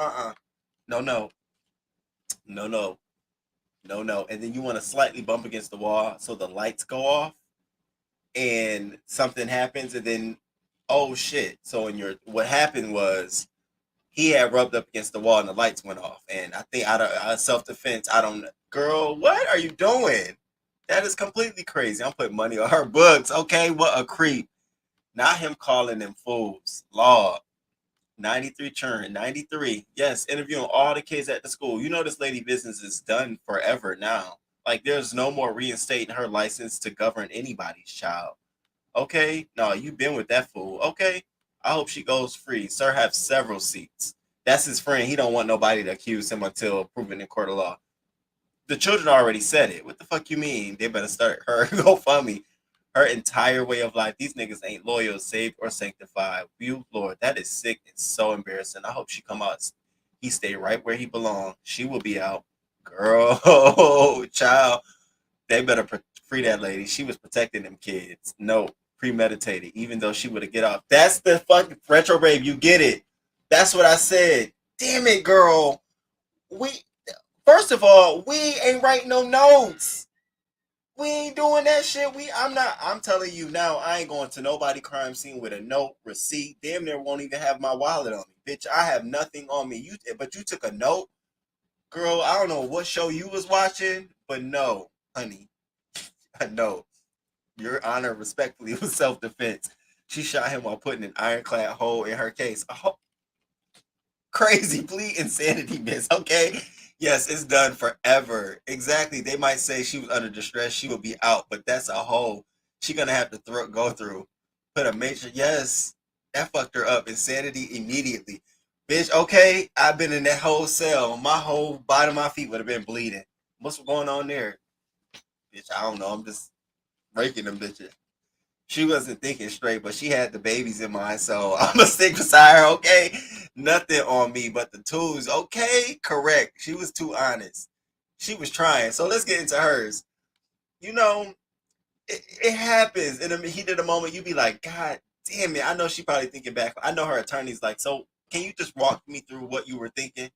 no. And then you want to slightly bump against the wall so the lights go off and something happens and then, oh shit. So what happened was, he had rubbed up against the wall and the lights went off. And I think out of self-defense, I don't know. Girl, what are you doing? That is completely crazy. I'm putting money on her books. Okay, what a creep. Not him calling them fools. Law. 93 churn. 93. Yes, interviewing all the kids at the school. You know this lady business is done forever now. Like, there's no more reinstating her license to govern anybody's child. Okay? No, you've been with that fool. Okay? I hope she goes free. Sir have several seats. That's his friend. He don't want nobody to accuse him until proven in court of law. The children already said it. What the fuck you mean? They better start her GoFundMe. Her entire way of life. These niggas ain't loyal, saved, or sanctified. You, Lord, that is sick and so embarrassing. I hope she come out. He stay right where he belongs. She will be out. Girl, child. They better free that lady. She was protecting them kids. No. Premeditated, even though she would have get off. That's the fucking retrograde. You get it. That's what I said. Damn it, girl. First of all, we ain't writing no notes. We ain't doing that shit. I'm telling you now, I ain't going to nobody crime scene with a note, receipt. Damn near won't even have my wallet on me. Bitch, I have nothing on me. But you took a note? Girl, I don't know what show you was watching, but no, honey. No. Your Honor, respectfully, was self-defense. She shot him while putting an ironclad hole in her case. Oh, crazy plea, insanity, miss. Okay? Yes, it's done forever. Exactly. They might say she was under distress. She will be out, but that's a whole she gonna have to go through. Put a major, yes, that fucked her up. Insanity immediately. Bitch, okay, I've been in that whole cell. My whole bottom of my feet would have been bleeding. What's going on there? Bitch, I don't know. I'm just breaking them bitches. She wasn't thinking straight, but she had the babies in mind, so I'm gonna stick beside her, okay? Nothing on me but the tools, okay? Correct. She was too honest. She was trying. So let's get into hers. You know, it happens in the heat of the moment. You be like, God damn it. I know she probably thinking back. I know her attorney's like, so can you just walk me through what you were thinking?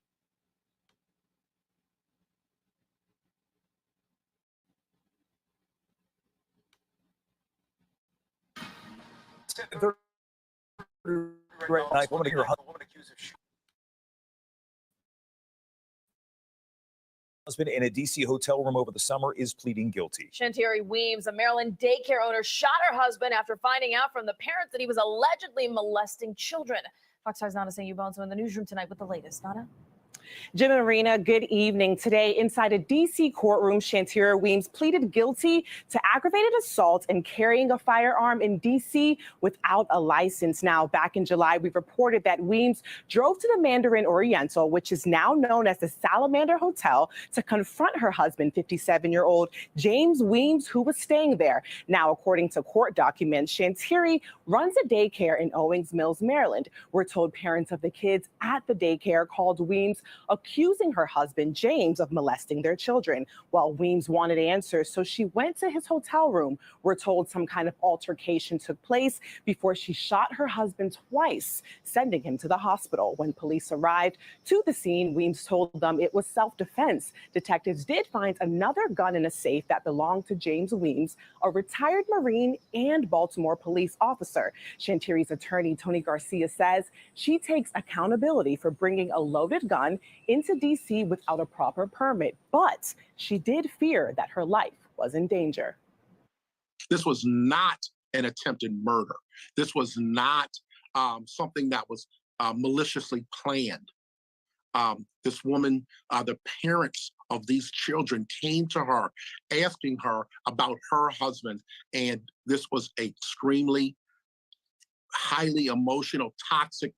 Great night. Woman accused of husband in a D.C. hotel room over the summer is pleading guilty. Shantiri Weems, a Maryland daycare owner, shot her husband after finding out from the parents that he was allegedly molesting children. Fox 5's Nana St. Ubonso in the newsroom tonight with the latest. Nana? Jim and Marina, good evening. Today, inside a D.C. courtroom, Shantiri Weems pleaded guilty to aggravated assault and carrying a firearm in D.C. without a license. Now, back in July, we reported that Weems drove to the Mandarin Oriental, which is now known as the Salamander Hotel, to confront her husband, 57-year-old James Weems, who was staying there. Now, according to court documents, Shantiri runs a daycare in Owings Mills, Maryland. We're told parents of the kids at the daycare called Weems, accusing her husband, James, of molesting their children. While Weems wanted answers, so she went to his hotel room. We're told some kind of altercation took place before she shot her husband twice, sending him to the hospital. When police arrived to the scene, Weems told them it was self-defense. Detectives did find another gun in a safe that belonged to James Weems, a retired Marine and Baltimore police officer. Shantiri's attorney, Tony Garcia, says she takes accountability for bringing a loaded gun into D.C. without a proper permit, but she did fear that her life was in danger. This was not an attempted murder. This was not something that was maliciously planned. This woman, the parents of these children came to her asking her about her husband, and this was an extremely highly emotional, toxic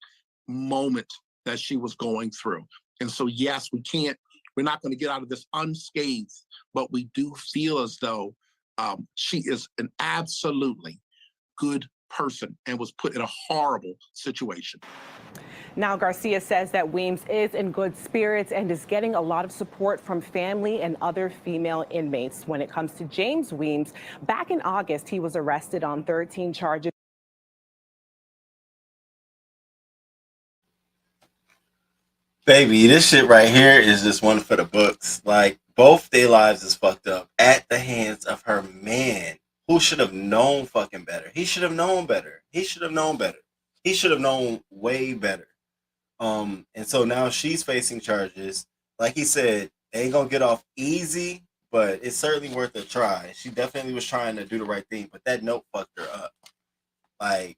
moment that she was going through. And so, yes, we're not going to get out of this unscathed, but we do feel as though she is an absolutely good person and was put in a horrible situation. Now, Garcia says that Weems is in good spirits and is getting a lot of support from family and other female inmates. When it comes to James Weems, back in August, he was arrested on 13 charges. Baby, this shit right here is just one for the books. Like, both their lives is fucked up at the hands of her man, who should have known fucking better. He should have known better. He should have known better. He should have known way better. And so now she's facing charges. Like he said, they ain't gonna get off easy, but it's certainly worth a try. She definitely was trying to do the right thing, but that note fucked her up. Like,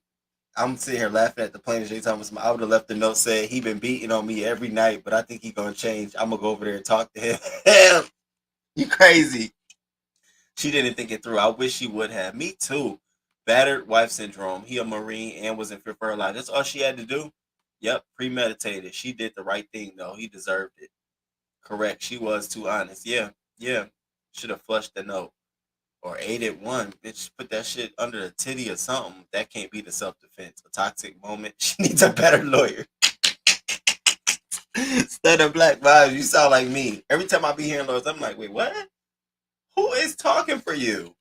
I'm sitting here laughing at the plaintiff. I would have left the note saying he been beating on me every night, but I think he gonna change. I'm gonna go over there and talk to him. You crazy. She didn't think it through. I wish she would have. Me too. Battered wife syndrome. He a Marine and was in fear for her life. That's all she had to do. Yep, premeditated. She did the right thing though. He deserved it. Correct. She was too honest. Yeah. Should have flushed the note. Or 8-1, bitch, put that shit under the titty or something. That can't be the self-defense. A toxic moment. She needs a better lawyer. Instead of black vibes, you sound like me. Every time I be hearing lawyers, I'm like, wait, what? Who is talking for you?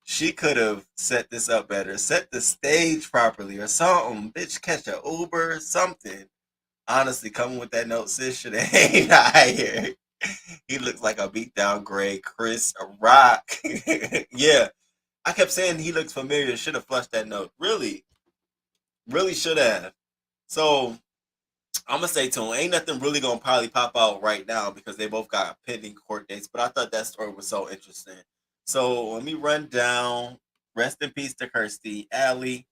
She could have set this up better. Set the stage properly or something. Bitch, catch an Uber, something. Honestly, coming with that note, sis, should have hanged out here. He looks like a beat down gray Chris Rock. Yeah. I kept saying he looks familiar. Should have flushed that note. Really should have. So I'm gonna say to him, ain't nothing really gonna probably pop out right now because they both got pending court dates. But I thought that story was so interesting. So let me run down. Rest in peace to Kirstie Alley.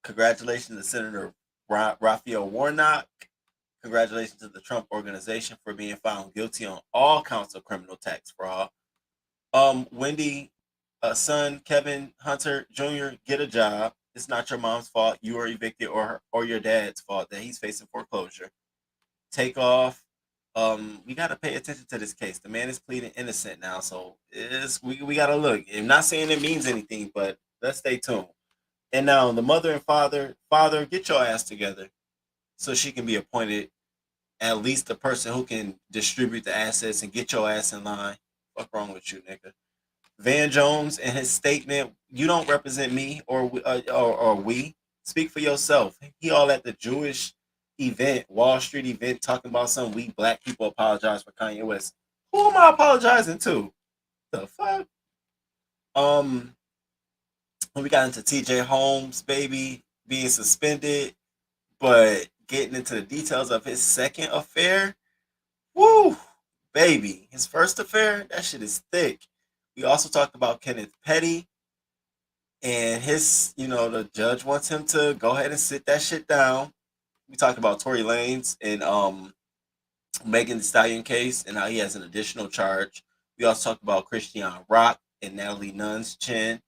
Congratulations to Senator Raphael Warnock. Congratulations to the Trump organization for being found guilty on all counts of criminal tax fraud. Wendy son, Kevin Hunter Jr., get a job. It's not your mom's fault. You are evicted, or your dad's fault that he's facing foreclosure. Take off. We got to pay attention to this case. The man is pleading innocent now, so we got to look. I'm not saying it means anything, but let's stay tuned. And now the mother and father, get your ass together so she can be appointed at least the person who can distribute the assets and get your ass in line. What's wrong with you, nigga? Van Jones in his statement, you don't represent me or we. Speak for yourself. He all at the Jewish event, Wall Street event, talking about some we black people apologize for Kanye West. Who am I apologizing to? The fuck? When we got into TJ Holmes, baby, being suspended, but getting into the details of his second affair, woo, baby. His first affair, that shit is thick. We also talked about Kenneth Petty and his, the judge wants him to go ahead and sit that shit down. We talked about Tory Lanez and Megan Thee Stallion case and how he has an additional charge. We also talked about Christian Rock and Natalie Nunn's chin.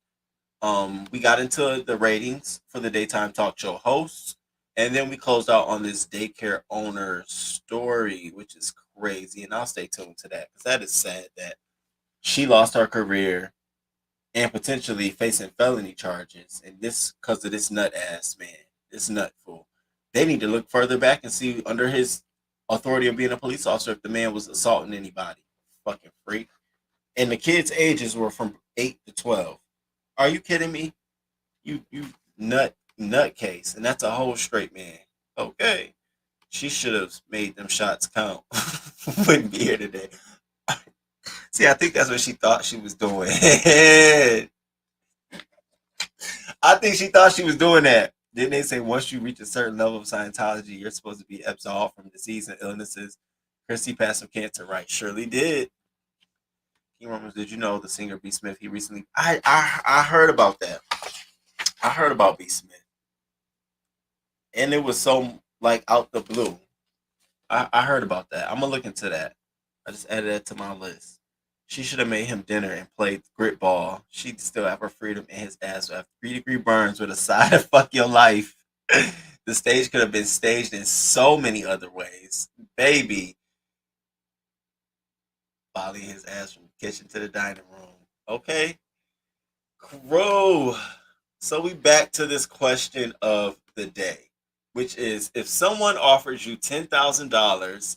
We got into the ratings for the daytime talk show hosts. And then we closed out on this daycare owner story, which is crazy. And I'll stay tuned to that because that is sad that she lost her career and potentially facing felony charges. And this because of this nut ass man, this nut fool. They need to look further back and see under his authority of being a police officer if the man was assaulting anybody. Fucking freak. And the kids' ages were from 8 to 12. Are you kidding me? You nutcase. And that's a whole straight man. Okay. She should have made them shots count. Wouldn't be here today. See, I think that's what she thought she was doing. I think she thought she was doing that. Didn't they say once you reach a certain level of Scientology, you're supposed to be absolved from disease and illnesses? Kirstie passed from cancer, right? Surely did. King Romans, did you know the singer B. Smith? He recently, I heard about that. I heard about B. Smith, and it was so like out the blue. I heard about that. I'm gonna look into that. I just added that to my list. She should have made him dinner and played grit ball. She'd still have her freedom and his ass would have 3-degree burns with a side of fuck your life. The stage could have been staged in so many other ways. Baby. Volley his ass from the kitchen to the dining room. Okay. Crow. So we back to this question of the day, which is if someone offers you $10,000,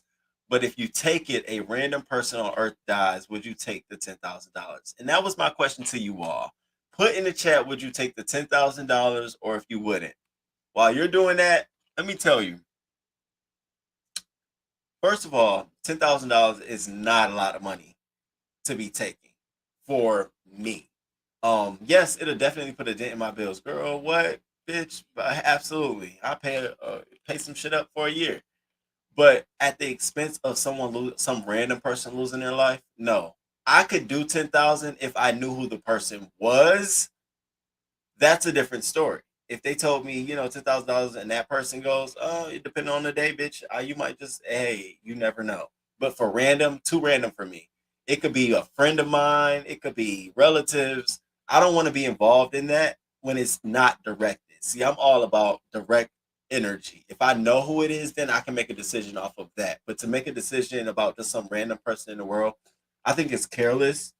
but if you take it, a random person on earth dies, would you take the $10,000? And that was my question to you all. Put in the chat, would you take the $10,000 or if you wouldn't? While you're doing that, let me tell you. First of all, $10,000 is not a lot of money to be taking for me. Yes, it'll definitely put a dent in my bills. Girl, what? Bitch, absolutely. I pay some shit up for a year. But at the expense of some random person losing their life, no. I could do 10,000 if I knew who the person was. That's a different story. If they told me, $10,000 and that person goes, oh, it depends on the day, bitch. You might just, hey, you never know. But for too random for me. It could be a friend of mine. It could be relatives. I don't want to be involved in that when it's not directed. See, I'm all about direct energy. If I know who it is, then I can make a decision off of that. But to make a decision about just some random person in the world, I think it's careless.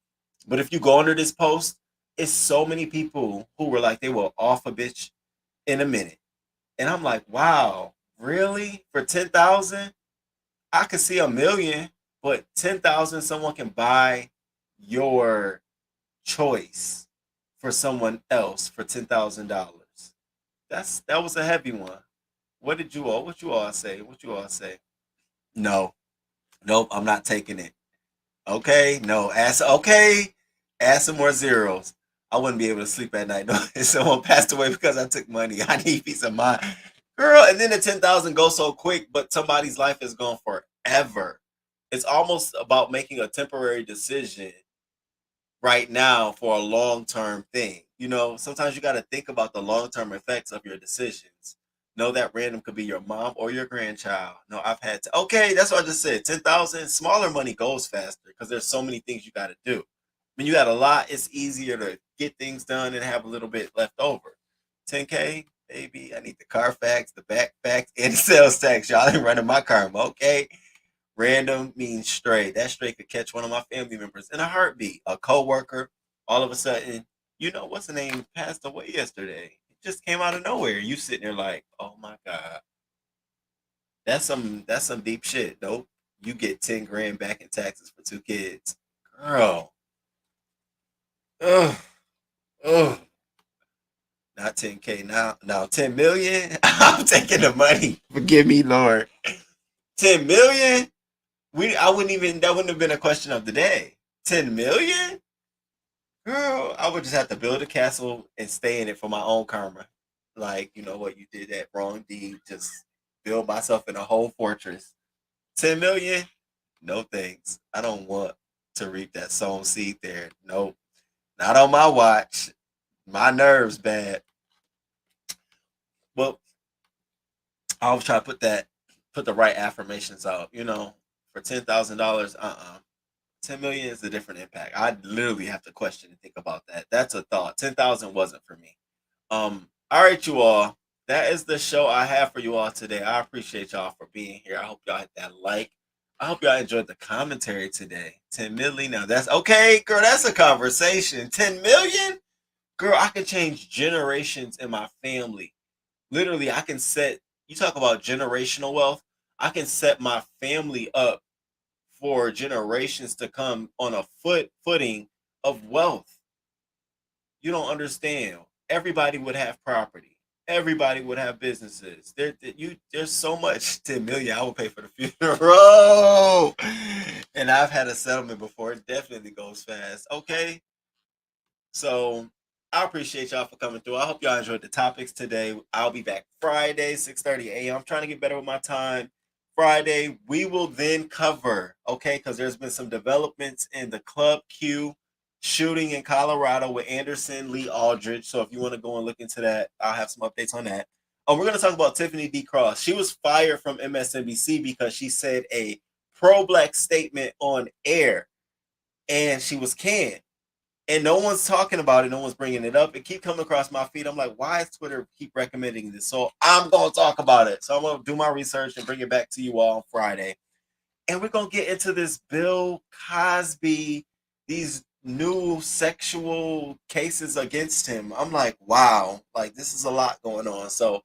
But if you go under this post, it's so many people who were like, they will off a bitch in a minute. And I'm like, wow, really? For 10,000? I could see 1 million, but 10,000, someone can buy your choice for someone else for $10,000. That was a heavy one. What you all say? No. Nope, I'm not taking it. Okay, no. Add some more zeros. I wouldn't be able to sleep at night. No, if someone passed away because I took money, I need peace of mind. Girl, and then the 10,000 goes so quick, but somebody's life is gone forever. It's almost about making a temporary decision right now for a long-term thing. Sometimes you got to think about the long-term effects of your decisions. Know that random could be your mom or your grandchild. No, I've had to. Okay, that's what I just said. 10,000, smaller money goes faster because there's so many things you got to do. When you got a lot, it's easier to get things done and have a little bit left over. 10K, baby, I need the Carfax, the back facts, and the sales tax. Y'all ain't running my karma, okay? Random means stray. That stray could catch one of my family members in a heartbeat. A coworker, all of a sudden, you know, what's the name, passed away yesterday. It just came out of nowhere. You sitting there like, oh my God. That's some deep shit. Nope. You get 10 grand back in taxes for 2 kids. Girl. Ugh. Ugh. Not 10K now 10 million. I'm taking the money. Forgive me, Lord. 10 million? That wouldn't have been a question of the day. 10 million? Girl, I would just have to build a castle and stay in it for my own karma. Like, you know what, you did that wrong deed. Just build myself in a whole fortress. 10 million? No thanks. I don't want to reap that sown seed there. Nope. Not on my watch. My nerves bad. Well, I always try to put the right affirmations out, you know. For $10,000, 10 million is a different impact. I literally have to question and think about that. That's a thought. 10,000 wasn't for me. All right, you all. That is the show I have for you all today. I appreciate y'all for being here. I hope y'all hit that like. I hope y'all enjoyed the commentary today. 10 million. Now that's okay, girl. That's a conversation. 10 million? Girl, I can change generations in my family. Literally, I can set, you talk about generational wealth. I can set my family up for generations to come on a footing of wealth. You don't understand. Everybody would have property. Everybody would have businesses. There's so much. 10 million I would pay for the funeral. And I've had a settlement before. It definitely goes fast. Okay. So I appreciate y'all for coming through. I hope y'all enjoyed the topics today. I'll be back Friday, 6:30 a.m. I'm trying to get better with my time. Friday, we will then cover, okay, because there's been some developments in the Club Q shooting in Colorado with Anderson Lee Aldridge. So if you want to go and look into that, I'll have some updates on that. We're going to talk about Tiffany D. Cross. She was fired from MSNBC because she said a pro-black statement on air, and she was canned. And no one's talking about it. No one's bringing it up. It keep coming across my feed. I'm like, why is Twitter keep recommending this? So I'm going to talk about it. So I'm going to do my research and bring it back to you all on Friday. And we're going to get into this Bill Cosby, these new sexual cases against him. I'm like, wow, like this is a lot going on. So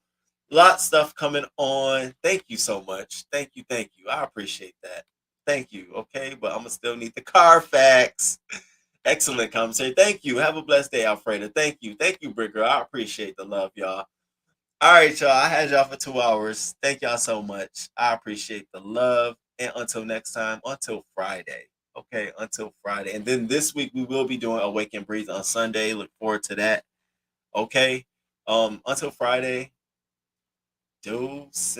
a lot of stuff coming on. Thank you so much. Thank you. Thank you. I appreciate that. Thank you. Okay. But I'm going to still need the Carfax. Excellent commentary. Thank you. Have a blessed day, Alfreda. Thank you. Thank you, Brick Girl. I appreciate the love, y'all. All right, y'all. I had y'all for 2 hours. Thank y'all so much. I appreciate the love. And until next time, until Friday. Okay, until Friday. And then this week, we will be doing Awake and Breathe on Sunday. Look forward to that. Okay. Until Friday. Deuces.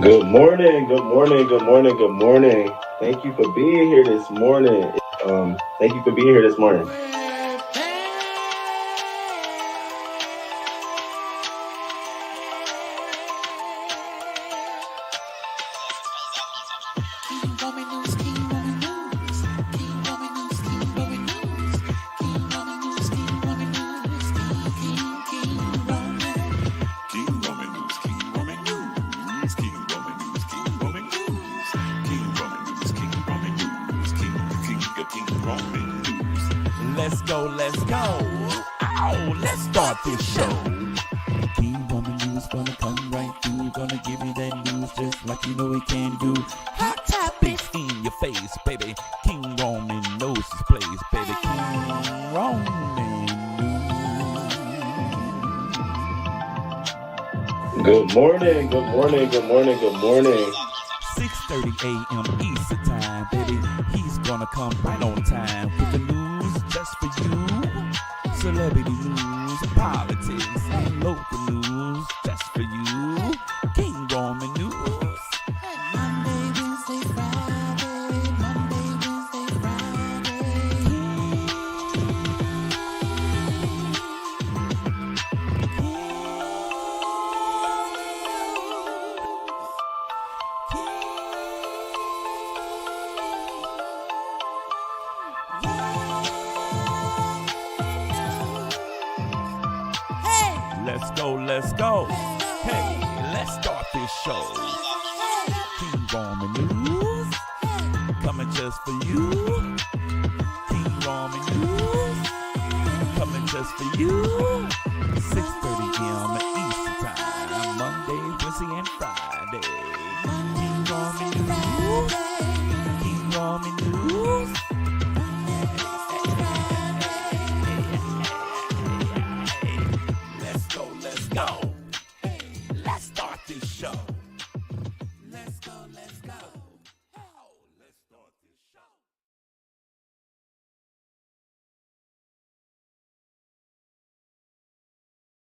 Good morning, good morning, good morning, good morning. Thank you for being here this morning. Thank you for being here this morning. Let's go. Oh, let's start this show. King Roman News gonna come right through. Gonna give you that news just like you know he can do. Hot topics in your face, baby. King Roman knows his place, baby. King Roman News. Good morning, good morning, good morning, good morning. 6:30 a.m. Eastern time, baby. He's gonna come right on time with the news just for you. Celebrity news, politics, and local news just for you. King Roman News. Monday, Wednesday, Friday. Monday, Wednesday, Friday. let's go, let's go. Hey, let's start this show. King Roman News, coming just for you. King Roman News, coming just for you. 6:30 a.m. Eastern Time, Monday, Wednesday, and Friday. King Roman News, King Roman News. Let's go, let's go.